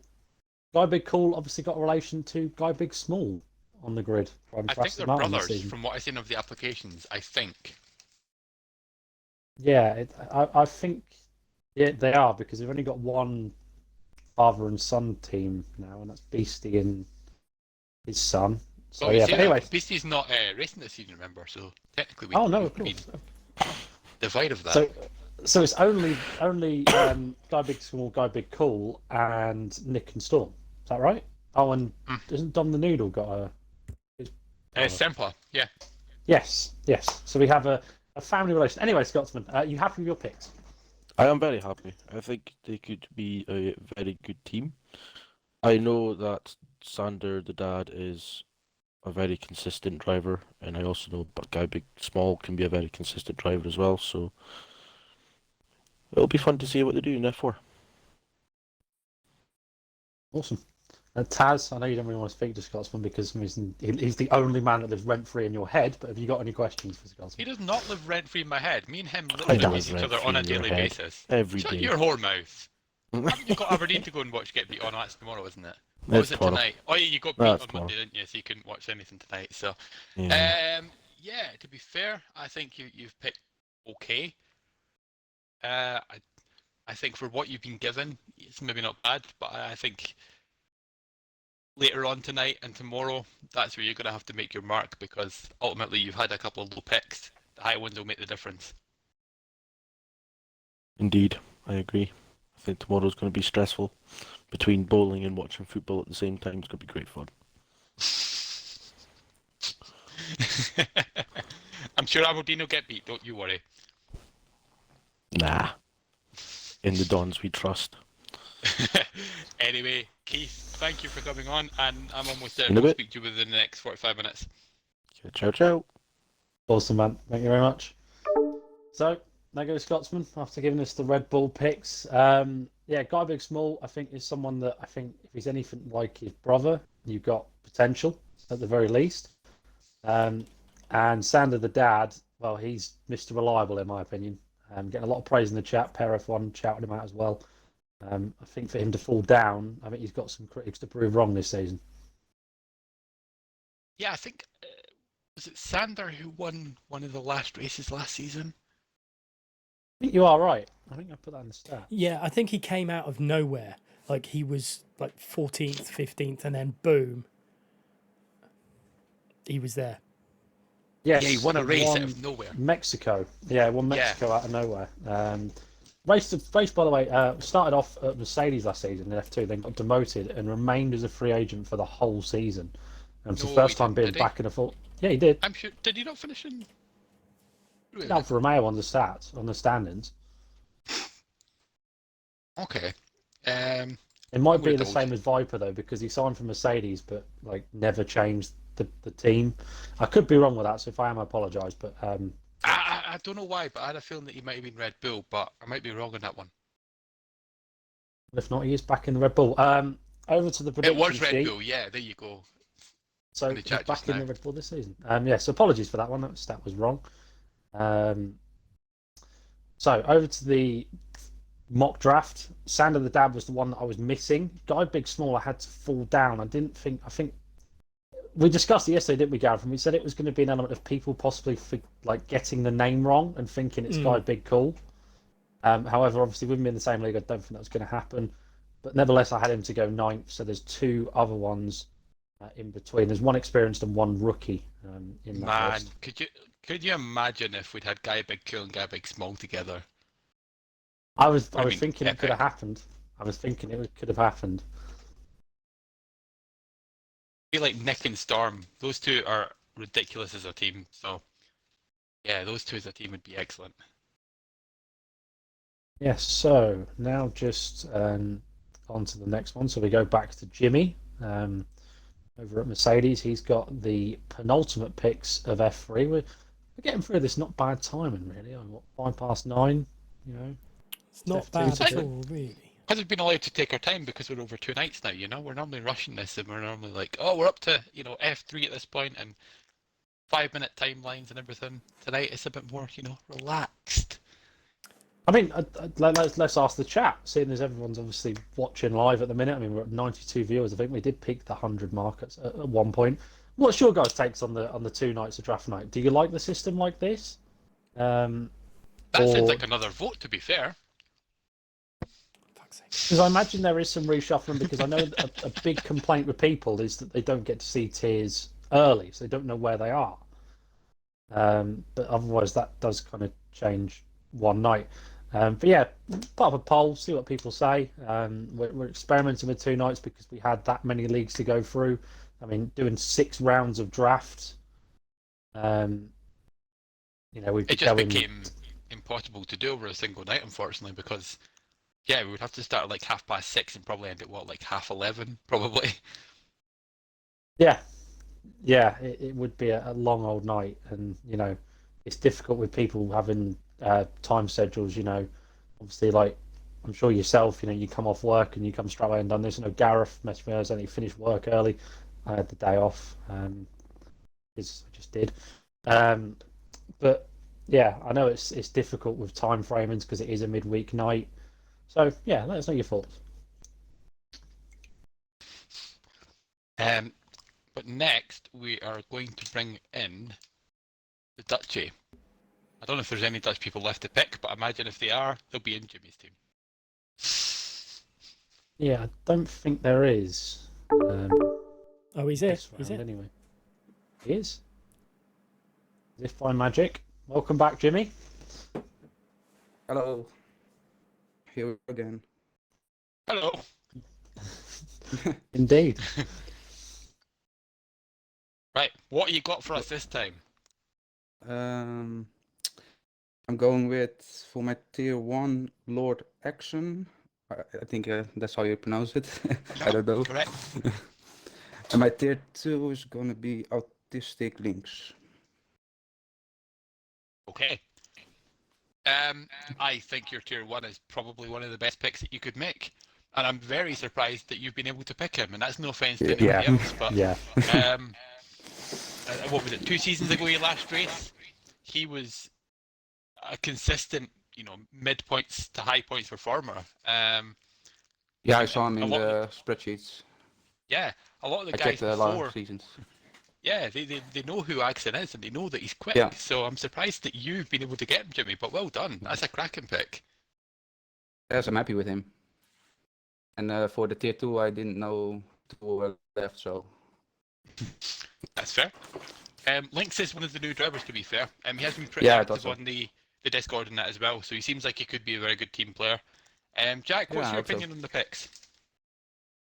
Big Cool obviously got a relation to Guy Big Small on the grid. I think they're brothers from what I've seen of the applications. I think. Yeah, I think they are, because they've only got one father and son team now, and that's Beastie and his son. So well, yeah, but anyway, Beastie's not racing this season, remember? So technically, we of course. divide of that. So it's only Guy Big Small, Guy Big Cool, and Nick and Storm. Is that right? Oh, and isn't Dom the Noodle got a? Simpler, yeah. Yes, yes. So we have a family relation. Anyway, Scotsman, you happy with your picks? I am very happy. I think they could be a very good team. I know that Sander, the dad, is a very consistent driver, and I also know Guy Big Small can be a very consistent driver as well. So it'll be fun to see what they do in F4. Awesome. Taz, I know you don't really want to speak to Scotsman because he's the only man that lives rent free in your head. But have you got any questions for Scotsman? He does not live rent free in my head. Me and him I literally live meet each other on a rent-free in daily your head basis. every Shut day. your whore mouth. Haven't you got Aberdeen to go and watch get beat on? That's tomorrow, isn't it? Or That's was it tomorrow. tonight? Oh yeah, you got beat That's on tomorrow. Monday, didn't you? So you couldn't watch anything tonight. So, Yeah. yeah. To be fair, I think you've picked okay. I think for what you've been given, it's maybe not bad, but I think later on tonight and tomorrow, that's where you're going to have to make your mark because ultimately you've had a couple of low picks. The high ones will make the difference. Indeed, I agree. I think tomorrow's going to be stressful. Between bowling and watching football at the same time, it's going to be great fun. I'm sure Aberdeen will get beat, don't you worry. Nah. In the Dons we trust. Anyway, Keith, thank you for coming on, and I'm almost there. In a We'll bit. speak to you within the next 45 minutes. Ciao, ciao. Awesome, man. Thank you very much. So, there goes Scotsman after giving us the Red Bull picks. Yeah, Guy Big Small, I think, is someone that I think if he's anything like his brother, you've got potential at the very least. And Sander, the dad, well, he's Mr. Reliable in my opinion. Getting a lot of praise in the chat. Pair F1 shouting him out as well. I think for him to fall down, I think he's got some critics to prove wrong this season. Yeah, I think was it Sander who won one of the last races last season? I think you are right. I think I put that in the stat. Yeah, I think he came out of nowhere. Like he was like 14th, 15th, and then boom, he was there. Yes, Yeah, he won a race out of nowhere. Mexico. Yeah, won Mexico out of nowhere. Race, by the way, started off at Mercedes last season in F2, then got demoted and remained as a free agent for the whole season. It's the first time being back in a full. Yeah, he did. I'm sure. Did he not finish in? Really? Alfa Romeo on the stats, on the standings. Okay. It might be the same as Viper though, because he signed for Mercedes, but like never changed the team. I could be wrong with that, so if I am, I apologise. But I don't know why, but I had a feeling that he might have been Red Bull, but I might be wrong on that one. if not, he is back in the Red Bull. Over to the prediction It was Red sheet. Bull, yeah. There you go. So he's back in the Red Bull this season. Yeah, so apologies for that one. That stat was wrong. So over to the mock draft. Sander the dad was the one that I was missing. Guy Big Small, I had to fall down. I think we discussed it yesterday, didn't we, Gareth? And we said it was going to be an element of people possibly like getting the name wrong and thinking it's Guy Big Cool. However, obviously, with me in the same league, I don't think that's going to happen. But nevertheless, I had him to go 9th. So there's 2 other ones in between. There's one experienced and one rookie in that list. Could you imagine if we'd had Guy Big Cool and Guy Big Small together? I was thinking it could have happened. I was thinking it could have happened. I feel like Nick and Storm, those two are ridiculous as a team. So, yeah, those two as a team would be excellent. Yes, so now just on to the next one. So we go back to Jimmy over at Mercedes. He's got the penultimate picks of F3. We're getting through this not bad timing, really. I'm 9:05, you know. It's not bad at all, really. Because we've been allowed to take our time because we're over 2 nights now, you know? We're normally rushing this and we're normally like, oh, we're up to, F3 at this point and 5-minute timelines and everything. Tonight it's a bit more, relaxed. I mean, let's ask the chat, seeing as everyone's obviously watching live at the minute. I mean, we're at 92 viewers. I think we did peak the 100 mark at one point. What's your guys' takes on the 2 nights of draft night? Do you like the system like this? That sounds like another vote, to be fair. Because I imagine there is some reshuffling, because I know a big complaint with people is that they don't get to see tiers early, so they don't know where they are. But otherwise, that does kind of change one night. But yeah, part of a poll, see what people say. We're experimenting with 2 nights because we had that many leagues to go through. I mean, doing 6 rounds of draft. We'd be It just going. became impossible to do over a single night, unfortunately, because yeah, we would have to start at like 6:30 and probably end at what, like 11:30, probably. Yeah, it would be a long old night, and it's difficult with people having time schedules. Obviously, like I'm sure yourself, you come off work and you come straight away and done this. Gareth messaged me, I was only finished work early. I had the day off, because I just did. But yeah, I know it's difficult with time framings because it is a midweek night. So yeah, let us know your thoughts. But next we are going to bring in the Dutchie. I don't know if there's any Dutch people left to pick, but I imagine if they are, they'll be in Jimmy's team. Yeah, I don't think there is. Oh, he's here. This He's round, here. anyway. He is. As if by magic. Welcome back, Jimmy. Hello. Here again. Hello. Indeed. Right, what you got for us this time? I'm going with, for my tier 1, Lord Action. I think that's how you pronounce it. I don't know. Correct. And my tier 2 is gonna be Autistic Lynx. Okay. I think your tier 1 is probably one of the best picks that you could make. And I'm very surprised that you've been able to pick him. And that's no offense to anybody else, but Yeah. what was it, 2 seasons ago, your last race? He was a consistent, mid points to high points performer. Yeah, I saw him in the spreadsheets. Yeah, a lot of the I guys checked the before. last seasons. Yeah, they know who Axon is and they know that he's quick. Yeah. So I'm surprised that you've been able to get him, Jimmy. But well done. That's a cracking pick. Yes, I'm happy with him. And for the tier 2, I didn't know 2 left, so. That's fair. Lynx is one of the new drivers, to be fair. He has been pretty Yeah, I active thought so. on the Discord and that as well, so he seems like he could be a very good team player. Jack, Yeah, what's I your hope so. opinion on the picks?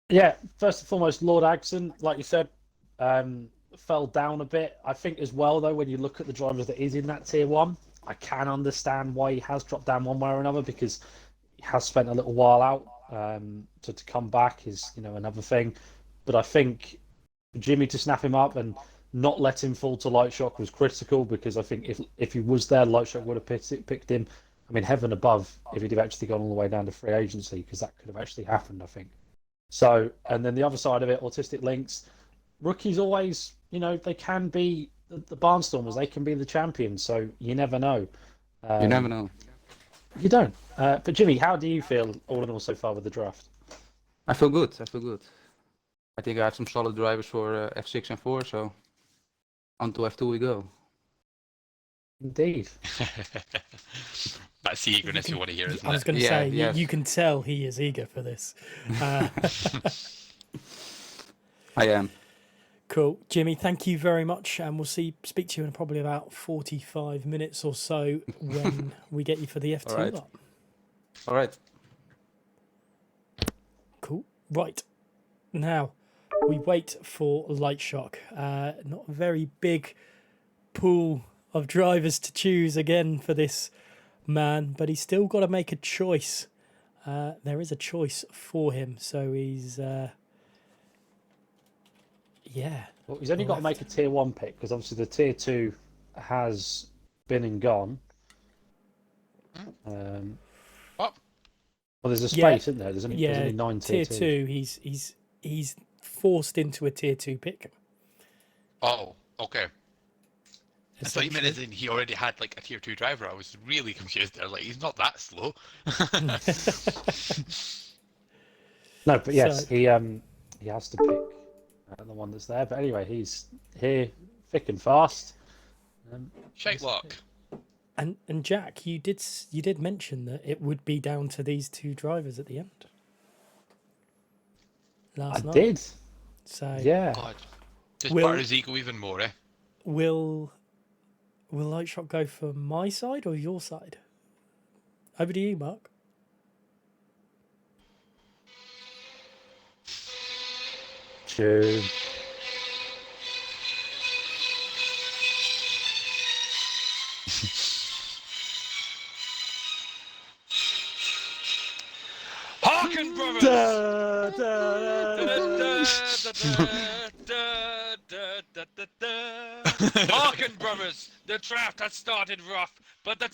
Yeah, first and foremost, Lord Agson, like you said, fell down a bit. I think as well, though, when you look at the drivers that is in that tier 1, I can understand why he has dropped down one way or another, because he has spent a little while out. So to come back is, another thing. But I think for Jimmy to snap him up and not let him fall to Light Shock was critical, because I think if he was there, Light Shock would have picked him. I mean, heaven above if he'd have actually gone all the way down to free agency, because that could have actually happened, I think. So, and then the other side of it, Autistic Lynx, rookies always, they can be the barnstormers, they can be the champions, so you never know. You never know. You don't. But Jimmy, how do you feel all in all so far with the draft? I feel good. I think I have some solid drivers for F6 and 4, so on to F2 we go. Indeed. That's the eagerness you want to hear, isn't it? I was going to say, you can tell he is eager for this. I am. Cool. Jimmy, thank you very much. And we'll speak to you in probably about 45 minutes or so when we get you for the F2 All right. lot. All right. Cool. Right. Now, we wait for Light Shock. Not a very big pool of drivers to choose again for this man, but he's still got to make a choice. There is a choice for him, so he's... yeah. Well, he's only got to make a tier 1 pick, because obviously the tier 2 has been and gone. What? Well, there's a space, isn't there? There's only 9 tier 2. He's forced into a tier 2 pick. Oh, okay. I thought you meant as in he already had like a tier 2 driver. I was really confused there. Like, he's not that slow. No, but yes, he has to pick the one that's there. But anyway, he's here thick and fast. Shake lock. And Jack, you did mention that it would be down to these 2 drivers at the end. Last night. I did. So yeah. God. Just part his ego even more, eh? Will Lightshot go for my side or your side? Over to you, Mark. Tune. Harken, brothers! Da, da, da, da. Hearken, brothers, the draft has started rough, but the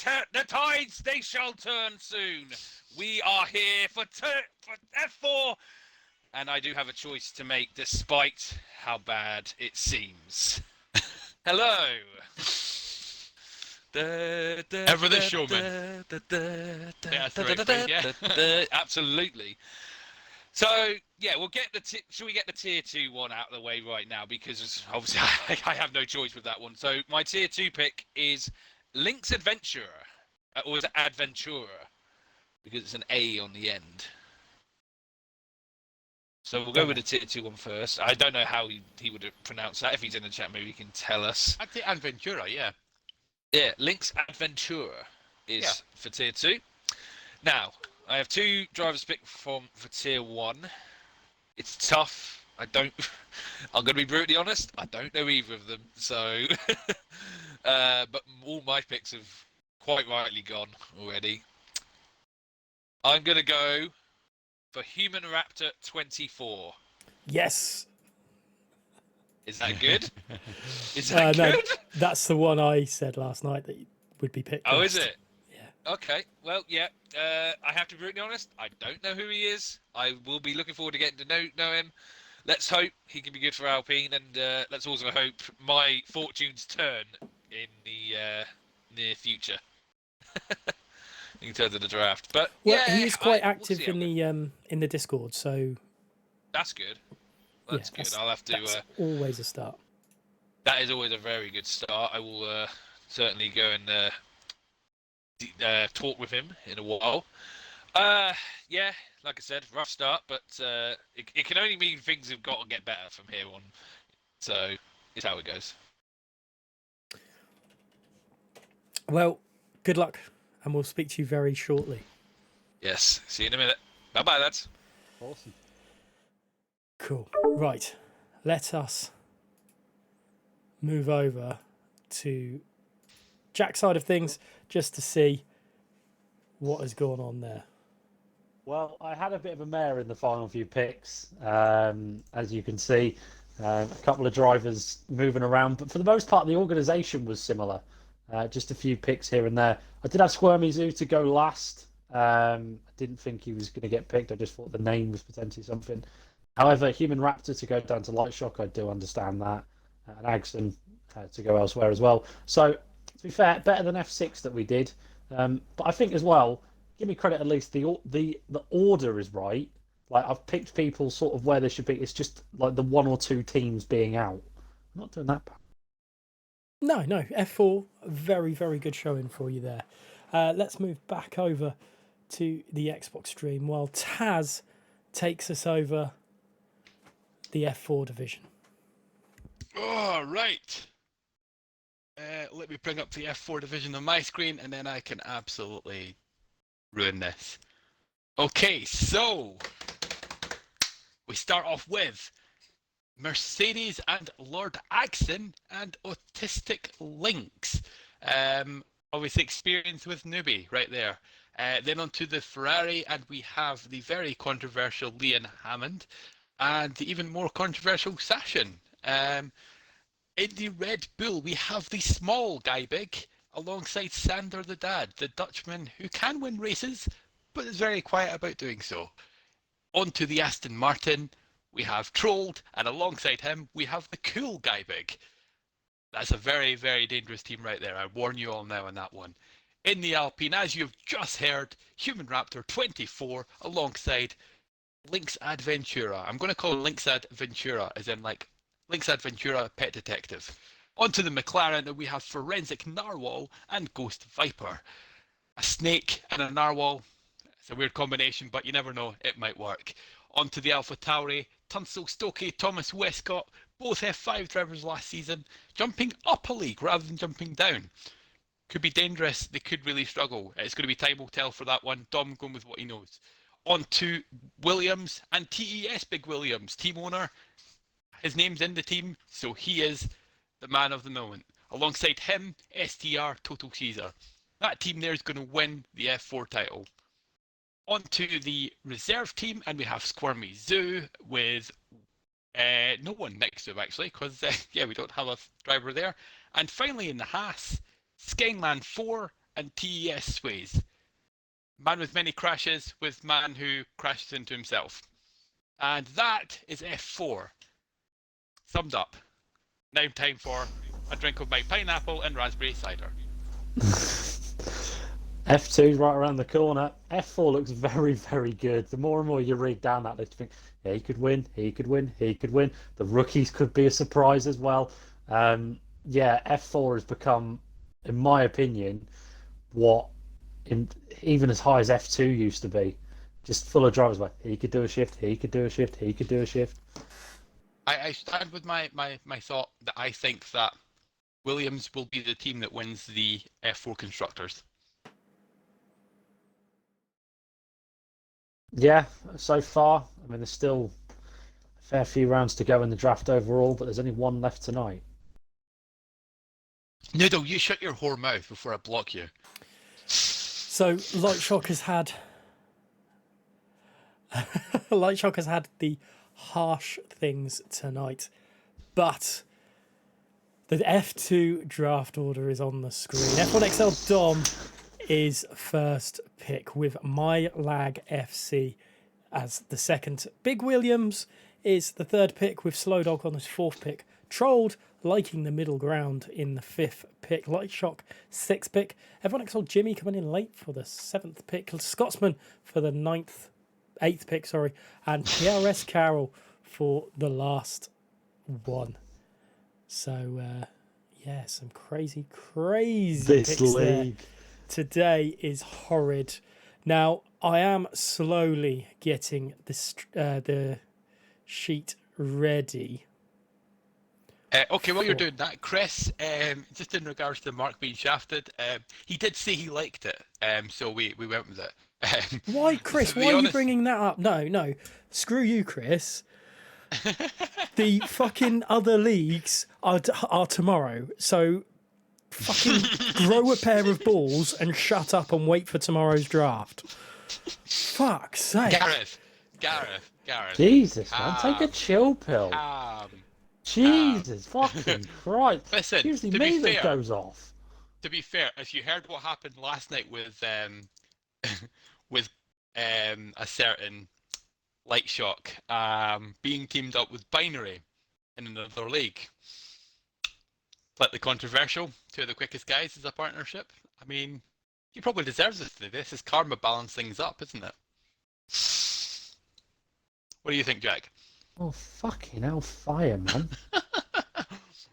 tides, they shall turn soon. We are here for F4, and I do have a choice to make despite how bad it seems. Hello. Ever the showman. That's the right thing, yeah. Absolutely. So yeah, we'll get should we get the tier 2 one out of the way right now, because obviously I have no choice with that one. So my tier 2 pick is Link's Adventurer, or is it Adventurer? Because it's an A on the end. So we'll go with the tier 2 one first. I don't know how he would have pronounced that. If he's in the chat, maybe he can tell us. I'd say Adventura, yeah. Yeah, Link's Adventurer is for tier 2. Now, I have 2 drivers picked for tier 1. It's tough. I'm going to be brutally honest, I don't know either of them. So, but all my picks have quite rightly gone already. I'm going to go for Human Raptor 24. Yes. Is that good? Is that good? No, that's the one I said last night that would be picked. Oh, best. is it? Yeah. Okay. Well, yeah. I have to be brutally honest. I don't know who he is. I will be looking forward to getting to know him. Let's hope he can be good for Alpine, and let's also hope my fortunes turn in the near future. In terms of the draft, but Well, yeah, he is quite active we'll in the Discord, so that's good. That's good. I'll have to. That's always a start. That is always a very good start. I will certainly go and talk with him in a while. Yeah, like I said, rough start, but it can only mean things have got to get better from here on. So it's how it goes. Well, good luck, and we'll speak to you very shortly. Yes. See you in a minute. Bye bye, lads. Awesome. Cool. Right. Let us move over to Jack's side of things just to see what has gone on there. Well, I had a bit of a mare in the final few picks, as you can see. A couple of drivers moving around, but for the most part, the organisation was similar. Just a few picks here and there. I did have Squirmy Zoo to go last. I didn't think he was going to get picked. I just thought the name was potentially something. However, Human Raptor to go down to Light Shock, I do understand that. And Agson to go elsewhere as well. So, to be fair, better than F6 that we did. But I think as well, give me credit at least, the order is right. Like, I've picked people sort of where they should be. It's just like the 1 or 2 teams being out. I'm not doing that bad. No, F4, very, very good showing for you there. Let's move back over to the Xbox stream while Taz takes us over the F4 division. All right. Let me bring up the F4 division on my screen, and then I can absolutely ruin this. Okay, so we start off with Mercedes and Lord Axon and Autistic Lynx. Obviously experience with newbie right there. Then onto the Ferrari, and we have the very controversial Liam Hammond and the even more controversial Sashin. In the Red Bull, we have the small guy big alongside Sander the Dad, the Dutchman who can win races, but is very quiet about doing so. Onto the Aston Martin, we have Trolled, and alongside him, we have the cool guy big. That's a very, very dangerous team right there. I warn you all now on that one. In the Alpine, as you've just heard, Human Raptor 24 alongside Lynx Adventura. I'm going to call him Lynx Adventura, as in like Lynx Adventura Pet Detective. Onto the McLaren, and we have Forensic Narwhal and Ghost Viper. A snake and a narwhal. It's a weird combination, but you never know, it might work. Onto the Alpha Tauri, Tunstall Stokey, Thomas Westcott, both F5 drivers last season, jumping up a league rather than jumping down. could be dangerous. They could really struggle. It's going to be time will tell for that one. Dom going with what he knows. On to Williams and TES Big Williams, team owner. His name's in the team, so he is the man of the moment. Alongside him, STR Total Caesar. That team there is going to win the F4 title. On to the reserve team, and we have Squirmy Zoo with no one next to him, actually, because, yeah, we don't have a driver there. And finally in the Haas, Skangman 4 and TES Sways. Man with many crashes, with man who crashes into himself. And that is F4. Summed up. Now time for a drink of my pineapple and raspberry cider. F2 right around the corner. F4 looks very, very good. The more and more you read down that list, you think, yeah, he could win, he could win, he could win. The rookies could be a surprise as well. Yeah, F4 has become, in my opinion, what even as high as F2 used to be. Just full of drivers like, he could do a shift, he could do a shift, he could do a shift. I stand with my thought that I think that Williams will be the team that wins the F4 Constructors. Yeah, so far. I mean, there's still a fair few rounds to go in the draft overall, but there's only one left tonight. Noodle, you shut your whore mouth before I block you. So Light Shock has had Light Shock has had the harsh things tonight, but the F2 draft order is on the screen. F1XL Dom is first pick with My Lag FC as the second. Big Williams is the third pick with Slow Dog on his fourth pick. Trolled liking the middle ground in the fifth pick. Light Shock sixth pick. F1XL Jimmy coming in late for the seventh pick. Scotsman for the eighth pick, sorry, and PRS Carroll for the last one. So yeah, some crazy This picks league there. Today is horrid. Now I am slowly getting the sheet ready. Okay, while you're doing that, Chris, just in regards to Mark being shafted, he did say he liked it, so we went with it. Why, Chris? Why are you bringing that up? No. Screw you, Chris. The fucking other leagues are tomorrow, so fucking grow a pair of balls and shut up and wait for tomorrow's draft. Fuck's sake. Gareth. Jesus, man, take a chill pill. Jesus, fucking Christ. Listen, usually to me be that fair, goes off. To be fair, if you heard what happened last night with with a certain Light Shock being teamed up with Binary in another league, but the controversial, two of the quickest guys is a partnership. I mean, he probably deserves it today. This is karma balance things up, isn't it? What do you think, Jack? Oh, fucking hell, fire, man.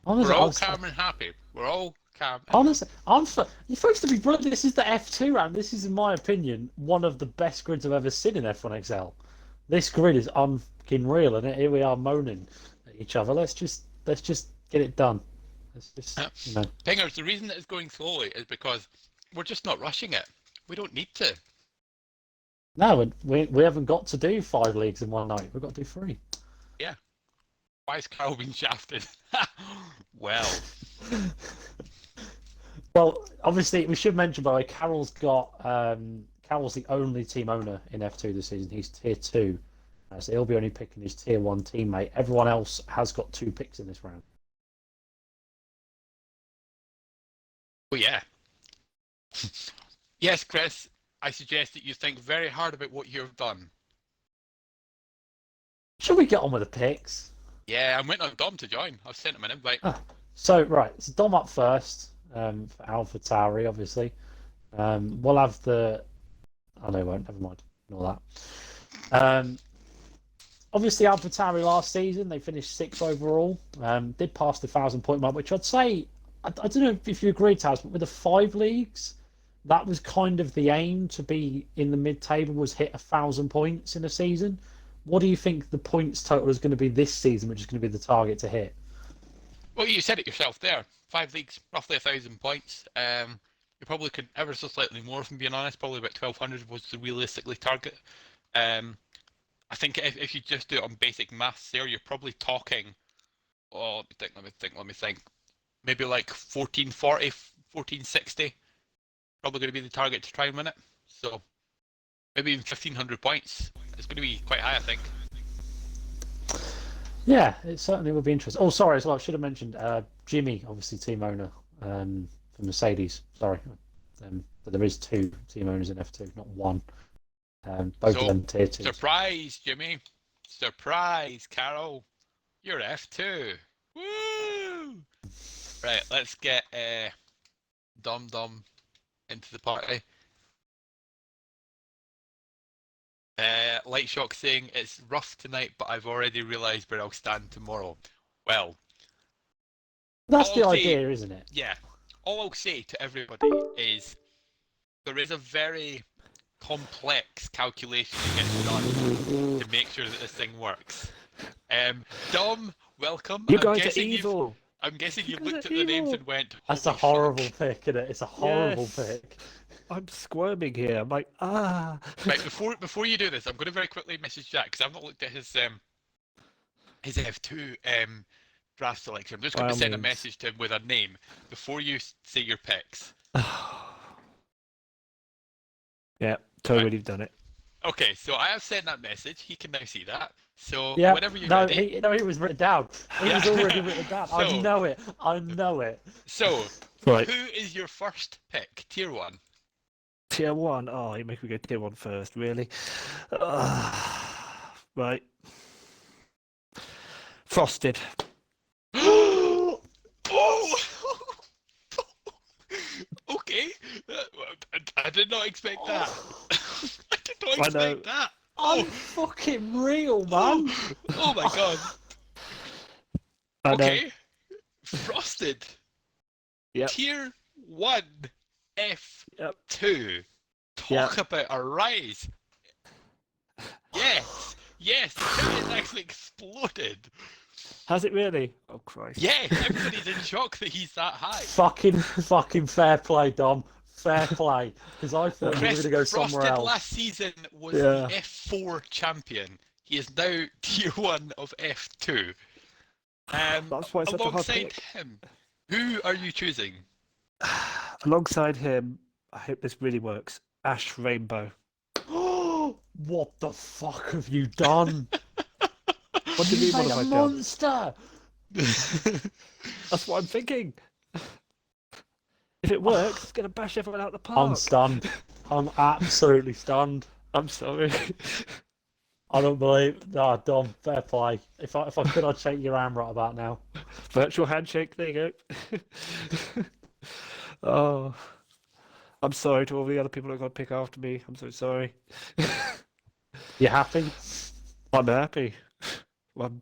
We're all calm and happy. We're all calm. Honestly, you're supposed to be brilliant. This is the F2 round. This is, in my opinion, one of the best grids I've ever seen in F1XL. This grid is unfucking real, and here we are moaning at each other. Let's just get it done. Let's just, Pingers, the reason that it's going slowly is because we're just not rushing it. We don't need to. No, we haven't got to do 5 leagues in one night. We've got to do 3. Yeah. Why is Carl being shafted? Well, obviously we should mention, by the way, Carroll's the only team owner in F2 this season. He's tier 2, so he'll be only picking his tier 1 teammate. Everyone else has got 2 picks in this round. oh yeah. Yes, Chris, I suggest that you think very hard about what you've done. Should we get on with the picks? Yeah, I'm waiting on Dom to join. I've sent him an invite. So Dom up first for AlphaTauri, obviously. We'll have the... Oh, no, we won't. Never mind. Ignore that. Obviously, AlphaTauri last season, they finished 6th overall. Did pass the 1,000-point mark, which I'd say... I don't know if you agree, Taz, but with the 5 leagues, that was kind of the aim, to be in the mid-table, was hit 1,000 points in a season. What do you think the points total is going to be this season, which is going to be the target to hit? Well, you said it yourself there. 5 leagues, roughly 1,000 points. You probably could ever so slightly more, if I'm being honest. Probably about 1200 was the realistically target. I think if you just do it on basic maths there, you're probably talking, oh, let me think. Maybe like 1440, 1460. Probably going to be the target to try and win it. So maybe even 1500 points. It's going to be quite high, I think. Yeah, it certainly would be interesting. Oh, sorry, as well, I should have mentioned Jimmy, obviously team owner for Mercedes. Sorry. But there is 2 team owners in F2, not 1. Both of them tier 2. Surprise, Jimmy. Surprise, Carol. You're F2. Woo! Right, let's get Dom into the party. Light Shock saying it's rough tonight, but I've already realised where I'll stand tomorrow. Well, that's the idea, isn't it? Yeah. All I'll say to everybody is there is a very complex calculation that gets done to make sure that this thing works. Dom, welcome. You guys are evil. I'm guessing you've looked at the names and went, that's a horrible pick, isn't it? It's a horrible pick. I'm squirming here. I'm like, ah. Right, before you do this, I'm going to very quickly message Jack because I've not looked at his F2 draft selection. I'm just going to send a message to him with a name before you say your picks. Yeah, totally done it. Okay, so I have sent that message. He can now see that. So yeah, whenever you're ready. It was written down. It was already written down. So, I know it. I know it. So, right. Who is your first pick? Tier 1. Tier 1? Oh, you make me go tier 1 first, really? Right. Frosted. Oh! Okay. I did not expect that. I did not expect that. I'm fucking real, man. Oh my god. Okay. Frosted. Yep. Tier 1 F2. Talk about a rise. Yes. Yes. The chat has actually exploded. Has it really? Oh Christ. Yes. Everybody's in shock that he's that high. Fucking fair play, Dom. Fair play. Because I thought you were going to go somewhere else. Last season was the F4 champion. He is now tier 1 of F2. That's why it's such a hard alongside pick. him, who are you choosing? Alongside him, I hope this really works. Ash Rainbow. What the fuck have you done? What do you mean? What have I done? Monster. That's what I'm thinking. If it works, it's going to bash everyone out the park. I'm stunned. I'm absolutely stunned. I'm sorry. I don't believe. Ah, Dom, fair play. If I could, I'd shake your hand right about now. Virtual handshake. There you go. Oh, I'm sorry to all the other people that got to pick after me. I'm so sorry. You happy? I'm happy. I'm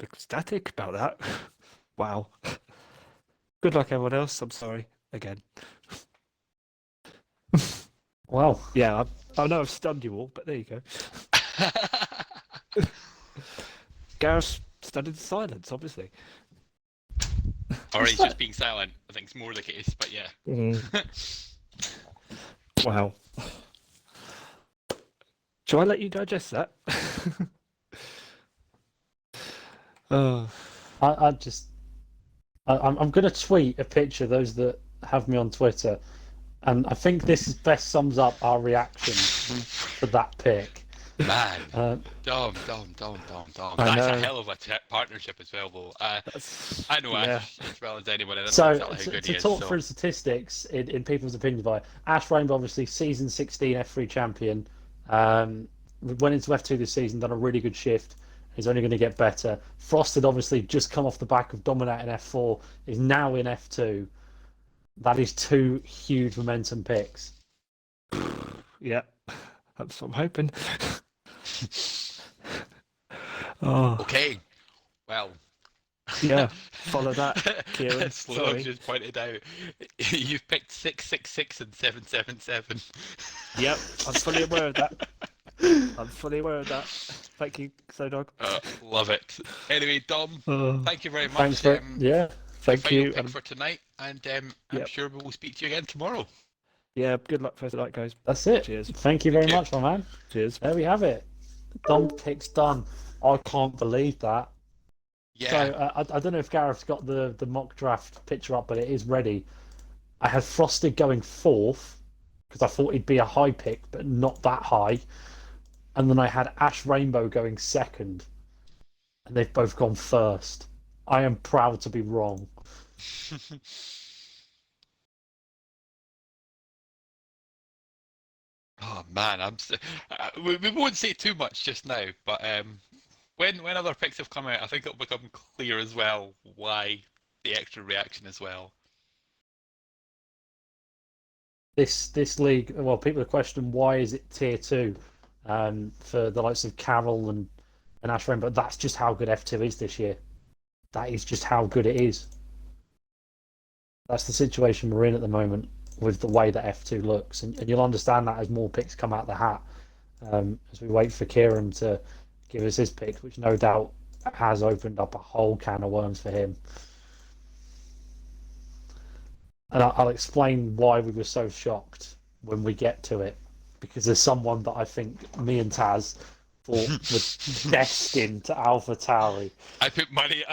ecstatic about that. Wow. Good luck, everyone else. I'm sorry again. Well, yeah. I know I've stunned you all, but there you go. Gareth stunned in silence, obviously. Or he's just being silent. I think it's more the case, but yeah. Wow. Shall I let you digest that? Oh. I'm going to tweet a picture of those that have me on Twitter, and I think this best sums up our reaction to that pick. Man, Dom. That's a hell of a partnership as well, though. I know Ash as well as anyone, and so exactly how good he is. Talk through statistics in people's opinion, by Ash Rainbow, obviously season 16 F3 champion, went into F2 this season, done a really good shift. He's only going to get better. Frosted, obviously, just come off the back of dominating F4, is now in F2. That is 2 huge momentum picks. Yeah, that's what I'm hoping. Oh. Okay, well. Yeah, follow that, Kieran. Slow just pointed out. You've picked 666 and 777. Yep, I'm fully aware of that. Thank you, Sodog. Love it. Anyway, Dom, thank you very much. Thanks thank you. Pick for tonight, and I'm sure we will speak to you again tomorrow. Yeah, good luck for tonight, guys. That's it. Cheers. Thank you very much, my man. Cheers. There we have it. Dom picks done. I can't believe that. Yeah. So I don't know if Gareth's got the mock draft picture up, but it is ready. I had Frosted going 4th because I thought he'd be a high pick, but not that high. And then I had Ash Rainbow going 2nd, and they've both gone 1st. I am proud to be wrong. Oh man, we won't say too much just now, but when other picks have come out, I think it'll become clear as well why the extra reaction as well. This league, well, people are questioning why is it tier 2 for the likes of Carroll and Ash Rainbow. That's just how good F2 is this year. That is just how good it is. That's the situation we're in at the moment with the way that F2 looks, and you'll understand that as more picks come out the hat, as we wait for Kieran to give us his picks, which no doubt has opened up a whole can of worms for him. And I'll explain why we were so shocked when we get to it, because there's someone that I think me and Taz thought was destined to Alpha Tauri. I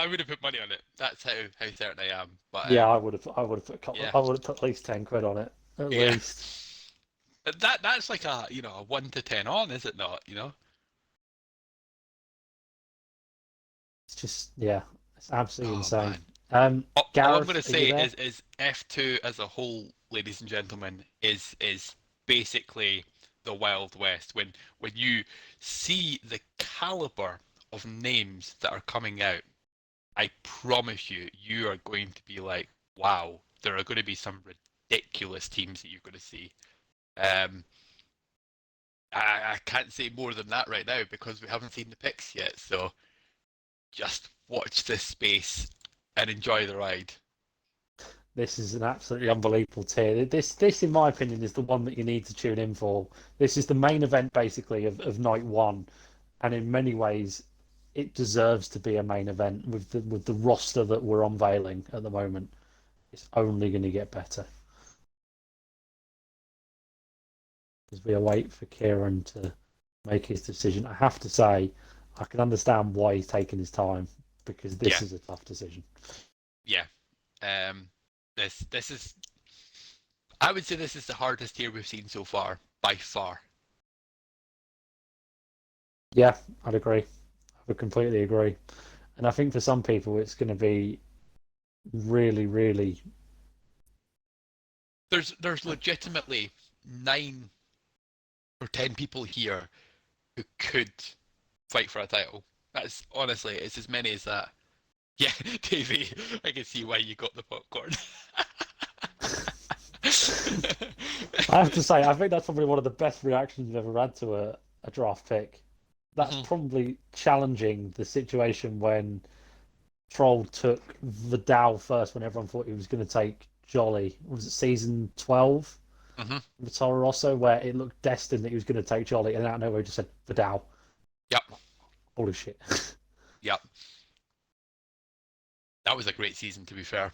would have put money on it. That's how certain I am. But Yeah, I would have put a couple. yeah. I would have put at least 10 quid on it, at least. That's like a 1 to 10 on, is it not? It's just it's absolutely insane. Man. Gareth, all I'm going to say are you is F2 as a whole, ladies and gentlemen, is basically the Wild West. When you see the caliber of names that are coming out, I promise you are going to be like, wow, there are going to be some ridiculous teams that you're going to see. I can't say more than that right now because we haven't seen the picks yet. So just watch this space and enjoy the ride. This is an absolutely unbelievable tier. This, in my opinion, is the one that you need to tune in for. This is the main event, basically, of night one, and in many ways, it deserves to be a main event with the roster that we're unveiling at the moment. It's only going to get better as we await for Kieran to make his decision. I have to say, I can understand why he's taking his time because this is a tough decision. Yeah. This is, I would say this is the hardest tier we've seen so far, by far. Yeah, I'd agree. I would completely agree. And I think for some people it's going to be really, really... There's legitimately 9 or 10 people here who could fight for a title. That's honestly, it's as many as that. Yeah, Davey, I can see why you got the popcorn. I have to say, I think that's probably one of the best reactions we've ever had to a draft pick. That's probably challenging the situation when Troll took Vidal first when everyone thought he was going to take Jolly. Was it season 12? With Toro Rosso, where it looked destined that he was going to take Jolly, and out of nowhere he just said Vidal. Yep. Holy shit. Yep. That was a great season, to be fair.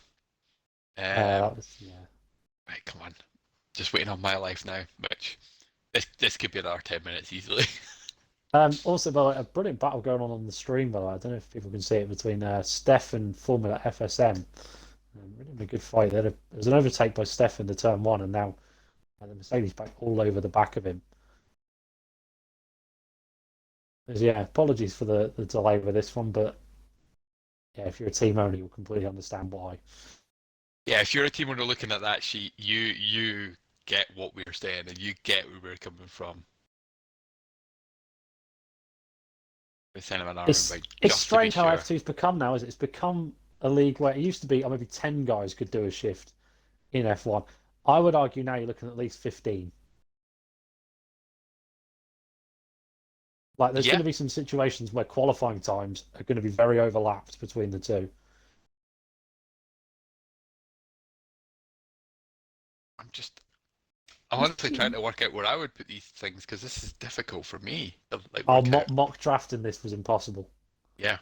That was, Right, come on. Just waiting on my life now, which this could be another 10 minutes easily. Also, by the way, a brilliant battle going on the stream, by the way. I don't know if people can see it between Steph and Formula FSM. Really a good fight. There was an overtake by Steph in the turn 1, and now the Mercedes back all over the back of him. Apologies for the delay with this one, but if you're a team owner, you'll completely understand why. Yeah, if you're a team owner looking at that sheet, you get what we're saying and you get where we're coming from. It's strange how F2's become now, is it? It's become a league where it used to be maybe 10 guys could do a shift in F1. I would argue now you're looking at least 15. Like, there's going to be some situations where qualifying times are going to be very overlapped between the two. I'm honestly trying to work out where I would put these things because this is difficult for me. Mock drafting this was impossible. Yeah.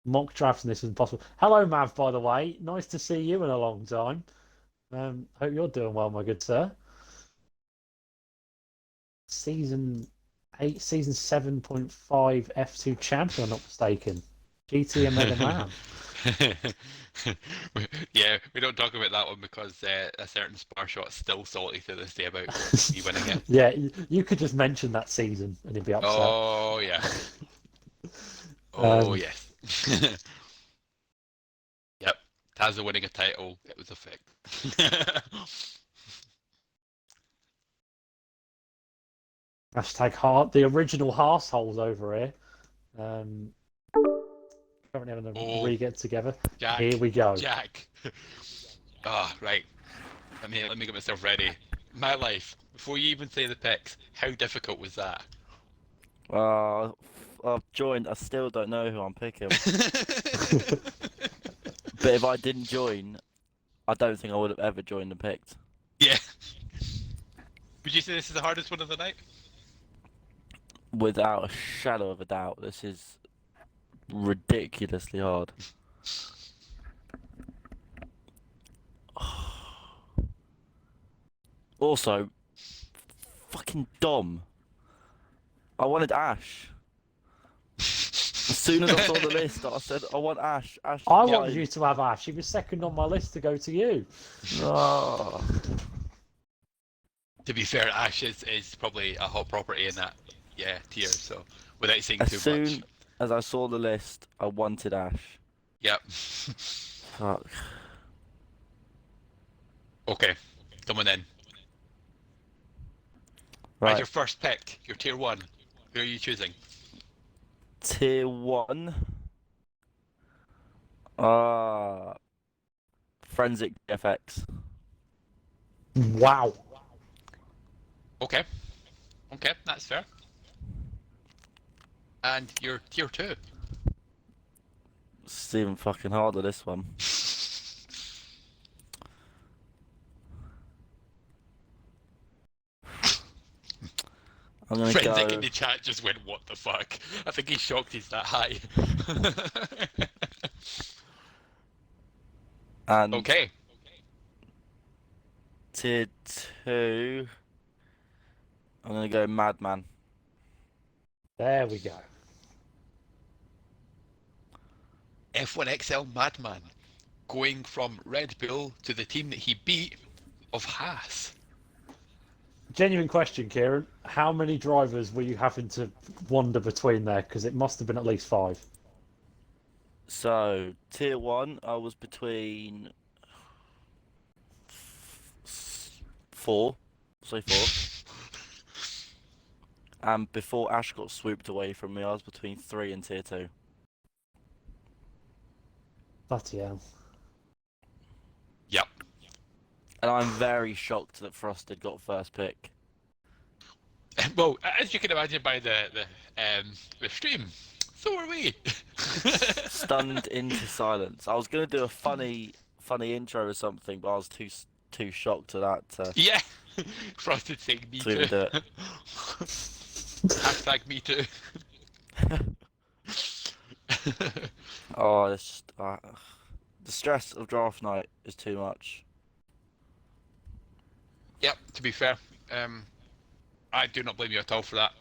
Mock drafting this was impossible. Hello, Mav, by the way. Nice to see you in a long time. Hope you're doing well, my good sir. season 8, season 7.5 F2 champion, I'm not mistaken. GT and Mega Man. Yeah, we don't talk about that one because a certain spar shot's still salty to this day about me winning it. Yeah, you could just mention that season and he'd be upset. Oh yeah. Oh yes. Yep. Tazza winning a title, it was a fact. Hashtag heart, the original household over here. Currently having a re-get together. Jack, Here we go. Jack. Right. Let me get myself ready. My life. Before you even say the picks, how difficult was that? I've joined. I still don't know who I'm picking. But if I didn't join, I don't think I would have ever joined and picked. Yeah. Would you say this is the hardest one of the night? Without a shadow of a doubt, this is ridiculously hard. Also, fucking Dom. I wanted Ash. As soon as I saw the list, I said, I want Ash. Ash. I wanted you to have Ash. He was second on my list to go to you. Oh. To be fair, Ash is probably a hot property in that tier, so without saying As too soon much. as I saw the list, I wanted Ash. Yep. Fuck. Okay, coming in. Right. As your first pick, your tier 1, who are you choosing? Tier 1. Forensic FX. Wow. Okay, that's fair. And your tier 2? It's even fucking harder, this one. I'm gonna Forensic go... in the chat just went, what the fuck? I think he's shocked he's that high. And okay. Tier 2. I'm gonna go Madman. There we go. F1XL Madman, going from Red Bull to the team that he beat of Haas. Genuine question, Kieran. How many drivers were you having to wander between there? Because it must have been at least 5. So, Tier 1, I was between 4. Say 4. And before Ash got swooped away from me, I was between 3 and Tier 2. Bloody hell. Yep. And I'm very shocked that Frosted got first pick. Well, as you can imagine by the stream, so are we. Stunned into silence. I was gonna do a funny intro or something, but I was too shocked to that. Yeah. Frosted saying me to too. even do it. Hashtag me too. Oh, it's just, the stress of draft night is too much. Yep, to be fair, I do not blame you at all for that.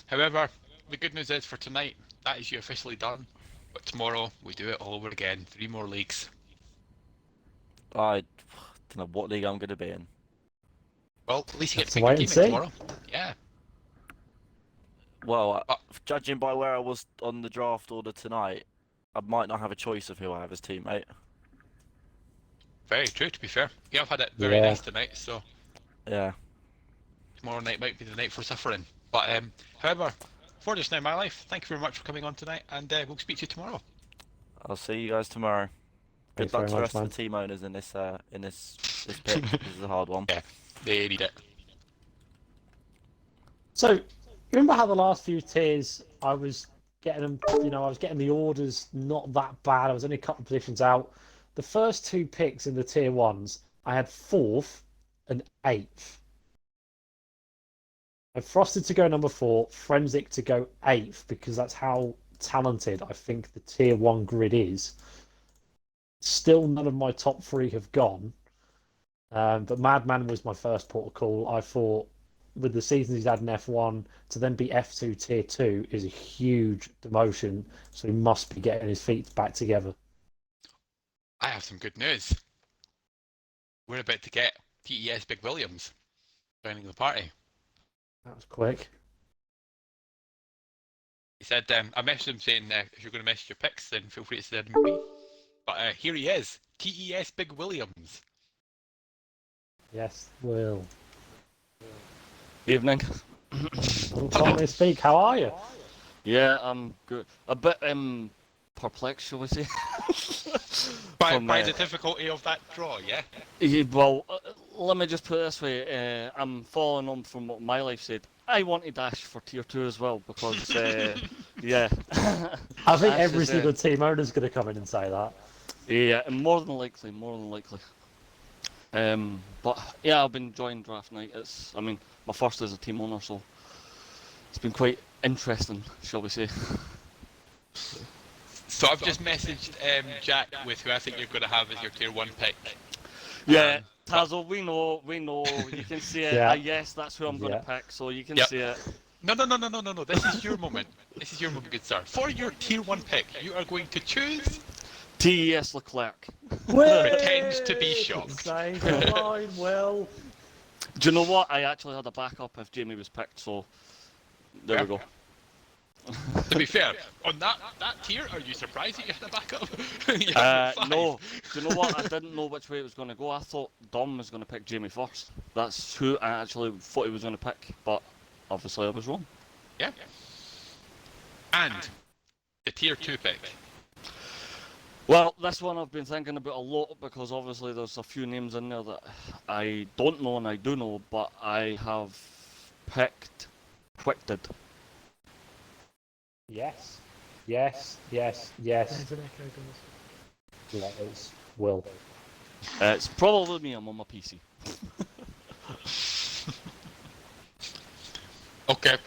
However, the good news is for tonight, that is you officially done. But tomorrow, we do it all over again. 3 more leagues. I don't know what league I'm going to be in. Well, at least you get to Let's pick wait your and teammate see. tomorrow. Yeah. Well, judging by where I was on the draft order tonight, I might not have a choice of who I have as teammate. Very true, to be fair. Yeah, I've had it very nice tonight, so Yeah. tomorrow night might be the night for suffering. But, however, for just now, my life, thank you very much for coming on tonight, and we'll speak to you tomorrow. I'll see you guys tomorrow. Good Thanks luck very to the much, rest man. of the team owners in this pick. This is a hard one. Yeah, they need it. So, you remember how the last few tiers I was getting them, I was getting the orders not that bad. I was only a couple of positions out. The first 2 picks in the tier 1s, I had 4th and 8th. I Frosted to go number 4, Forensic to go 8th, because that's how talented I think the tier 1 grid is. Still, none of my top 3 have gone. But Madman was my first port of call. I thought with the seasons he's had in F1 to then be F2 Tier 2 is a huge demotion. So he must be getting his feet back together. I have some good news. We're about to get TES Big Williams joining the party. That was quick. He said, I messaged him saying, if you're going to message your picks, then feel free to send them me. But here he is, TES Big Williams. Yes, Will. Evening. Long time no speak. How are you? Yeah, I'm good. A bit perplexed, shall we say? By the difficulty of that draw, yeah? Well, let me just put it this way. I'm following on from what my life said. I wanted Dash for Tier 2 as well, because, yeah. I think Ash every is, single team owner's going to come in and say that. Yeah, more than likely, more than likely. But yeah, I've been enjoying draft night. I mean, my first as a team owner, so it's been quite interesting, shall we say. So I've just messaged Jack with who I think you're going to have as your Tier 1 pick. Yeah, Tazo, we know, you can see it. Yeah. Yes, that's who I'm going to pick, so you can Yep. see it. No. This is your moment. This is your moment, good sir. For your Tier 1 pick, you are going to choose... TES Leclerc. Pretends to be shocked. Save the line, Will. Do you know what? I actually had a backup if Jamie was picked, so there we go. To be fair, on that tier, are you surprised that you had a backup? You had five. No. Do you know what? I didn't know which way it was going to go. I thought Dom was going to pick Jamie first. That's who I actually thought he was going to pick, but obviously I was wrong. Yeah. And the Tier 2 pick. Well, this one I've been thinking about a lot because obviously there's a few names in there that I don't know and I do know, but I have picked Quicted. Yes. There's an echo, guys. Yeah, it's Will. It's probably me, I'm on my PC. Okay.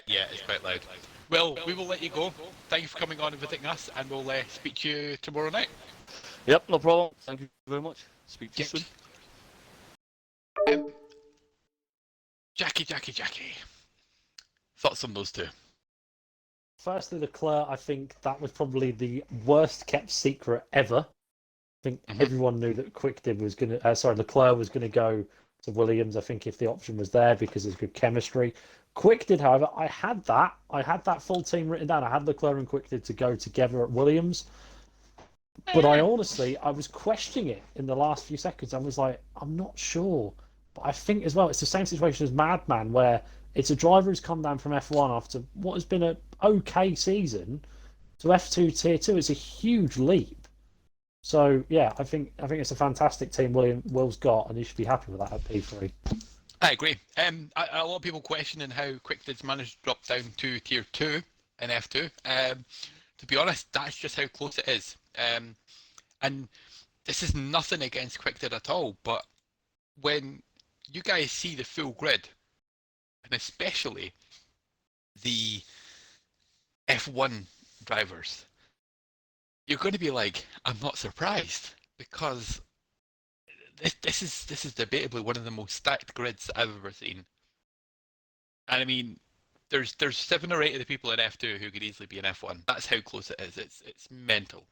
Yeah, it's quite loud. Well, we will let you go. Thank you for coming on and visiting us, and we'll speak to you tomorrow night. Yep, no problem. Thank you very much. Speak to you soon. Jackie. Thoughts on those two? Firstly, Leclerc, I think that was probably the worst kept secret ever. I think everyone knew that Leclerc was going to go to Williams. I think if the option was there because there's good chemistry. Quick however, I had that full team written down. I had Leclerc and Quick to go together at Williams. But I was questioning it in the last few seconds. I was like, I'm not sure. But I think as well, it's the same situation as Madman, where it's a driver who's come down from F1 after what has been an okay season to F2 Tier 2. It's a huge leap. So yeah, I think it's a fantastic team Will's got, and he should be happy with that at P3. I agree. A lot of people questioning how Quickdid's managed to drop down to Tier 2 in F2. To be honest, that's just how close it is. And this is nothing against Quickdid at all, but when you guys see the full grid, and especially the F1 drivers, you're going to be like, I'm not surprised, because this is debatably one of the most stacked grids I've ever seen. And I mean, there's 7 or 8 of the people in F2 who could easily be in F1. That's how close it is. It's mental.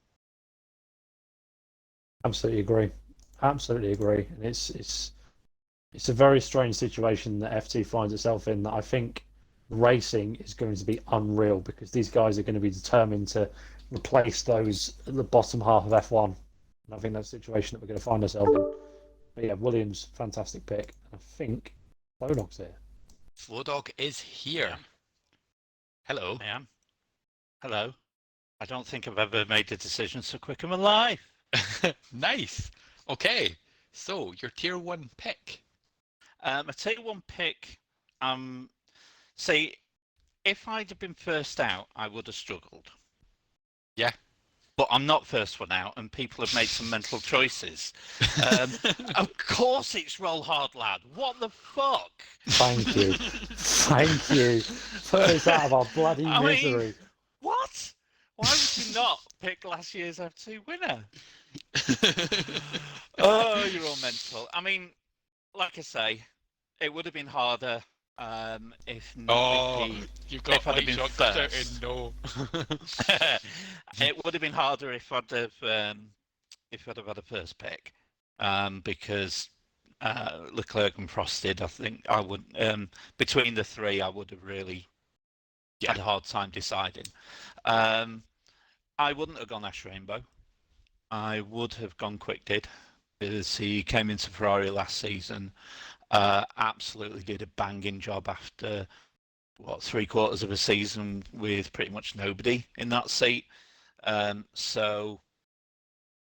Absolutely agree. And it's a very strange situation that FT finds itself in, that I think racing is going to be unreal, because these guys are going to be determined to replace those at the bottom half of F1. And I think that's the situation that we're going to find ourselves in. But yeah, Williams, fantastic pick. I think Slowdog's here. Slowdog is here. Hello. I am. Hello. I don't think I've ever made a decision so quick in my life. Nice. Okay. So your Tier 1 pick. My Tier 1 pick. See, if I'd have been first out, I would have struggled. Yeah. But I'm not first one out, and people have made some mental choices. Of course it's Roll Hard Lad. What the fuck? Thank you. Thank you. Put us out of our bloody misery. Mean, what? Why would you not pick last year's F2 winner? Oh, you're all mental. I mean, like I say, it would have been harder If Oh, Nicky, you've got if I'd have Mike been Johnson shouting first, no. it would have been harder if I'd have had a first pick, because Leclerc and Prost did. I think I would, between the three, I would have really had a hard time deciding. I wouldn't have gone Ash Rainbow. I would have gone Quick Did, because he came into Ferrari last season, absolutely did a banging job after what, 3/4 of a season with pretty much nobody in that seat. So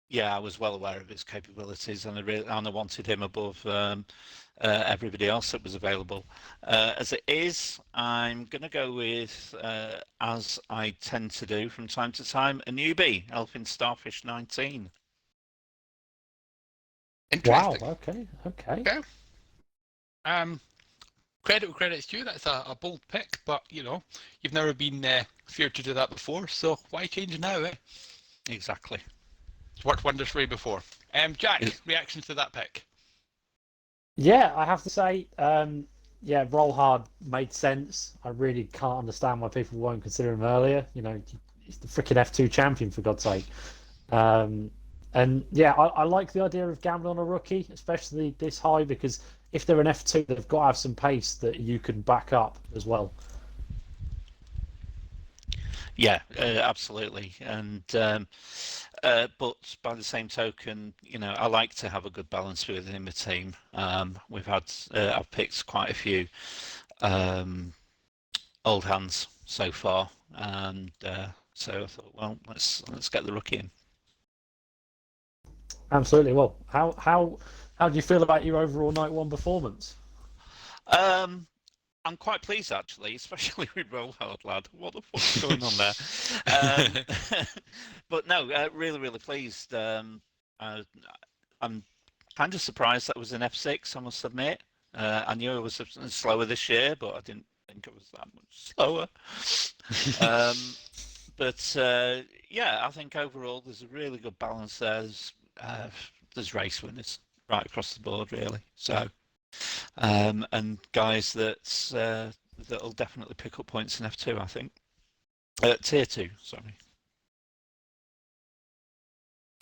yeah, I was well aware of his capabilities, and I wanted him above everybody else that was available. As it is, I'm going to go with, as I tend to do from time to time, a newbie, Elfin Starfish 19. Wow. Interesting. Okay. Credit where credit's due. That's a bold pick, but you've never been feared to do that before, so why change now, eh? Exactly. It's worked wonders for you before. Jack, reactions to that pick? Yeah, I have to say, yeah, Roll Hard made sense. I really can't understand why people won't consider him earlier. He's the freaking F2 champion, for God's sake. And yeah, I like the idea of gambling on a rookie, especially this high, because if they're an F2, they've got to have some pace that you can back up as well. Yeah, absolutely. And but by the same token, I like to have a good balance within the team. I've picked quite a few old hands so far, and so I thought, well, let's get the rookie in. Absolutely. Well, how do you feel about your overall night one performance? I'm quite pleased actually, especially with Roll Hard Lad. What the fuck's going on there? But no, really, really pleased. I'm kind of surprised that was an F6, I must admit. I knew it was slower this year, but I didn't think it was that much slower. But yeah, I think overall there's a really good balance there. There's race winners right across the board, really. So, and guys that'll definitely pick up points in F2, I think. Tier 2, sorry.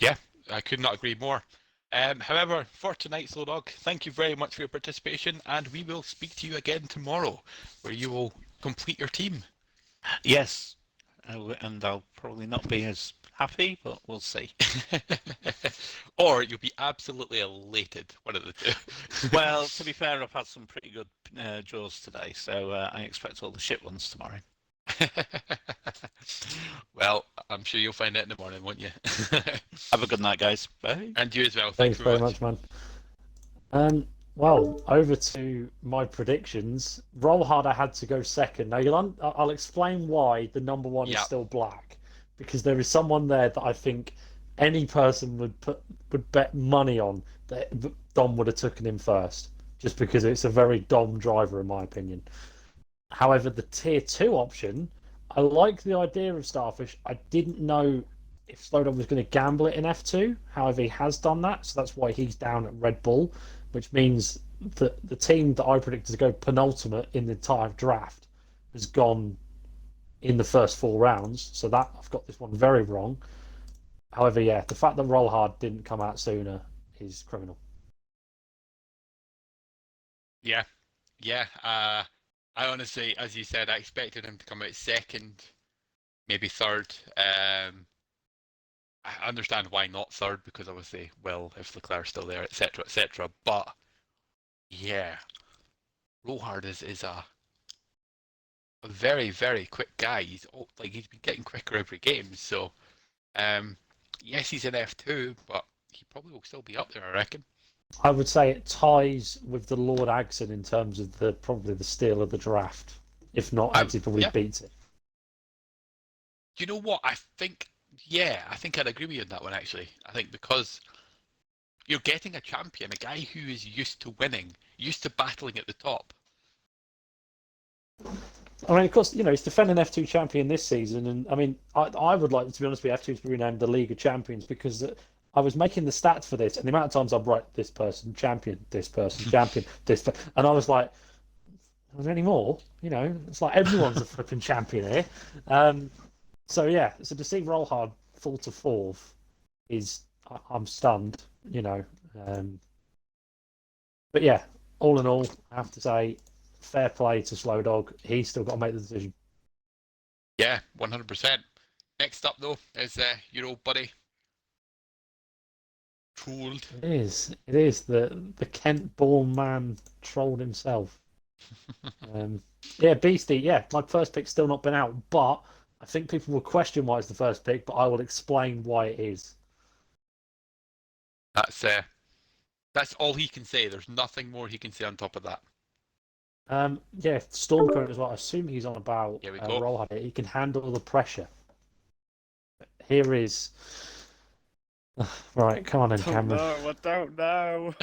Yeah, I could not agree more. However, for tonight's Low Dog, thank you very much for your participation, and we will speak to you again tomorrow, where you will complete your team. Yes, and I'll probably not be as happy, but we'll see. Or you'll be absolutely elated, one of the two. Well, to be fair, I've had some pretty good draws today, so I expect all the shit ones tomorrow. Well, I'm sure you'll find out in the morning, won't you? Have a good night, guys. Bye. And you as well. Thanks very much, man. Well, over to my predictions. Roll Hard, I had to go second. Now, I'll explain why the number one is still black, because there is someone there that I think any person would bet money on that Dom would have taken him first, just because it's a very Dom driver, in my opinion. However, the tier 2 option, I like the idea of Starfish. I didn't know if Slowdown was going to gamble it in F2. However, he has done that, so that's why he's down at Red Bull, which means that the team that I predicted to go penultimate in the entire draft has gone in the first 4 rounds. So that I've got this one very wrong. However, yeah, the fact that Roll Hard didn't come out sooner is criminal. Yeah. I honestly, as you said, I expected him to come out second, maybe third. I understand why not third, because obviously, well, if Leclerc's still there, etc., etc. But yeah, Rollhard is a very, very quick guy. He's been getting quicker every game. So, yes, he's in F2, but he probably will still be up there, I reckon. I would say it ties with the Lord Agson in terms of probably the steal of the draft. If not, actually probably beats it. You know what? I think I'd agree with you on that one, actually. I think because you're getting a champion, a guy who is used to winning, used to battling at the top. I mean, of course, he's defending F2 champion this season, and I mean, I would like, to be honest with you, F2 to be renamed the League of Champions, because I was making the stats for this, and the amount of times I'd write this person champion, this person champion, and I was like, Are there any more? You know, it's like everyone's a flipping champion here. So yeah, so to see Roll Hard fall to fourth is I'm stunned. You know, but yeah, all in all, I have to say, fair play to Slow Dog. He's still got to make the decision. Yeah, 100%. Next up though is your old buddy. Trolled. It is. It is the Kent-born man trolled himself. Yeah, Beastie. Yeah, my first pick's still not been out, but I think people will question why it's the first pick, but I will explain why it is. That's all he can say. There's nothing more he can say on top of that. Yeah, Stormcurrent as well. I assume he's on about Here we go. Roll Hard. He can handle the pressure. Here is. Right, come on then, Cameron. I don't know.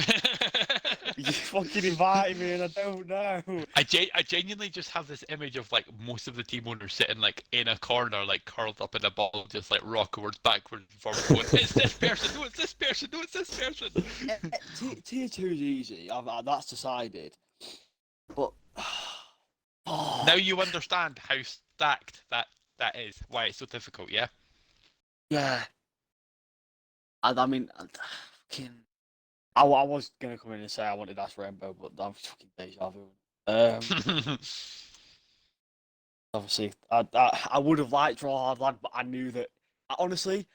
You fucking invited me and I don't know. I genuinely just have this image of like most of the team owners sitting like in a corner, like curled up in a ball, just like rockawards, backwards, and forwards, going, "It's this person! No, it's this person! No, it's this person!" Tier 2 is easy. That's decided. But now you understand how stacked that is. Why it's so difficult, yeah? yeah. I mean, I was gonna come in and say I wanted Ash Rainbow, but I'm fucking deja vu. Obviously, I would have liked Raw Hard Lad, but I knew that. Honestly,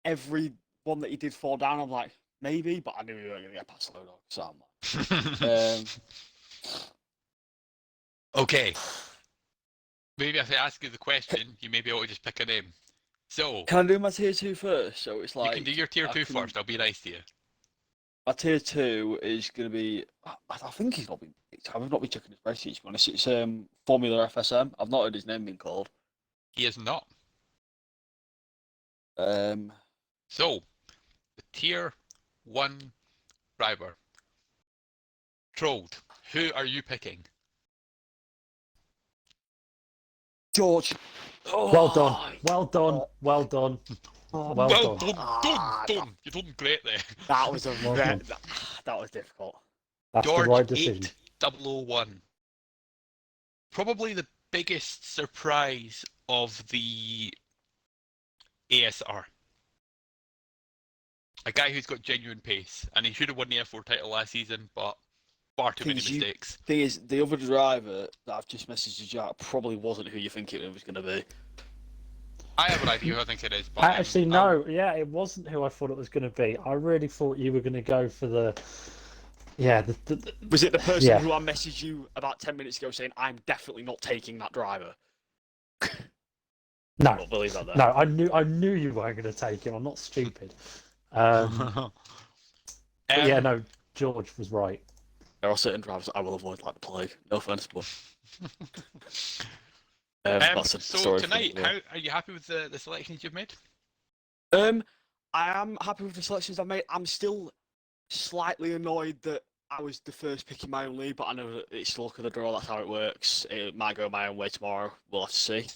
every one that he did fall down, I'm like maybe, but I knew he weren't gonna get past Low Dog, so I'm like. Okay. Maybe if I ask you the question, you may be able to just pick a name. So Can I do my tier 2 first? So it's like you can do your tier 2 first. I'll be nice to you. My tier 2 is going to be. I think he's not been picked. I've not been checking his spreadsheet, to be honest. It's Formula FSM. I've not heard his name being called. He is not. So, the tier 1 driver. Trolled. Who are you picking? George. Oh. Well done. Well done. Well done. Well done. Done. You've done great there. That was a that was difficult. That's George the right decision. 8001. Probably the biggest surprise of the ASR. A guy who's got genuine pace, and he should have won the F4 title last season, but far too many mistakes. Thing is, the other driver that I've just messaged you, Jack, probably wasn't who you think it was going to be. I have an idea who I think it is, but Actually, no. Yeah, it wasn't who I thought it was going to be. I really thought you were going to go for the. Yeah, Was it the person who I messaged you about 10 minutes ago saying I'm definitely not taking that driver? No, I don't believe that. No, I knew you weren't going to take him. I'm not stupid. But yeah, no, George was right. There are certain drivers I will avoid like the plague. No offense, but. So tonight, how are you happy with the selections you've made? I am happy with the selections I've made. I'm still slightly annoyed that I was the first pick in my own league, but I know that it's the luck of the draw. That's how it works. It might go my own way tomorrow. We'll have to see.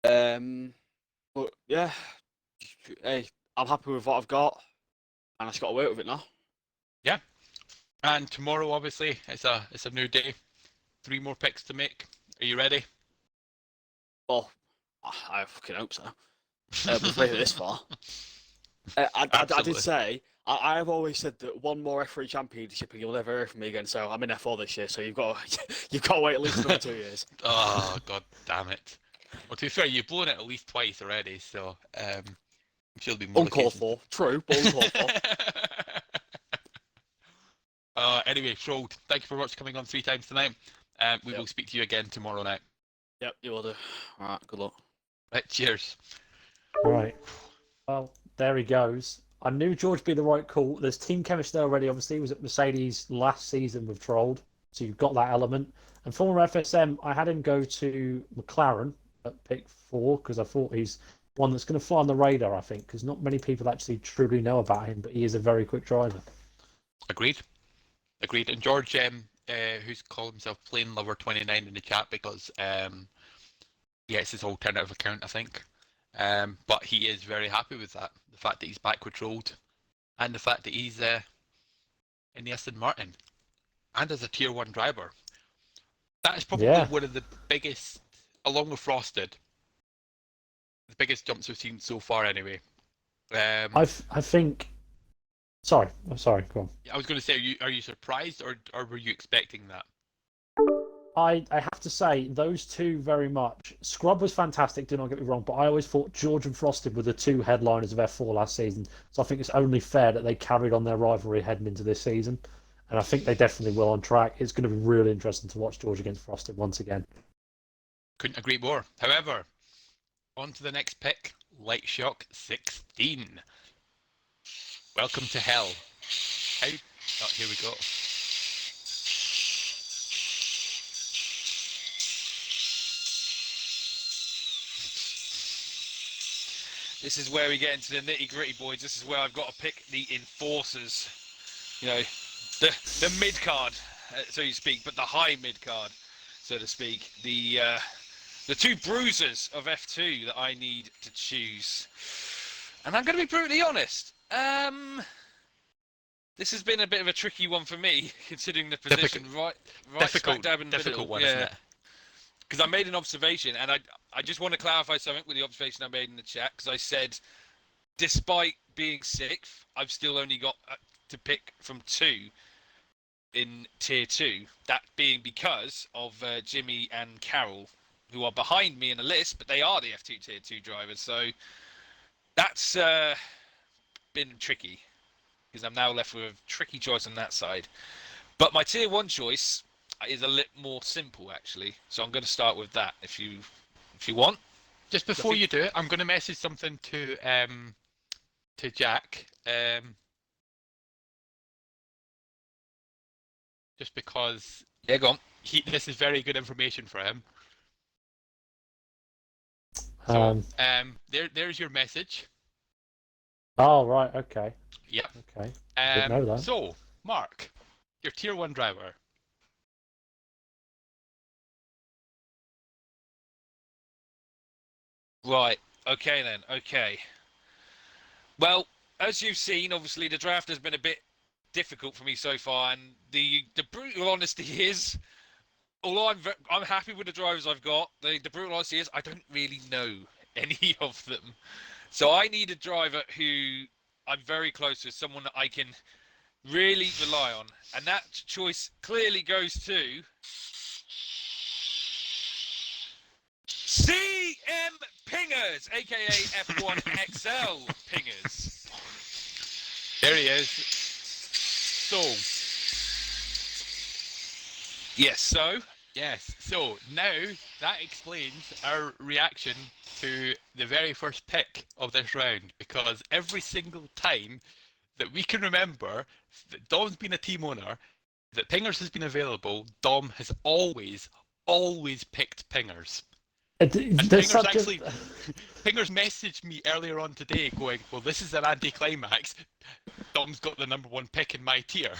But yeah, hey, I'm happy with what I've got, and I just got to work with it now. Yeah, and tomorrow, obviously, it's a new day. 3 more picks to make. Are you ready? Well, I fucking hope so. We've made it this far. I did say, I have always said that one more F3 championship and you'll never hear from me again. So I'm in F4 this year, so you've got to wait at least another 2 years. Oh, god damn it. Well, to be fair, you've blown it at least twice already, so she'll be more uncalled for. True, but uncalled for. Anyway, Trolled, thank you very much for coming on 3 times tonight. We will speak to you again tomorrow night. Yep, you will do. All right, good luck. Right, cheers. Right. Well, there he goes. I knew George would be the right call. There's team chemistry already. Obviously, he was at Mercedes last season with Trolled, so you've got that element. And former FSM, I had him go to McLaren at pick 4 because I thought he's one that's going to fly on the radar, I think, because not many people actually truly know about him, but he is a very quick driver. Agreed. And George, who's called himself Plane Lover 29 in the chat because it's his alternative account, I think. But he is very happy with that. The fact that he's back with Trolled, and the fact that he's in the Aston Martin, and as a tier 1 driver. That is probably one of the biggest, along with Frosted, the biggest jumps we've seen so far. Anyway, I think. Sorry, I'm sorry. Go on. I was going to say, are you surprised, or were you expecting that? I have to say those two very much. Scrub was fantastic. Do not get me wrong, but I always thought George and Frosted were the two headliners of F4 last season. So I think it's only fair that they carried on their rivalry heading into this season, and I think they definitely will on track. It's going to be really interesting to watch George against Frosted once again. Couldn't agree more. However, on to the next pick, Light Shock 16. Welcome to hell. Here we go. This is where we get into the nitty-gritty, boys. This is where I've got to pick the enforcers. You know, the mid-card, so to speak, but the high mid-card, so to speak. The two bruisers of F2 that I need to choose. And I'm going to be brutally honest. This has been a bit of a tricky one for me, considering the position right smack dab in the difficult middle. one, isn't it? Because I made an observation, and I just want to clarify something with the observation I made in the chat, because I said, despite being sixth, I've still only got to pick from two in Tier 2, that being because of Jimmy and Carol, who are behind me in the list, but they are the F2 Tier 2 drivers, so that's been tricky, because I'm now left with a tricky choice on that side. But my Tier 1 choice is a little more simple, actually. So I'm going to start with that, if you want. Just before you do it, I'm going to message something to Jack. Just because. Yeah, go on. This is very good information for him. So, there's your message. Oh right, okay. Yeah. Okay. Didn't know that. So, Mark, your Tier 1 driver. Right. Okay then. Okay. Well, as you've seen, obviously the draft has been a bit difficult for me so far, and the brutal honesty is, although I'm happy with the drivers I've got, the brutal honesty is I don't really know any of them. So I need a driver who I'm very close with, someone that I can really rely on, and that choice clearly goes to CM Pingers, aka F1XL Pingers. There he is. So. Yes, so? Yes, so now that explains our reaction to the very first pick of this round, because every single time that we can remember that Dom's been a team owner, that Pingers has been available, Dom has always picked Pingers. And Pingers messaged me earlier on today going, well, this is an anticlimax. Dom's got the number one pick in my tier.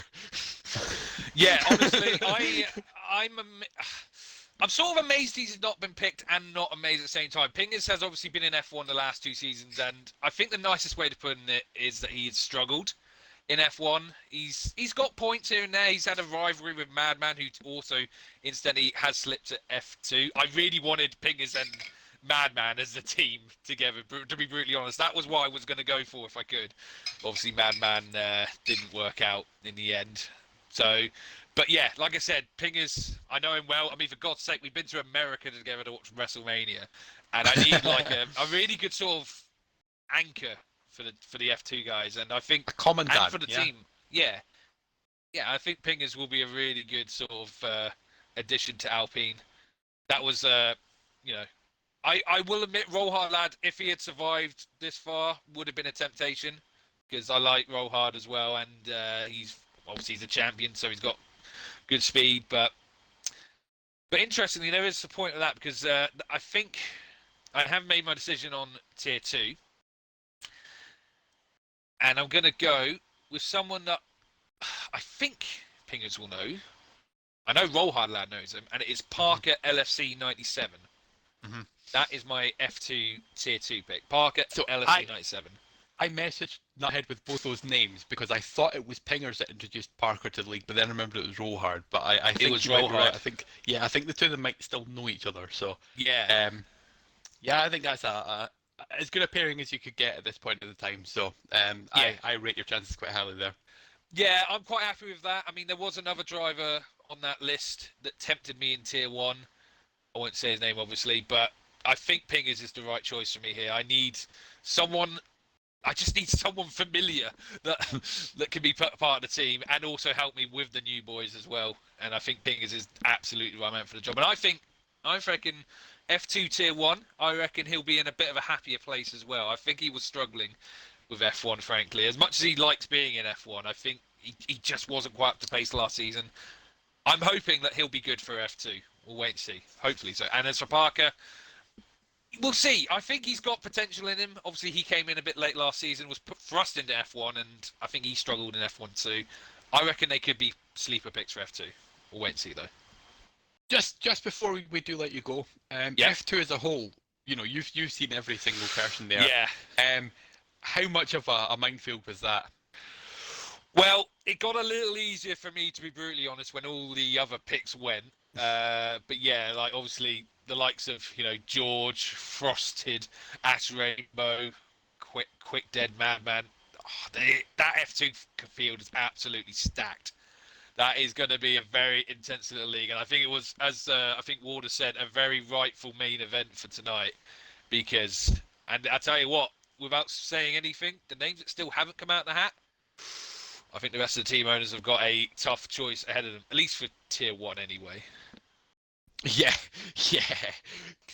Yeah, honestly, I'm sort of amazed he's not been picked and not amazed at the same time. Pingers has obviously been in F1 the last 2 seasons, and I think the nicest way to put it is that he has struggled in F1. He's got points here and there. He's had a rivalry with Madman, who also instantly has slipped at F2. I really wanted Pingers and Madman as a team together, to be brutally honest. That was what I was going to go for if I could. Obviously, Madman didn't work out in the end. So, but yeah, like I said, Pingers, I know him well. I mean, for God's sake, we've been to America together to watch WrestleMania, and I need like a really good sort of anchor for the F2 guys, and I think a commandant, and for the team, yeah, I think Pingers will be a really good sort of addition to Alpine. That was, you know, I will admit, Rollhard lad, if he had survived this far, would have been a temptation, because I like Rollhard as well, and he's a champion, so he's got good speed, but interestingly, there is a point of that, because I think I have made my decision on Tier 2. And I'm going to go with someone that I think Pingers will know. I know Rollhard Lad knows him, and it is Parker LFC 97. Mm-hmm. That is my F2 Tier 2 pick. Parker LFC 97. I messaged Nuthead with both those names because I thought it was Pingers that introduced Parker to the league, but then I remembered it was Rollhard. But I think was you might be right. Rollhard. I think the two of them might still know each other. So Yeah. yeah, I think that's a as good a pairing as you could get at this point of the time. So I rate your chances quite highly there. Yeah, I'm quite happy with that. I mean, there was another driver on that list that tempted me in Tier 1. I won't say his name, obviously, but I think Pingers is the right choice for me here. I just need someone familiar that that can be part of the team and also help me with the new boys as well. And I think Pingers is absolutely the right man for the job. And I reckon F2 Tier 1, I reckon he'll be in a bit of a happier place as well. I think he was struggling with F1, frankly. As much as he likes being in F1, I think he just wasn't quite up to pace last season. I'm hoping that he'll be good for F2. We'll wait and see. Hopefully so. And as for Parker, we'll see. I think he's got potential in him. Obviously, he came in a bit late last season, was thrust into F1, and I think he struggled in F1 too. I reckon they could be sleeper picks for F2. We'll wait and see, though. Just before we do let you go, F2 as a whole, you've seen every single person there. Yeah. How much of a minefield was that? Well, it got a little easier for me, to be brutally honest, when all the other picks went. But yeah, like obviously the likes of George, Frosted, Ash Rainbow, Quick Dead Madman. That F2 field is absolutely stacked. That is going to be a very intense little league, and I think it was, as I think Warder said, a very rightful main event for tonight. Because, and I tell you what, without saying anything, the names that still haven't come out of the hat, I think the rest of the team owners have got a tough choice ahead of them, at least for Tier 1 anyway. Yeah.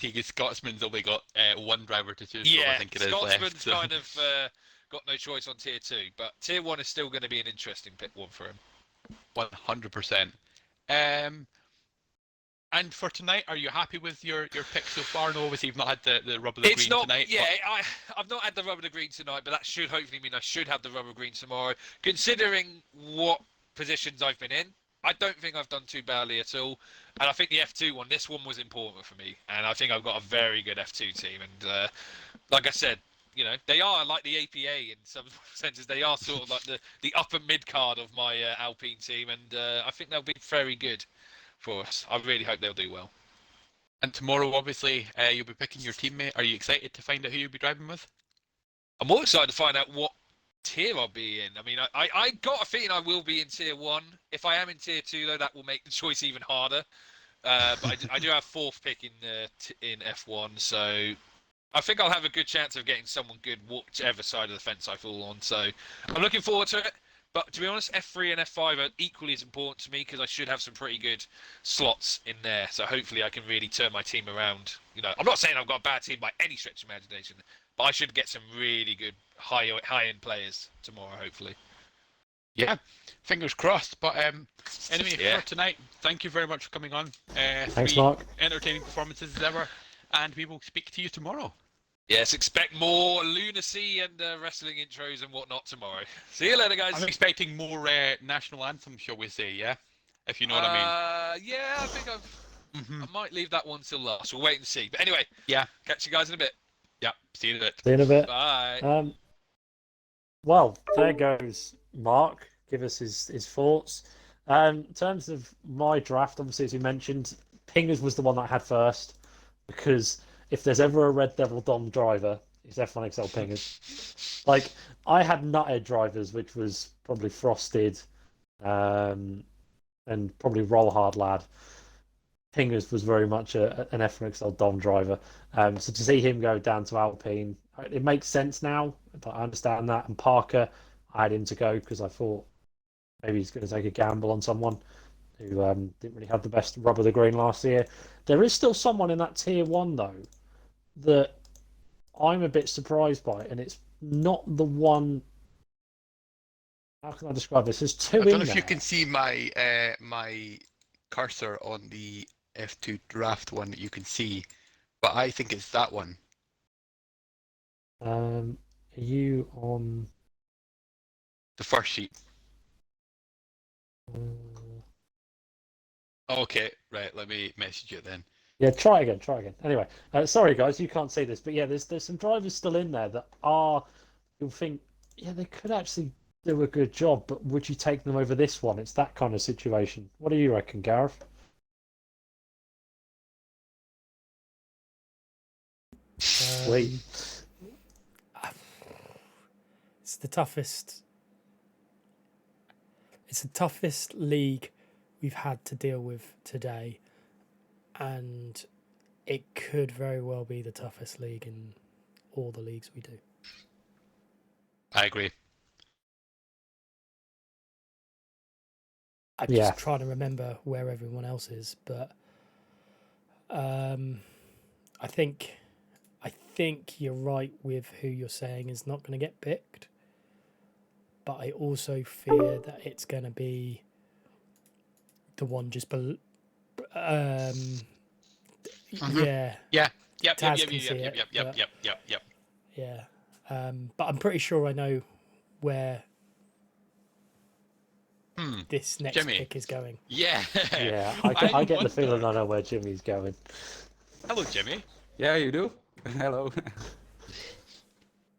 The Scotsman's only got one driver to choose from, I think it is Scotsman's left. So. kind of got no choice on Tier 2, but Tier 1 is still going to be an interesting pick one for him. 100%. And for tonight, are you happy with your pick so far? No, obviously you've not had the rub of the green tonight. Yeah, I've not had the rubber of the green tonight, but that should hopefully mean I should have the rubber green tomorrow. Considering what positions I've been in, I don't think I've done too badly at all. And I think the F2 one, this one was important for me. And I think I've got a very good F2 team. And like I said, they are like the APA in some senses. They are sort of like the upper mid card of my Alpine team. And I think they'll be very good for us. I really hope they'll do well. And tomorrow, obviously, you'll be picking your teammate. Are you excited to find out who you'll be driving with? I'm more excited to find out what tier I'll be in. I mean, I got a feeling I will be in Tier 1. If I am in Tier 2, though, that will make the choice even harder. But I do have fourth pick in F1, so I think I'll have a good chance of getting someone good, whichever side of the fence I fall on. So I'm looking forward to it. But to be honest, F3 and F5 are equally as important to me because I should have some pretty good slots in there. So hopefully I can really turn my team around. I'm not saying I've got a bad team by any stretch of imagination, but I should get some really good high-end players tomorrow, hopefully. Yeah, fingers crossed. But anyway, for tonight, thank you very much for coming on. Thanks, Mark. Entertaining performances as ever, and we will speak to you tomorrow. Yes, expect more lunacy and wrestling intros and whatnot tomorrow. See you later, guys. I'm expecting more national anthem, shall we say, yeah? If you know what I mean. Yeah, I think I might leave that one till last. We'll wait and see. But anyway, catch you guys in a bit. Yeah, see you in a bit. See you in a bit. Bye. Well, there goes Mark. Give us his thoughts. In terms of my draft, obviously, as you mentioned, Pingers was the one that I had first because if there's ever a Red Devil Dom driver, it's F1XL Pingers. Like, I had nuthead drivers, which was probably Frosted and probably Roll Hard Lad. Pingers was very much an F1XL Dom driver. So to see him go down to Alpine, it makes sense now. I understand that. And Parker, I had him to go because I thought maybe he's going to take a gamble on someone who didn't really have the best rub of the green last year. There is still someone in that Tier 1, though, that I'm a bit surprised by, and it's not the one. How can I describe this? There's two in there. I don't know if you can see my my cursor on the F2 draft one that you can see, but I think it's that one. Are you on the first sheet? Okay, right. Let me message you then. Yeah, try again. Anyway, sorry guys, you can't see this, but yeah, there's some drivers still in there that are you'll think, yeah, they could actually do a good job, but would you take them over this one? It's that kind of situation. What do you reckon, Gareth? Sweet. It's the toughest. It's the toughest league we've had to deal with today, and it could very well be the toughest league in all the leagues we do. I agree. I'm just trying to remember where everyone else is, but I think you're right with who you're saying is not going to get picked, but I also fear that it's going to be the one just below. Yeah. Yep. Taz can see it, Yep. Yeah. But I'm pretty sure I know where this next Jimmy. pick is going. Yeah. Yeah, I get the feeling I know where Jimmy's going. Hello, Jimmy. Yeah, you do. Hello.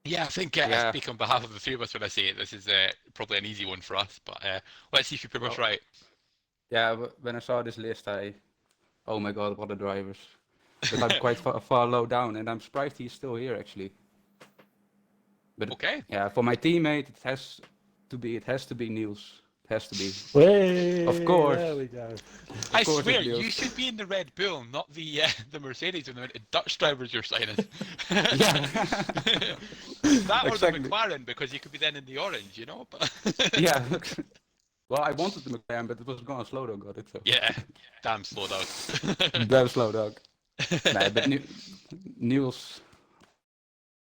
Yeah, I think I speak on behalf of the three of us when I say it. This is probably an easy one for us, but let's see if you prove us right. Yeah, when I saw this list, oh my god, what a drivers! But I'm quite far low down, and I'm surprised he's still here actually. But okay. Yeah, for my teammate, it has to be Niels. It has to be. Way, of course. There we go. I swear, you should be in the Red Bull, not the Mercedes when the Dutch drivers you're signing. Yeah. That or Exactly. the McLaren, because you could be then in the orange, you know. But Yeah. Well, I wanted the McLaren, but it was gone. Slow dog got it. So. yeah, damn slow dog. Damn slow dog. Nah, but Niels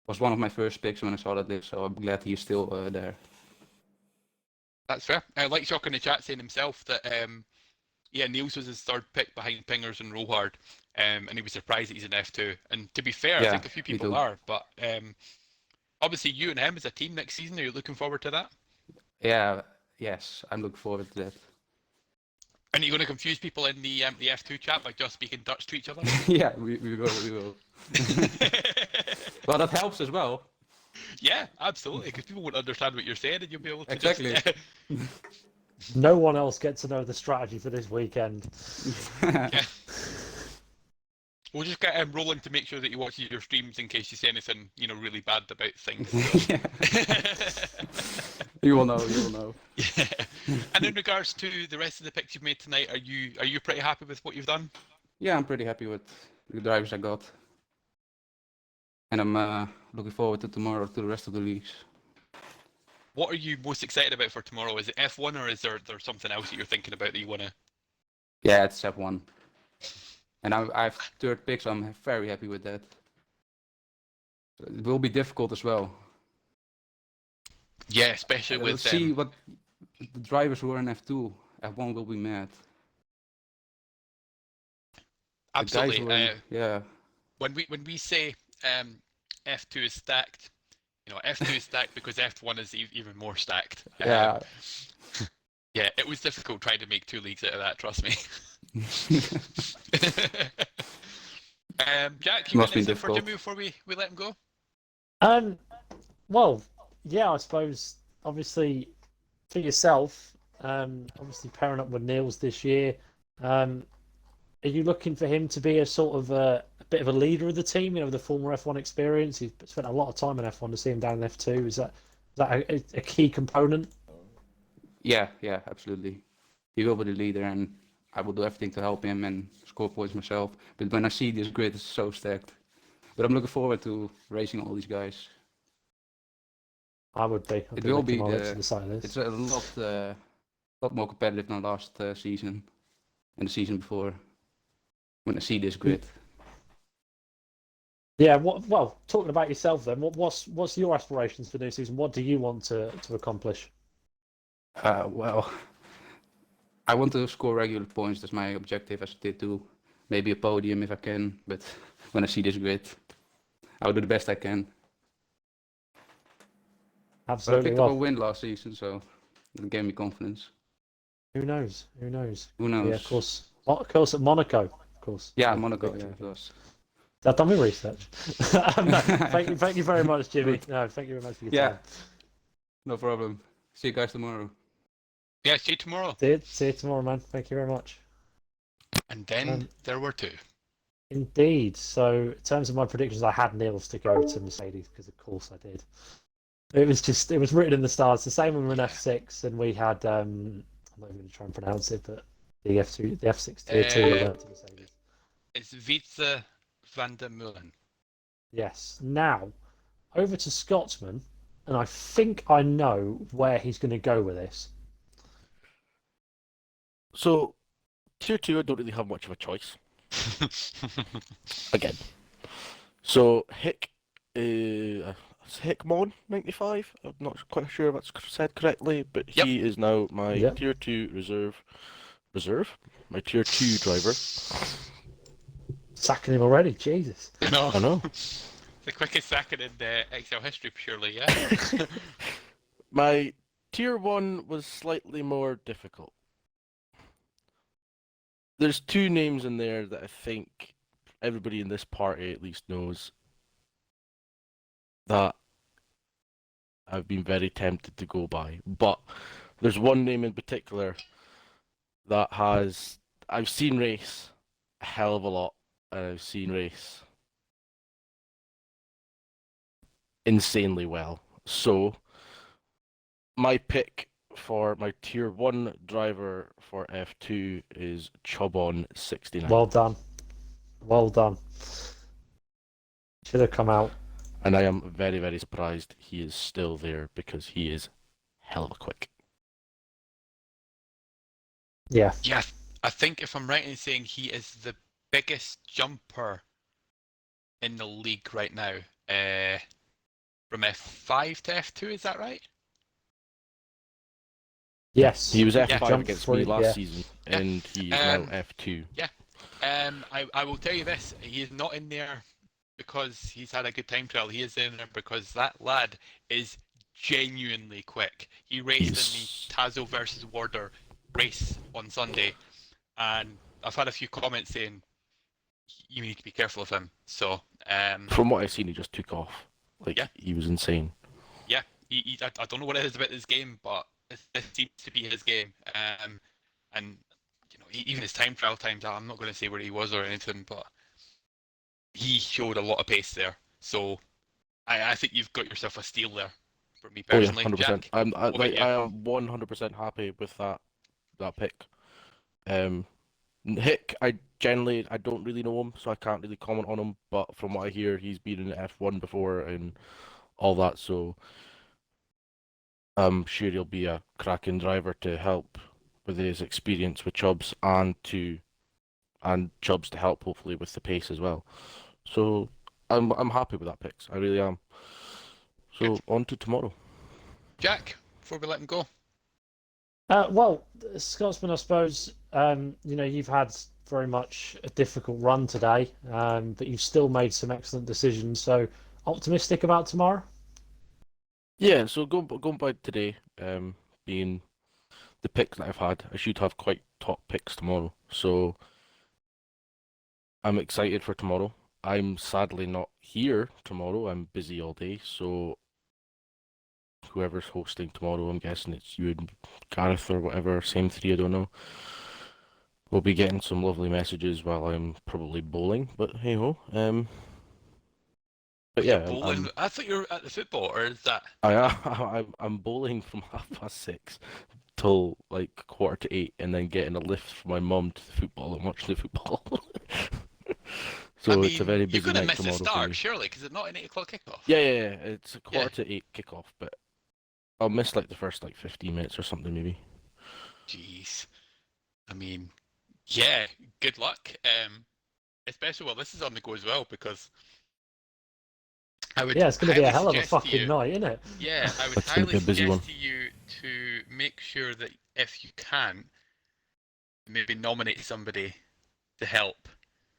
was one of my first picks when I saw that list, so I'm glad he's still there. That's fair. Like Shock in the chat saying himself that Niels was his third pick behind Pingers and Rohard, and he was surprised that he's in F2. And to be fair, I think a few people are, but obviously you and him as a team next season, are you looking forward to that? Yeah, yes, I'm looking forward to that. And are you going to confuse people in the F2 chat by just speaking Dutch to each other? Yeah, we will. Well, that helps as well. Yeah, absolutely, because people won't understand what you're saying, and you'll be able to Exactly. just... No one else gets to know the strategy for this weekend. Yeah. We'll just get Roland to make sure that he watches your streams in case you say anything, really bad about things. So. You will know. Yeah. And in regards to the rest of the picks you've made tonight, are you pretty happy with what you've done? Yeah, I'm pretty happy with the drivers I got. And I'm looking forward to tomorrow, to the rest of the leagues. What are you most excited about for tomorrow? Is it F1 or is there something else that you're thinking about that you want to... Yeah, it's F1. And I have third pick, so I'm very happy with that. It will be difficult as well. Yeah, especially with... see what the drivers who are in F2, F1 will be mad. Absolutely. Yeah. When we say F2 is stacked, F2 is stacked because F1 is even more stacked. Yeah. Yeah, it was difficult trying to make two leagues out of that, trust me. Jack, you got anything for Jimmy before we let him go? Well, yeah, I suppose obviously for yourself, obviously pairing up with Niels this year, are you looking for him to be a sort of a bit of a leader of the team? The former F1 experience. He's spent a lot of time in F1 to see him down in F2. Is that a key component? Yeah, absolutely. He will be the leader, and I will do everything to help him and score points myself. But when I see this grid, it's so stacked. But I'm looking forward to racing all these guys. I would be. It will be it's a lot more competitive than last season and the season before. When I see this grid. Yeah. Well, talking about yourself then, what's your aspirations for this season? What do you want to accomplish? Well, I want to score regular points. That's my objective as I did too. Maybe a podium if I can. But when I see this grid, I'll do the best I can. Absolutely. But I picked up a win last season, so it gave me confidence. Who knows? Who knows? Yeah, of course at Monaco, of course. Yeah, Monaco. Yeah, of course. I've done my research. No, thank you very much, Jimmy. No, thank you very much for your time. No problem. See you guys tomorrow. Yeah, see you tomorrow. See you tomorrow, man. Thank you very much. And then there were two. Indeed. So, in terms of my predictions, I had Nils to go to Mercedes because, of course, I did. It was written in the stars. The same when we were in F6, and we had I'm not even going to try and pronounce it, but the F6 tier 2 went to Mercedes. It's Wietse van der Meulen. Yes. Now, over to Scotsman, and I think I know where he's going to go with this. So, tier 2, I don't really have much of a choice. Again. So, Hickmon 95. I'm not quite sure if that's said correctly, but he is now my tier 2 reserve? My tier 2 driver. Sacking him already, Jesus. No. I know. The quickest second in XL history, purely, yeah. My tier 1 was slightly more difficult. There's two names in there that I think everybody in this party at least knows that I've been very tempted to go by. But there's one name in particular that I've seen race a hell of a lot, and I've seen race insanely well. So my pick for my tier 1 driver for F2 is Chobon69. Well done. Well done. Should have come out. And I am very, very surprised he is still there because he is hell of a quick. Yeah. Yeah, I think if I'm right in saying he is the biggest jumper in the league right now, from F5 to F2, is that right? Yes. He was F5 against me last season, and he is now F2. Yeah. I will tell you this, he is not in there because he's had a good time trial. He is in there because that lad is genuinely quick. He raced in the Tazo versus Warder race on Sunday, and I've had a few comments saying you need to be careful of him. So from what I've seen, he just took off. He was insane. Yeah, I don't know what it is about this game, but this seems to be his game. And you know, even his time trial times, I'm not going to say where he was or anything, but he showed a lot of pace there. So I think you've got yourself a steal there. For me personally, 100%. Jack, I am 100% happy with that pick. Hick, I don't really know him, so I can't really comment on him. But from what I hear, he's been in F1 before and all that, so I'm sure he'll be a cracking driver to help with his experience with Chubbs and Chubbs to help hopefully with the pace as well. So I'm happy with that picks. I really am. So on to tomorrow. Jack, before we let him go. Well, Scotsman, I suppose, you've had very much a difficult run today, but you've still made some excellent decisions. So, optimistic about tomorrow? Yeah, so going by today, being the picks that I've had, I should have quite top picks tomorrow. So, I'm excited for tomorrow. I'm sadly not here tomorrow. I'm busy all day, so whoever's hosting tomorrow, I'm guessing it's you and Gareth or whatever, same three, I don't know. We'll be getting some lovely messages while I'm probably bowling, but hey ho. But yeah, bowling. I thought you were at the football, or is that? I'm bowling from 6:30 till like 7:45, and then getting a lift from my mum to the football and watching the football. So it's a very busy night tomorrow. You're gonna miss the start, surely, because it's not an 8 o'clock kickoff. Yeah, it's a 7:45 kickoff, but I'll miss like the first 15 minutes or something maybe. Jeez, I mean, yeah, good luck. Especially while this is on the go as well, because I would. Yeah, it's going to be a hell of a fucking night, isn't it? Yeah, I would highly suggest to you to make sure that if you can, maybe nominate somebody to help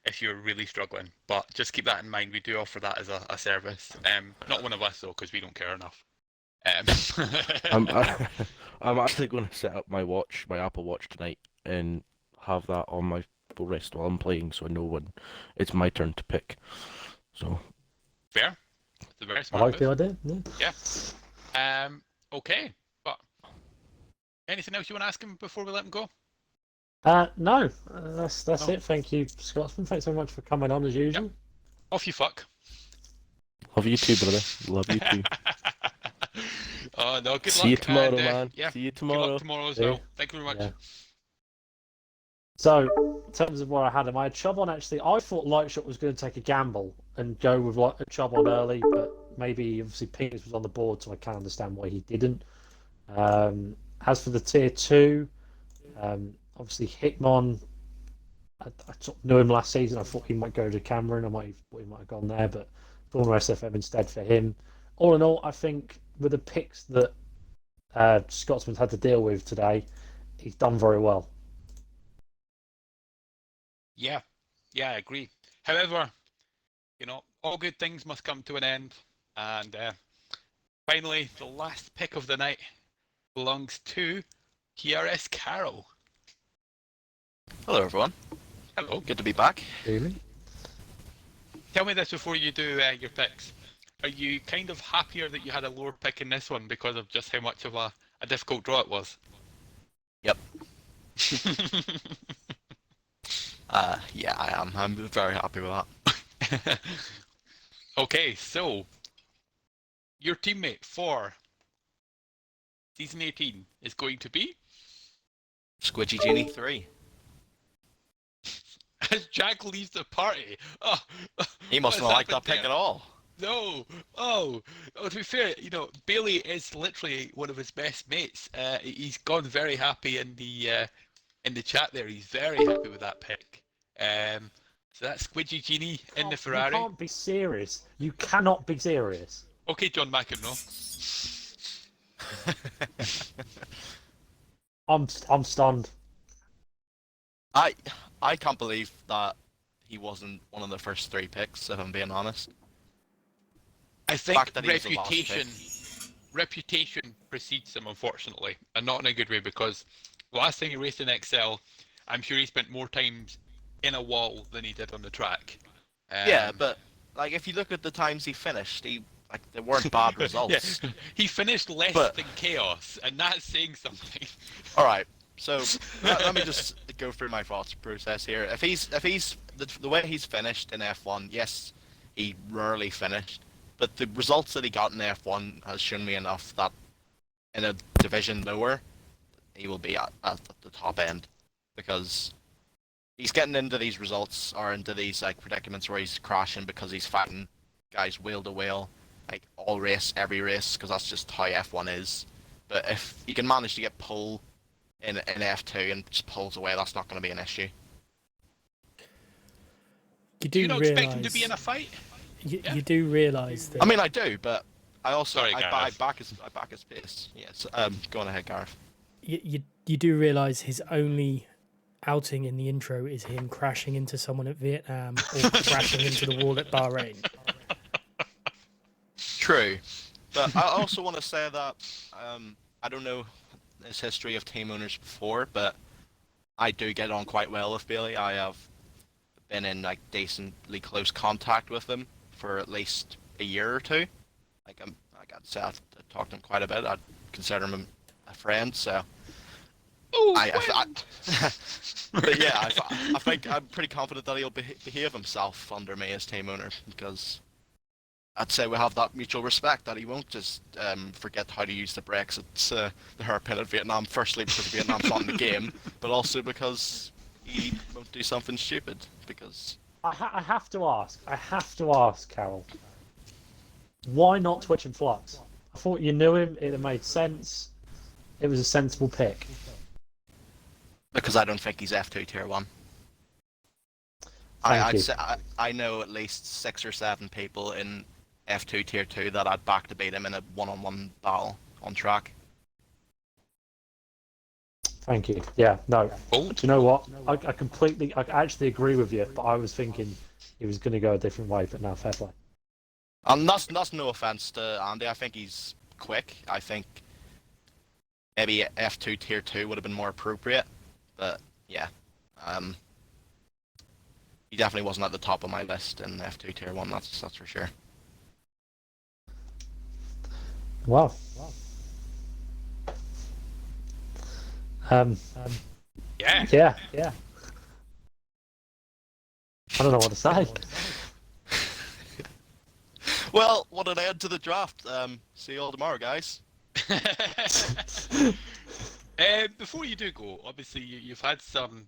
if you're really struggling. But just keep that in mind. We do offer that as a service. Not one of us though, because we don't care enough. I'm actually going to set up my Apple Watch tonight, and have that on my comfortable rest while I'm playing, so I know when it's my turn to pick. So Fair. It's a very I smart like the move. idea. Yeah. Yeah. Okay. But anything else you want to ask him before we let him go? No, that's No. it. Thank you, Scotsman. Thanks so much for coming on as usual. Yep. Off you fuck. Love you too, brother. Love you too. Oh no, good See luck. you tomorrow, and, man. Yeah, See you good tomorrow. luck tomorrow as See you. well. Thank you very much. Yeah. So, in terms of where I had him, I had Chubb on actually. I thought Lightshot was going to take a gamble and go with like a Chubb on early, but maybe obviously Peters was on the board, so I can understand why he didn't. As for the tier 2, obviously Hickmon, I sort of knew him last season. I thought he might go to Cameron. I thought he might have gone there, but former SFM instead for him. All in all, I think with the picks that Scotsman's had to deal with today, he's done very well. Yeah, I agree. However, all good things must come to an end, and finally, the last pick of the night belongs to TRS Carroll. Hello, everyone. Hello. Good to be back. Really? Tell me this before you do your picks. Are you kind of happier that you had a lower pick in this one because of just how much of a difficult draw it was? Yep. Yeah, I am. I'm very happy with that. Okay, so your teammate for season 18 is going to be Squidgy Genie 3. as Jack leaves the party. Oh, He must not like that pick at all. No. Oh, to be fair, Bailey is literally one of his best mates. He's gone very happy in the chat there. He's very happy with that pick. So that's Squidgy Genie in the Ferrari. You can't be serious. You cannot be serious. Okay, John McEnroe. I'm stunned. I can't believe that he wasn't one of the first 3 picks, if I'm being honest. I think that he was the last reputation precedes him, unfortunately, and not in a good way, because the last time he raced in XL, I'm sure he spent more times in a wall than he did on the track. Yeah, but like if you look at the times he finished, there weren't bad results. Yeah. He finished less than Chaos, and that's saying something. All right, so let me just go through my thoughts process here. If he's the way he's finished in F1, yes, he rarely finished, but the results that he got in F1 has shown me enough that in a division lower, he will be at the top end, because he's getting into these results or into these predicaments where he's crashing because he's fighting guys wheel to wheel, every race, because that's just how F1 is. But if he can manage to get pole in F2 and just pulls away, that's not going to be an issue. Do you not expect him to be in a fight? You do realise that. I mean, I do, but I also Sorry, I back his pace. Yes. Go on ahead, Gareth. You do realise his only outing in the intro is him crashing into someone at Vietnam or crashing into the wall at Bahrain. True, but I also want to say that I don't know his history of team owners before, but I do get on quite well with Bailey. I have been in decently close contact with him for at least a year or two. I'd say I've talked to him quite a bit. I'd consider him a friend, so. But yeah, I think I'm pretty confident that he'll behave himself under me as team owner, because I'd say we have that mutual respect that he won't just forget how to use the brakes at the hairpin at Vietnam. Firstly, because Vietnam's not in the game, but also because he won't do something stupid. Because I have to ask, Carol. Why not Twitch and Flux? I thought you knew him. It made sense. It was a sensible pick. Because I don't think he's F2 tier 1. I'd say I know at least 6 or 7 people in F2 tier 2 that I'd back to beat him in a one-on-one battle on track. Thank you. Yeah, no. Oh. Do you know what? I actually agree with you, but I was thinking he was going to go a different way, but now fair play. And that's no offense to Andy. I think he's quick. I think maybe F2 tier 2 would have been more appropriate. But yeah, he definitely wasn't at the top of my list in F2 Tier 1, that's for sure. Wow. Yeah. Yeah. I don't know what to say. Well, what an end to the draft. See you all tomorrow, guys. Before you do go, obviously you've had some,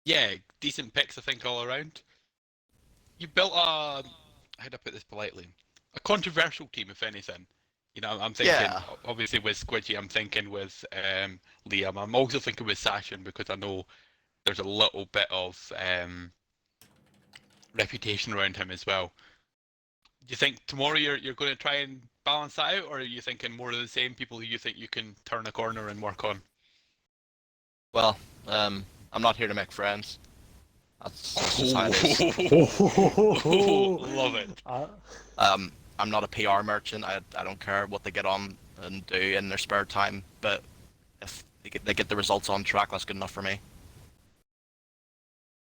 yeah, decent picks, I think, all around. You built a, how do I put this politely, a controversial team, if anything. You know, I'm thinking, Yeah. obviously with Squidgy, I'm thinking with Liam. I'm also thinking with Sashin because I know there's a little bit of reputation around him as well. Do you think tomorrow you're going to try and balance that out, or are you thinking more of the same people who you think you can turn a corner and work on? Well, I'm not here to make friends. That's just how it is. Love it. I'm not a PR merchant. I don't care what they get on and do in their spare time, but if they get the results on track, that's good enough for me.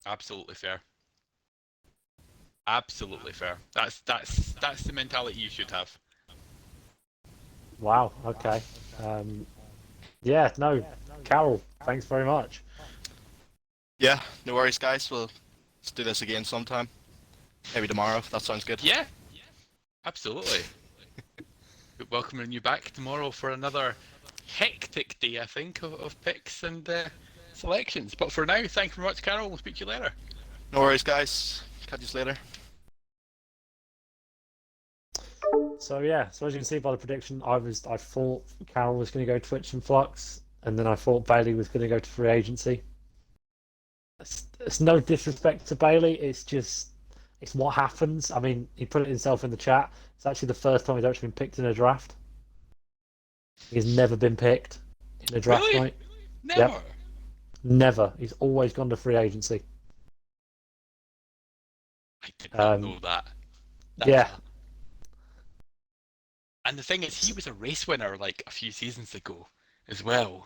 Absolutely fair. Absolutely fair. That's the mentality you should have. Wow. Okay. Yeah. No. Carol, thanks very much. Yeah, no worries, guys. Let's do this again sometime. Maybe tomorrow, if that sounds good. Yeah. Absolutely. Welcoming you back tomorrow for another hectic day, I think, of picks and selections. But for now, thank you very much, Carol. We'll speak to you later. No worries, guys. Catch you later. So yeah, so as you can see by the prediction, I thought Carol was going to go Twitch and Flux, and then I thought Bailey was going to go to free agency. It's no disrespect to Bailey, it's what happens. I mean, he put it himself in the chat. It's actually the first time he's actually been picked in a draft. He's never been picked in a draft Really? night. Never. Yep. Never. He's always gone to free agency. I did not know that. Yeah. And the thing is, he was a race winner like a few seasons ago as well.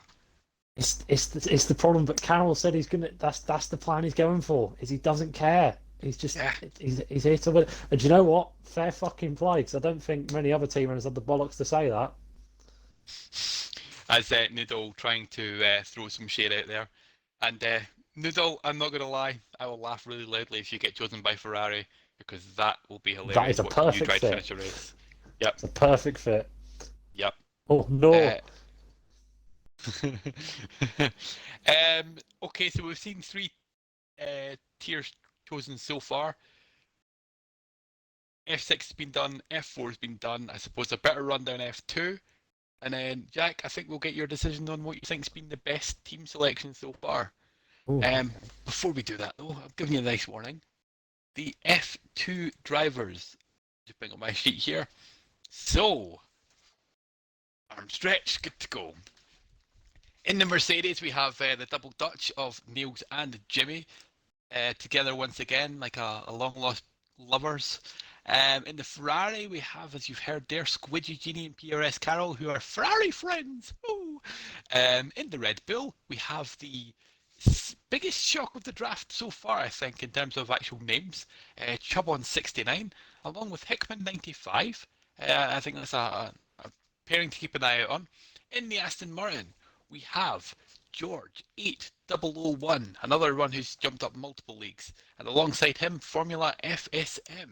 It's the problem. But Carroll said he's gonna. That's the plan he's going for. Is he doesn't care. He's just he's here to win. And do you know what? Fair fucking play. Because I don't think many other team owners had the bollocks to say that. As Noodle trying to throw some shade out there, and Noodle, I'm not gonna lie, I will laugh really loudly if you get chosen by Ferrari because that will be hilarious. That is a watching you perfect try to fit. finish a race. Yep. It's a perfect fit. Yep. Oh no. Okay, so we've seen 3 tiers chosen so far. F6 has been done, F4 has been done. I suppose a better rundown F2. And then, Jack, I think we'll get your decision on what you think's been the best team selection so far. Before we do that, though, I'm giving you a nice warning. The F2 drivers. Just bring up my sheet here. So, arm stretch, good to go. In the Mercedes, we have the double Dutch of Niels and Jimmy together once again, like a long-lost lovers. In the Ferrari, we have, as you've heard there, Squidgy Genie and PRS Carroll, who are Ferrari friends. Ooh. In the Red Bull, we have the biggest shock of the draft so far, I think, in terms of actual names. Chubon 69, along with Hickman 95. I think that's a pairing to keep an eye out on. In the Aston Martin, we have George 8001, another one who's jumped up multiple leagues, and alongside him, Formula FSM.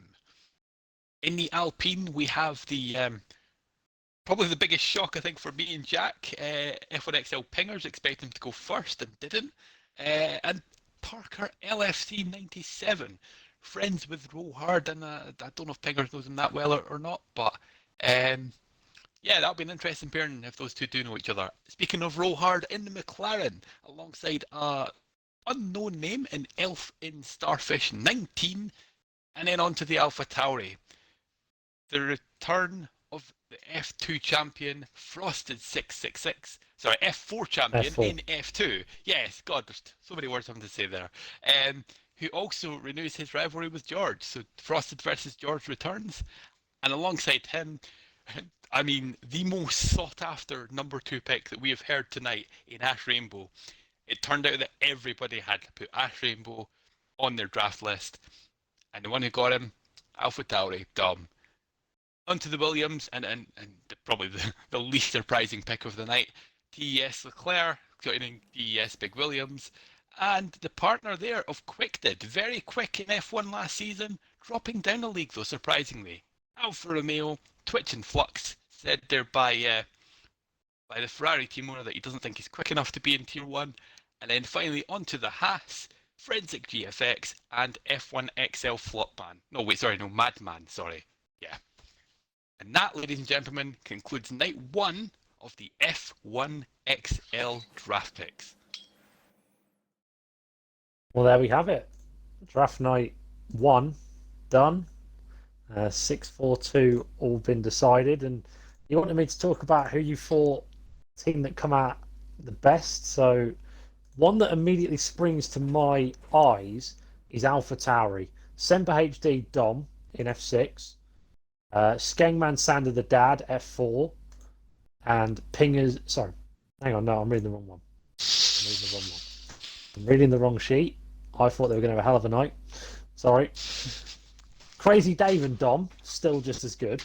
In the Alpine, we have the probably the biggest shock, I think, for me and Jack. F1XL Pingers expecting to go first and didn't. And Parker LFC 97, friends with Rohard, and I don't know if Pingers knows him that well or not, but yeah, that'll be an interesting pairing if those two do know each other. Speaking of Rohard, in the McLaren, alongside a unknown name, an elf in Starfish 19, and then on to the Alpha Tauri. The return of the F2 champion, Frosted 666. Sorry, F4 champion F4. in F2. Yes, God, there's so many words I'm to say there. Who also renews his rivalry with George. So Frosted versus George returns. And alongside him, I mean, the most sought after number 2 pick that we have heard tonight in Ash Rainbow. It turned out that everybody had to put Ash Rainbow on their draft list, and the one who got him, AlphaTauri, Dom. Onto the Williams, and probably the least surprising pick of the night, TES Leclerc, joining TES Big Williams, and the partner there of Quick did, very quick in F1 last season, dropping down a league though, surprisingly. Alfa Romeo, Twitch and Flux, said there by the Ferrari team owner that he doesn't think he's quick enough to be in Tier 1. And then finally onto the Haas, Forensic GFX, and F1XL Flopman. Madman, sorry. Yeah. And that, ladies and gentlemen, concludes night 1 of the F1XL draft picks. Well, there we have it. Draft night 1 done. 6-4-2 all been decided. And you wanted me to talk about who you thought team that come out the best. So one that immediately springs to my eyes is AlphaTauri. Semper HD Dom in F6. Skengman Sander the Dad F4. And Pingers. Sorry. Hang on. No, I'm reading the wrong one. I'm reading the wrong sheet. I thought they were going to have a hell of a night. Sorry. Crazy Dave and Dom, still just as good.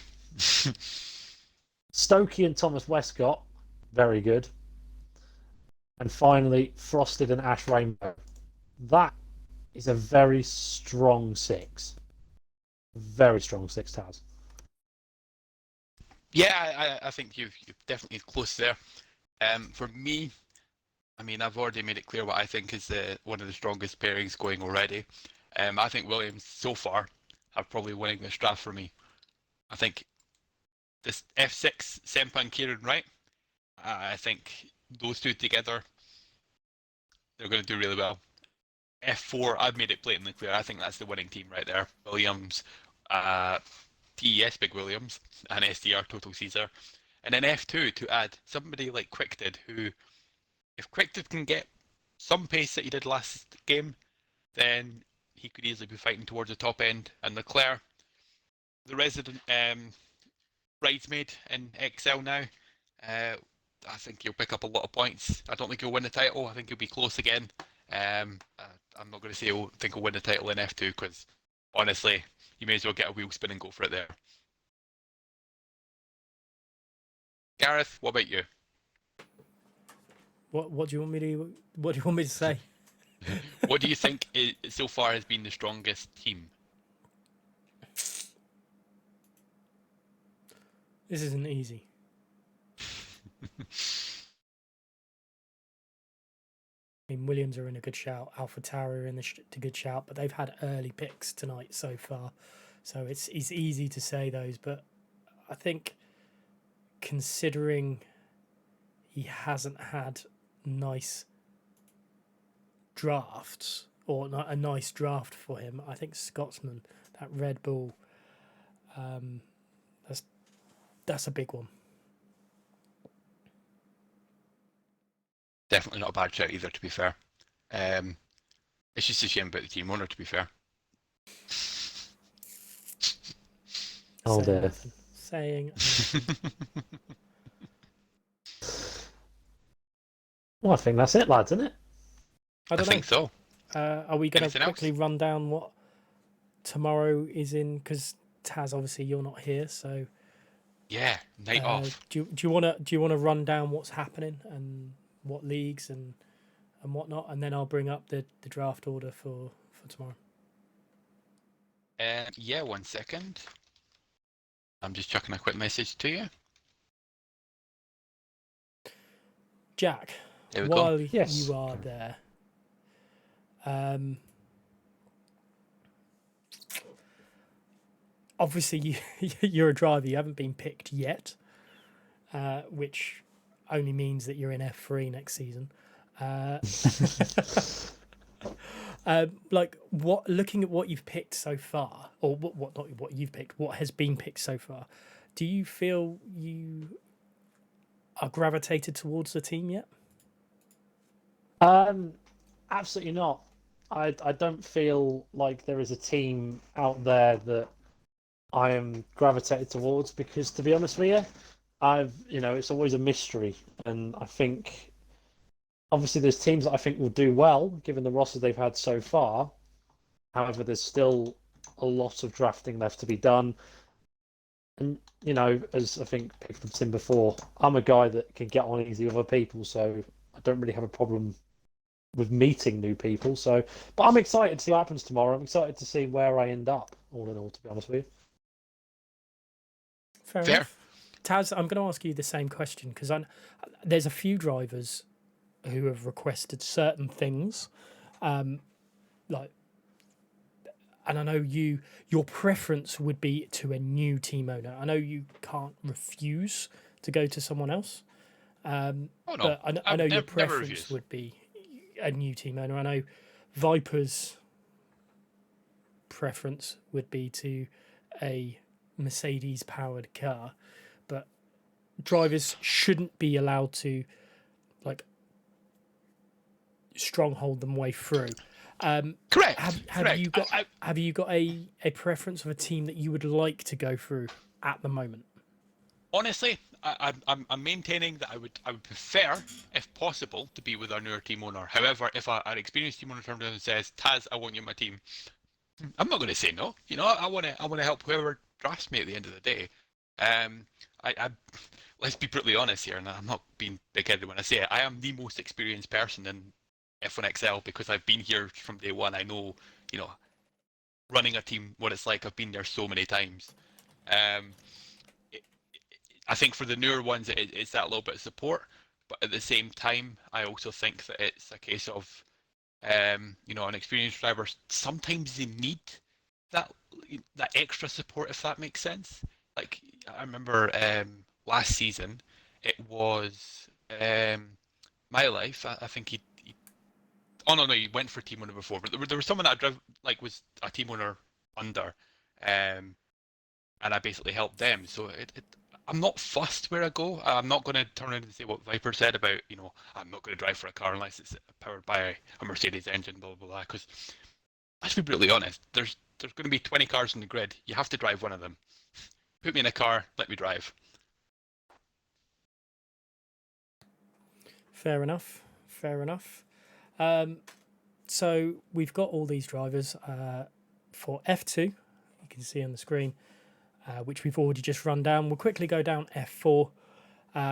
Stokey and Thomas Westcott, very good. And finally, Frosted and Ash Rainbow. That is a very strong 6. Very strong 6, Taz. Yeah, I think you've definitely close there. For me, I mean, I've already made it clear what I think is one of the strongest pairings going already. I think Williams, so far, are probably winning this draft for me. I think this F6, Sempa and Kieran Wright, I think those two together, they're going to do really well. F4, I've made it blatantly clear. I think that's the winning team right there. Williams, TES Big Williams, and SDR Total Caesar. And then F2 to add somebody like Quick did, who, if Quick did can get some pace that he did last game, then he could easily be fighting towards the top end. And Leclerc, the resident bridesmaid in XL now, I think he'll pick up a lot of points. I don't think he'll win the title. I think he'll be close again. I'm not going to say I think he'll win the title in F2 because, honestly, you may as well get a wheel spin and go for it there. Gareth, what about you? What do you want me to say? What do you think so far has been the strongest team? This isn't easy. I mean, Williams are in a good shout. AlphaTauri are in a good shout, but they've had early picks tonight so far, so it's easy to say those. But I think, considering he hasn't had nice drafts or not a nice draft for him, I think Scotsman, that Red Bull, that's a big one. Definitely not a bad shout either, to be fair. It's just a shame about the team owner, to be fair. Oh dear. Saying. Well, I think that's it, lads, isn't it? I think so. Are we going to Anything quickly else? run down what tomorrow is in? Because Taz, obviously, you're not here, so Yeah, night off. do you want to run down what's happening and what leagues and whatnot, and then I'll bring up the draft order for tomorrow. Yeah, 1 second. I'm just chucking a quick message to you. Jack, There we while go. you are there, obviously you're a driver. You haven't been picked yet, which only means that you're in F3 next season. Looking at what you've picked so far, or what you've picked, what has been picked so far, do you feel you are gravitated towards the team yet? Absolutely not. I don't feel like there is a team out there that I am gravitated towards because, to be honest with you, it's always a mystery, and I think obviously there's teams that I think will do well given the rosters they've had so far. However, there's still a lot of drafting left to be done. And as I think people have seen before, I'm a guy that can get on easy with other people, so I don't really have a problem with meeting new people. So, but I'm excited to see what happens tomorrow. I'm excited to see where I end up. All in all, to be honest with you. Fair enough. Taz, I'm going to ask you the same question because there's a few drivers who have requested certain things, like, and I know your preference would be to a new team owner. I know you can't refuse to go to someone else, but I know your preference would be a new team owner. I know Viper's preference would be to a Mercedes-powered car, but drivers shouldn't be allowed to stronghold them way through. Correct. Have you got a preference of a team that you would like to go through at the moment? Honestly, I'm maintaining that I would prefer, if possible, to be with our newer team owner. However, if an experienced team owner turns around and says, "Taz, I want you on my team," I'm not going to say no. I want to help whoever drafts me at the end of the day. I let's be brutally honest here, and I'm not being big-headed when I say it. I am the most experienced person in F1XL because I've been here from day one. I know, running a team, what it's like. I've been there so many times. I think for the newer ones, it's that little bit of support, but at the same time, I also think that it's a case of, an experienced driver, sometimes they need that extra support, if that makes sense. Like, I remember last season, it was my life. I think he oh no, he went for team owner before, but there was someone that I drove was a team owner under, and I basically helped them. So I'm not fussed where I go. I'm not going to turn around and say what Viper said about, I'm not going to drive for a car unless it's powered by a Mercedes engine, blah blah blah. Because let's be brutally honest, there's going to be 20 cars in the grid. You have to drive one of them. Put me in a car, let me drive. Fair enough. So we've got all these drivers for F2. You can see on the screen, which we've already just run down. We'll quickly go down F4,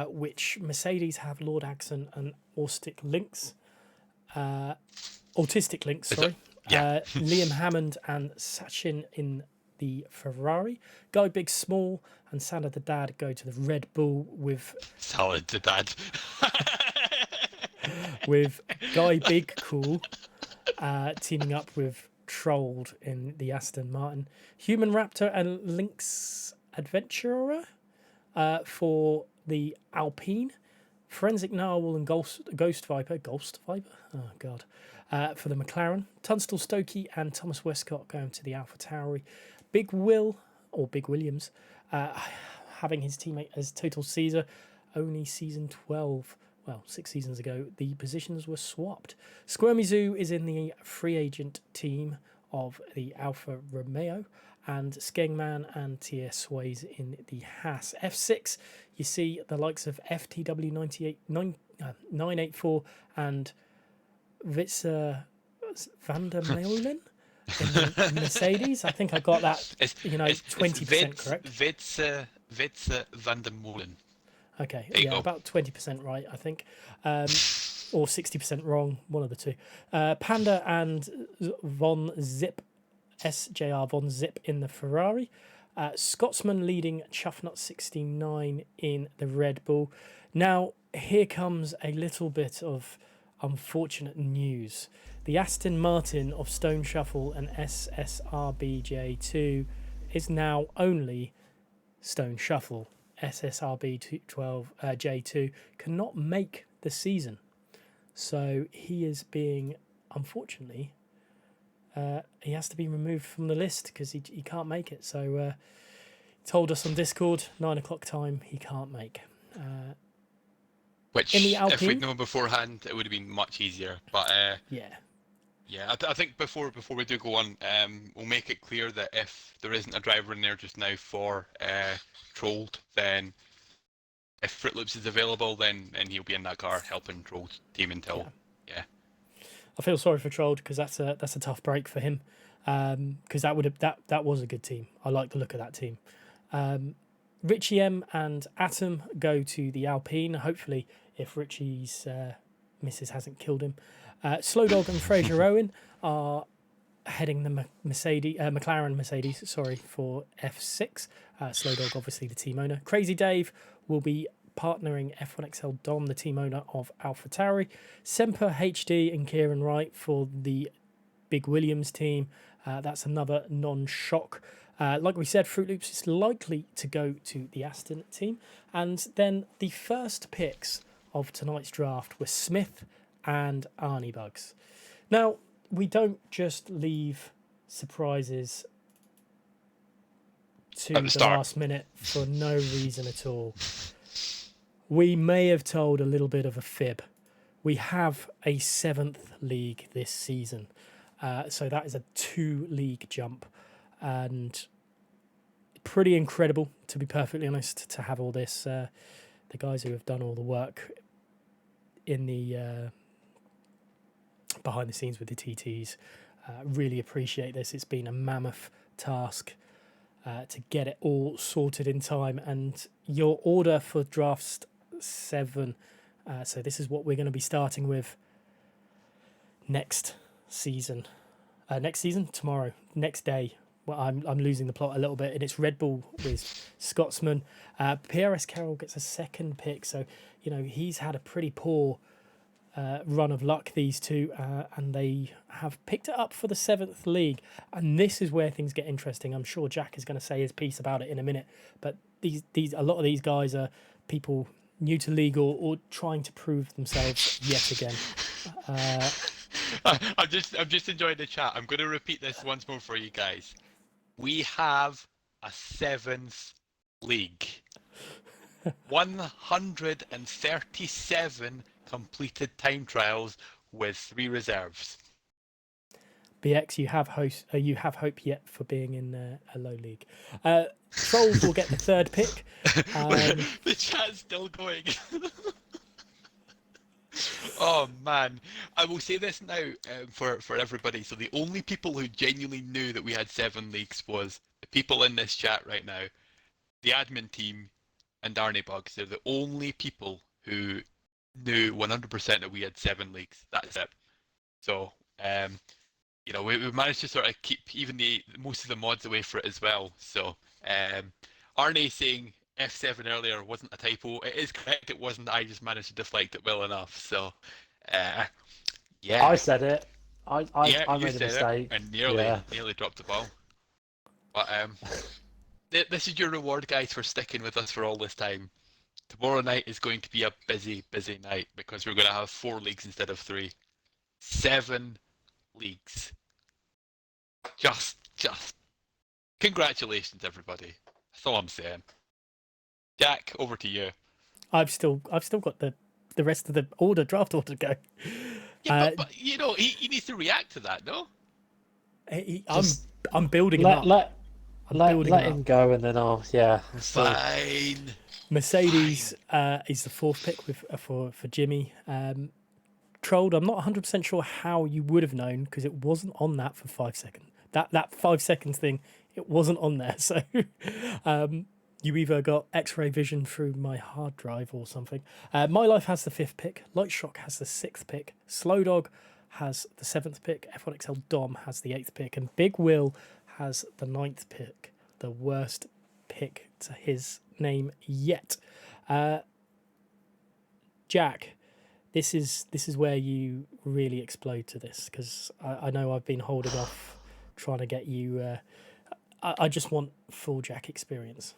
which Mercedes have Lord Axon and Autistic Lynx. Liam Hammond and Sachin in the Ferrari. Guy Big Small and Santa the Dad go to the Red Bull with Salad the Dad. with Guy Big Cool teaming up with Trolled in the Aston Martin. Human Raptor and Lynx Adventurer for the Alpine. Forensic Narwhal and Ghost Viper. Oh, God. For the McLaren. Tunstall Stokey and Thomas Westcott going to the Alpha Tauri. Big Williams, having his teammate as Total Caesar. Only season 12. Well, 6 seasons ago, the positions were swapped. Squirmy Zoo is in the free agent team of the Alfa Romeo, and Skengman and TS Sways in the Haas. F6, you see the likes of FTW 984 and Witzer van der Meulen in the Mercedes. I think I got that, 20% correct. Witzer van der Meulen. Okay, about 20% right, I think. Or 60% wrong, one of the two. Panda and Von Zip, SJR Von Zip in the Ferrari. Scotsman leading Chuffnut 69 in the Red Bull. Now, here comes a little bit of unfortunate news. The Aston Martin of Stone Shuffle and SSRB J2 is now only Stone Shuffle. SSRB J2 cannot make the season. So he is being, unfortunately, he has to be removed from the list because he can't make it. So he told us on Discord, 9 o'clock time, he can't make. Which, in the Alpine, if we'd known beforehand, it would have been much easier. But I think before we do go on, we'll make it clear that if there isn't a driver in there just now for Trolled, then if Fruit Loops is available, then he'll be in that car helping Troll's team until yeah. I feel sorry for Trolled because that's a tough break for him. Because that was a good team. I like the look of that team. Richie M and Atom go to the Alpine. Hopefully, if Richie's missus hasn't killed him. Slow Dog and Fraser Owen are heading the McLaren Mercedes, for F6. Slow Dog, obviously the team owner. Crazy Dave will be partnering F1XL Dom, the team owner of AlphaTauri. Semper HD and Kieran Wright for the Big Williams team. That's another non-shock. Like we said, Fruit Loops is likely to go to the Aston team. And then the first picks of tonight's draft were Smith and Arnie Bugs. Now, we don't just leave surprises to the last minute for no reason at all. We may have told a little bit of a fib. We have a 7th league this season. So that is a 2-league jump. And pretty incredible, to be perfectly honest, to have all this. The guys who have done all the work in the behind the scenes with the TTs really appreciate this. It's been a mammoth task to get it all sorted in time. And your order for drafts 7, so this is what we're going to be starting with next season, tomorrow, next day. Well, I'm losing the plot a little bit, and it's Red Bull with Scotsman. PRS Carroll gets a 2nd pick, so he's had a pretty poor run of luck, these two, and they have picked it up for the 7th league. And this is where things get interesting. I'm sure Jack is going to say his piece about it in a minute, but a lot of these guys are people new to league or trying to prove themselves yet again. I'm just enjoying the chat. I'm going to repeat this once more for you guys. We have a 7th league. 137 completed time trials with 3 reserves. BX, you have hope yet for being in a low league. Trolls will get the 3rd pick. The chat's still going. Oh man, I will say this now for everybody. So the only people who genuinely knew that we had 7 leagues was the people in this chat right now, the admin team, and Darnie Bugs. They're the only people who knew 100% that we had 7 leagues. That's it. So we managed to sort of keep even most of the mods away for it as well. So Arnie saying F7 earlier wasn't a typo. It is correct. It wasn't. I just managed to deflect it well enough. So, yeah. I said it. I made a mistake. And nearly dropped the ball. But this is your reward, guys, for sticking with us for all this time. Tomorrow night is going to be a busy, busy night because we're going to have 4 leagues instead of 3. 7 leagues. Just. Congratulations, everybody. That's all I'm saying. Jack, over to you. I've still got the rest of the draft order to go. Yeah, but he needs to react to that, no? I'm building him up. Let him go, and then Fine. Mercedes is the 4th pick for Jimmy. Trolled, I'm not 100% sure how you would have known because it wasn't on that for 5 seconds. That 5 seconds thing, it wasn't on there. So you either got X-ray vision through my hard drive or something. My Life has the 5th pick. Light Shock has the 6th pick. Slow Dog has the 7th pick. F1XL Dom has the 8th pick. And Big Will has the 9th pick. The worst pick to his name yet. Jack, this is where you really explode to this because I know I've been holding off trying to get you. I just want full Jack experience.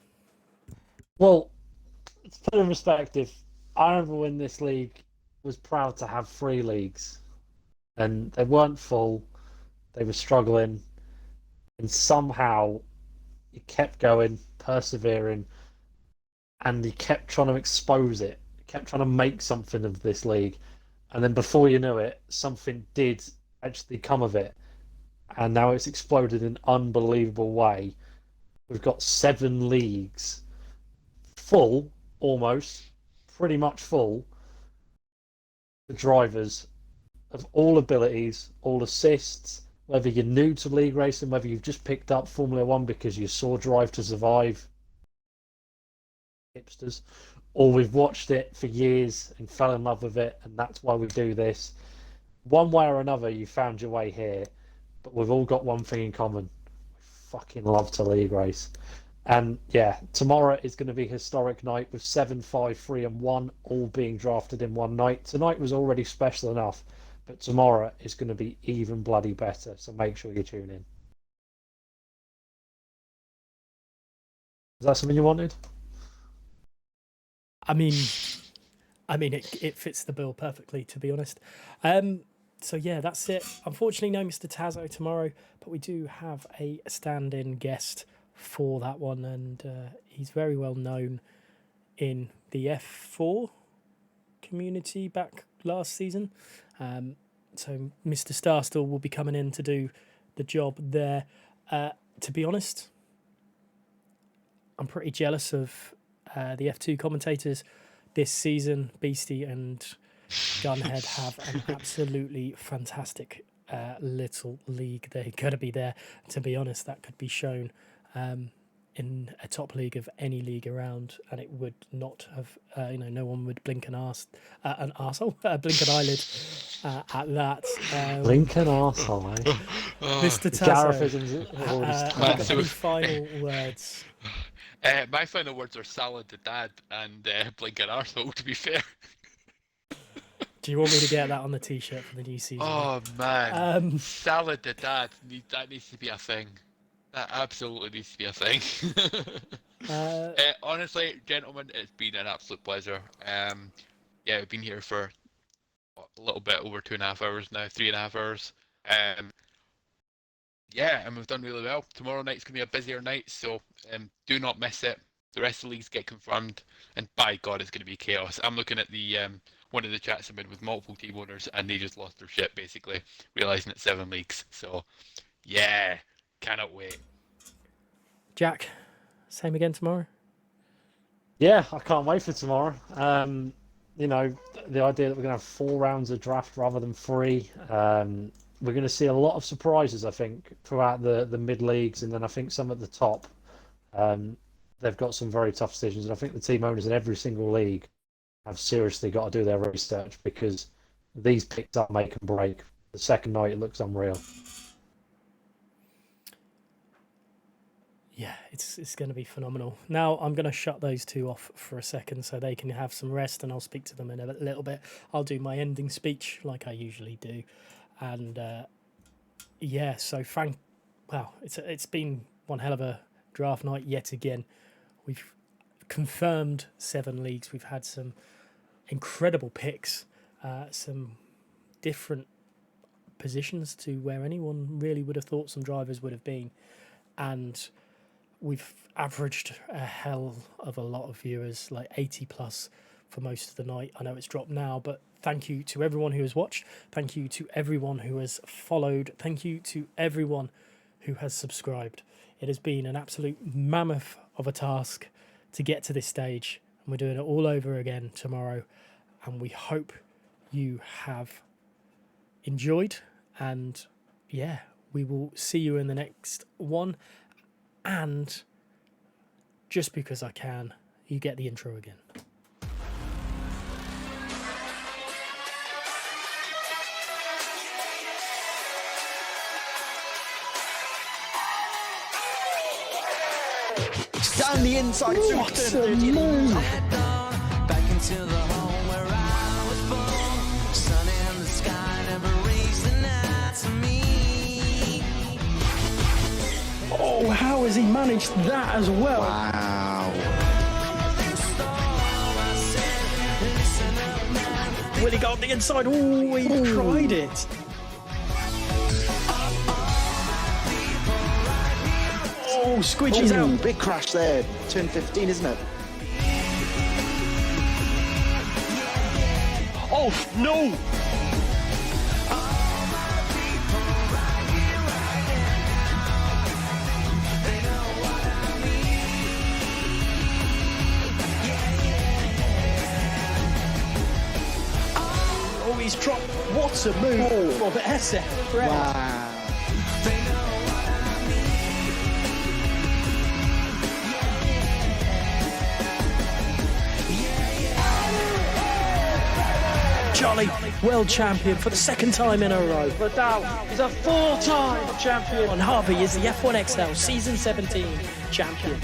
Well, to put it in perspective, I remember when this league was proud to have 3 leagues, and they weren't full. They were struggling, and somehow he kept going, persevering, and he kept trying to expose it. He kept trying to make something of this league, and then before you knew it, something did actually come of it, and now it's exploded in an unbelievable way. We've got 7 leagues full almost pretty much full. The drivers of all abilities, all assists, whether you're new to league racing, whether you've just picked up Formula One because you saw Drive to Survive, hipsters, or we've watched it for years and fell in love with it, and that's why we do this. One way or another, you found your way here, but we've all got one thing in common: we fucking love to league race. And yeah, tomorrow is going to be a historic night with 7, 5, 3, and 1 all being drafted in one night. Tonight was already special enough, but tomorrow is going to be even bloody better. So make sure you tune in. Is that something you wanted? I mean, it fits the bill perfectly, to be honest. So yeah, that's it. Unfortunately, no Mr. Tazo tomorrow, but we do have a stand-in guest for that one, and he's very well known in the F4 community back last season. So Mr. Starstall will be coming in to do the job there. To be honest, I'm pretty jealous of the F2 commentators this season. Beastie and Gunhead have an absolutely fantastic little league. They're going to be there. To be honest, that could be shown in a top league of any league around, and it would not have, no one would blink an arsehole, blink an eyelid at that. Blink an arsehole, eh? Mr. Tazo, any final words? My final words are salad to dad and blink an arsehole, to be fair. Do you want me to get that on the t-shirt for the new season? Oh man, salad to dad, that needs to be a thing. That absolutely needs to be a thing. Honestly, gentlemen, it's been an absolute pleasure. Yeah, we've been here for a little bit over 2.5 hours now, 3.5 hours. Yeah, and we've done really well. Tomorrow night's going to be a busier night, so do not miss it. The rest of the leagues get confirmed, and by God, it's going to be chaos. I'm looking at the one of the chats I'm in with multiple team owners, and they just lost their shit, basically, realising it's 7 leagues. So, yeah, cannot wait. Jack, same again tomorrow? Yeah, I can't wait for tomorrow. The idea that we're going to have 4 rounds of draft rather than 3. We're going to see a lot of surprises, I think, throughout the mid leagues, and then I think some at the top. They've got some very tough decisions, and I think the team owners in every single league have seriously got to do their research, because these picks up make and break. The second night, it looks unreal. Yeah, it's going to be phenomenal. Now I'm going to shut those two off for a second so they can have some rest, and I'll speak to them in a little bit. I'll do my ending speech like I usually do, and yeah. So it's been one hell of a draft night yet again. We've confirmed 7 leagues. We've had some incredible picks, some different positions to where anyone really would have thought some drivers would have been, and we've averaged a hell of a lot of viewers, like 80 plus for most of the night. I know it's dropped now, but thank you to everyone who has watched. Thank you to everyone who has followed. Thank you to everyone who has subscribed. It has been an absolute mammoth of a task to get to this stage, and we're doing it all over again tomorrow, and we hope you have enjoyed, and yeah, we will see you in the next one. And just because I can, you get the intro again. Down the inside. What a move! Back into the home where I was born. Sun in the sky never raised the night to me. Oh, how has he managed that as well? Wow. Will he go on the inside? Oh, he tried it. Oh, Squidgy's out. Big crash there. Turn 15, isn't it? Oh, no! he's dropped. What a move from SF. Wow. Jolly, world champion for the second time in a row. Vidal is a 4-time champion. And Harvey is the F1XL Season 17 champion.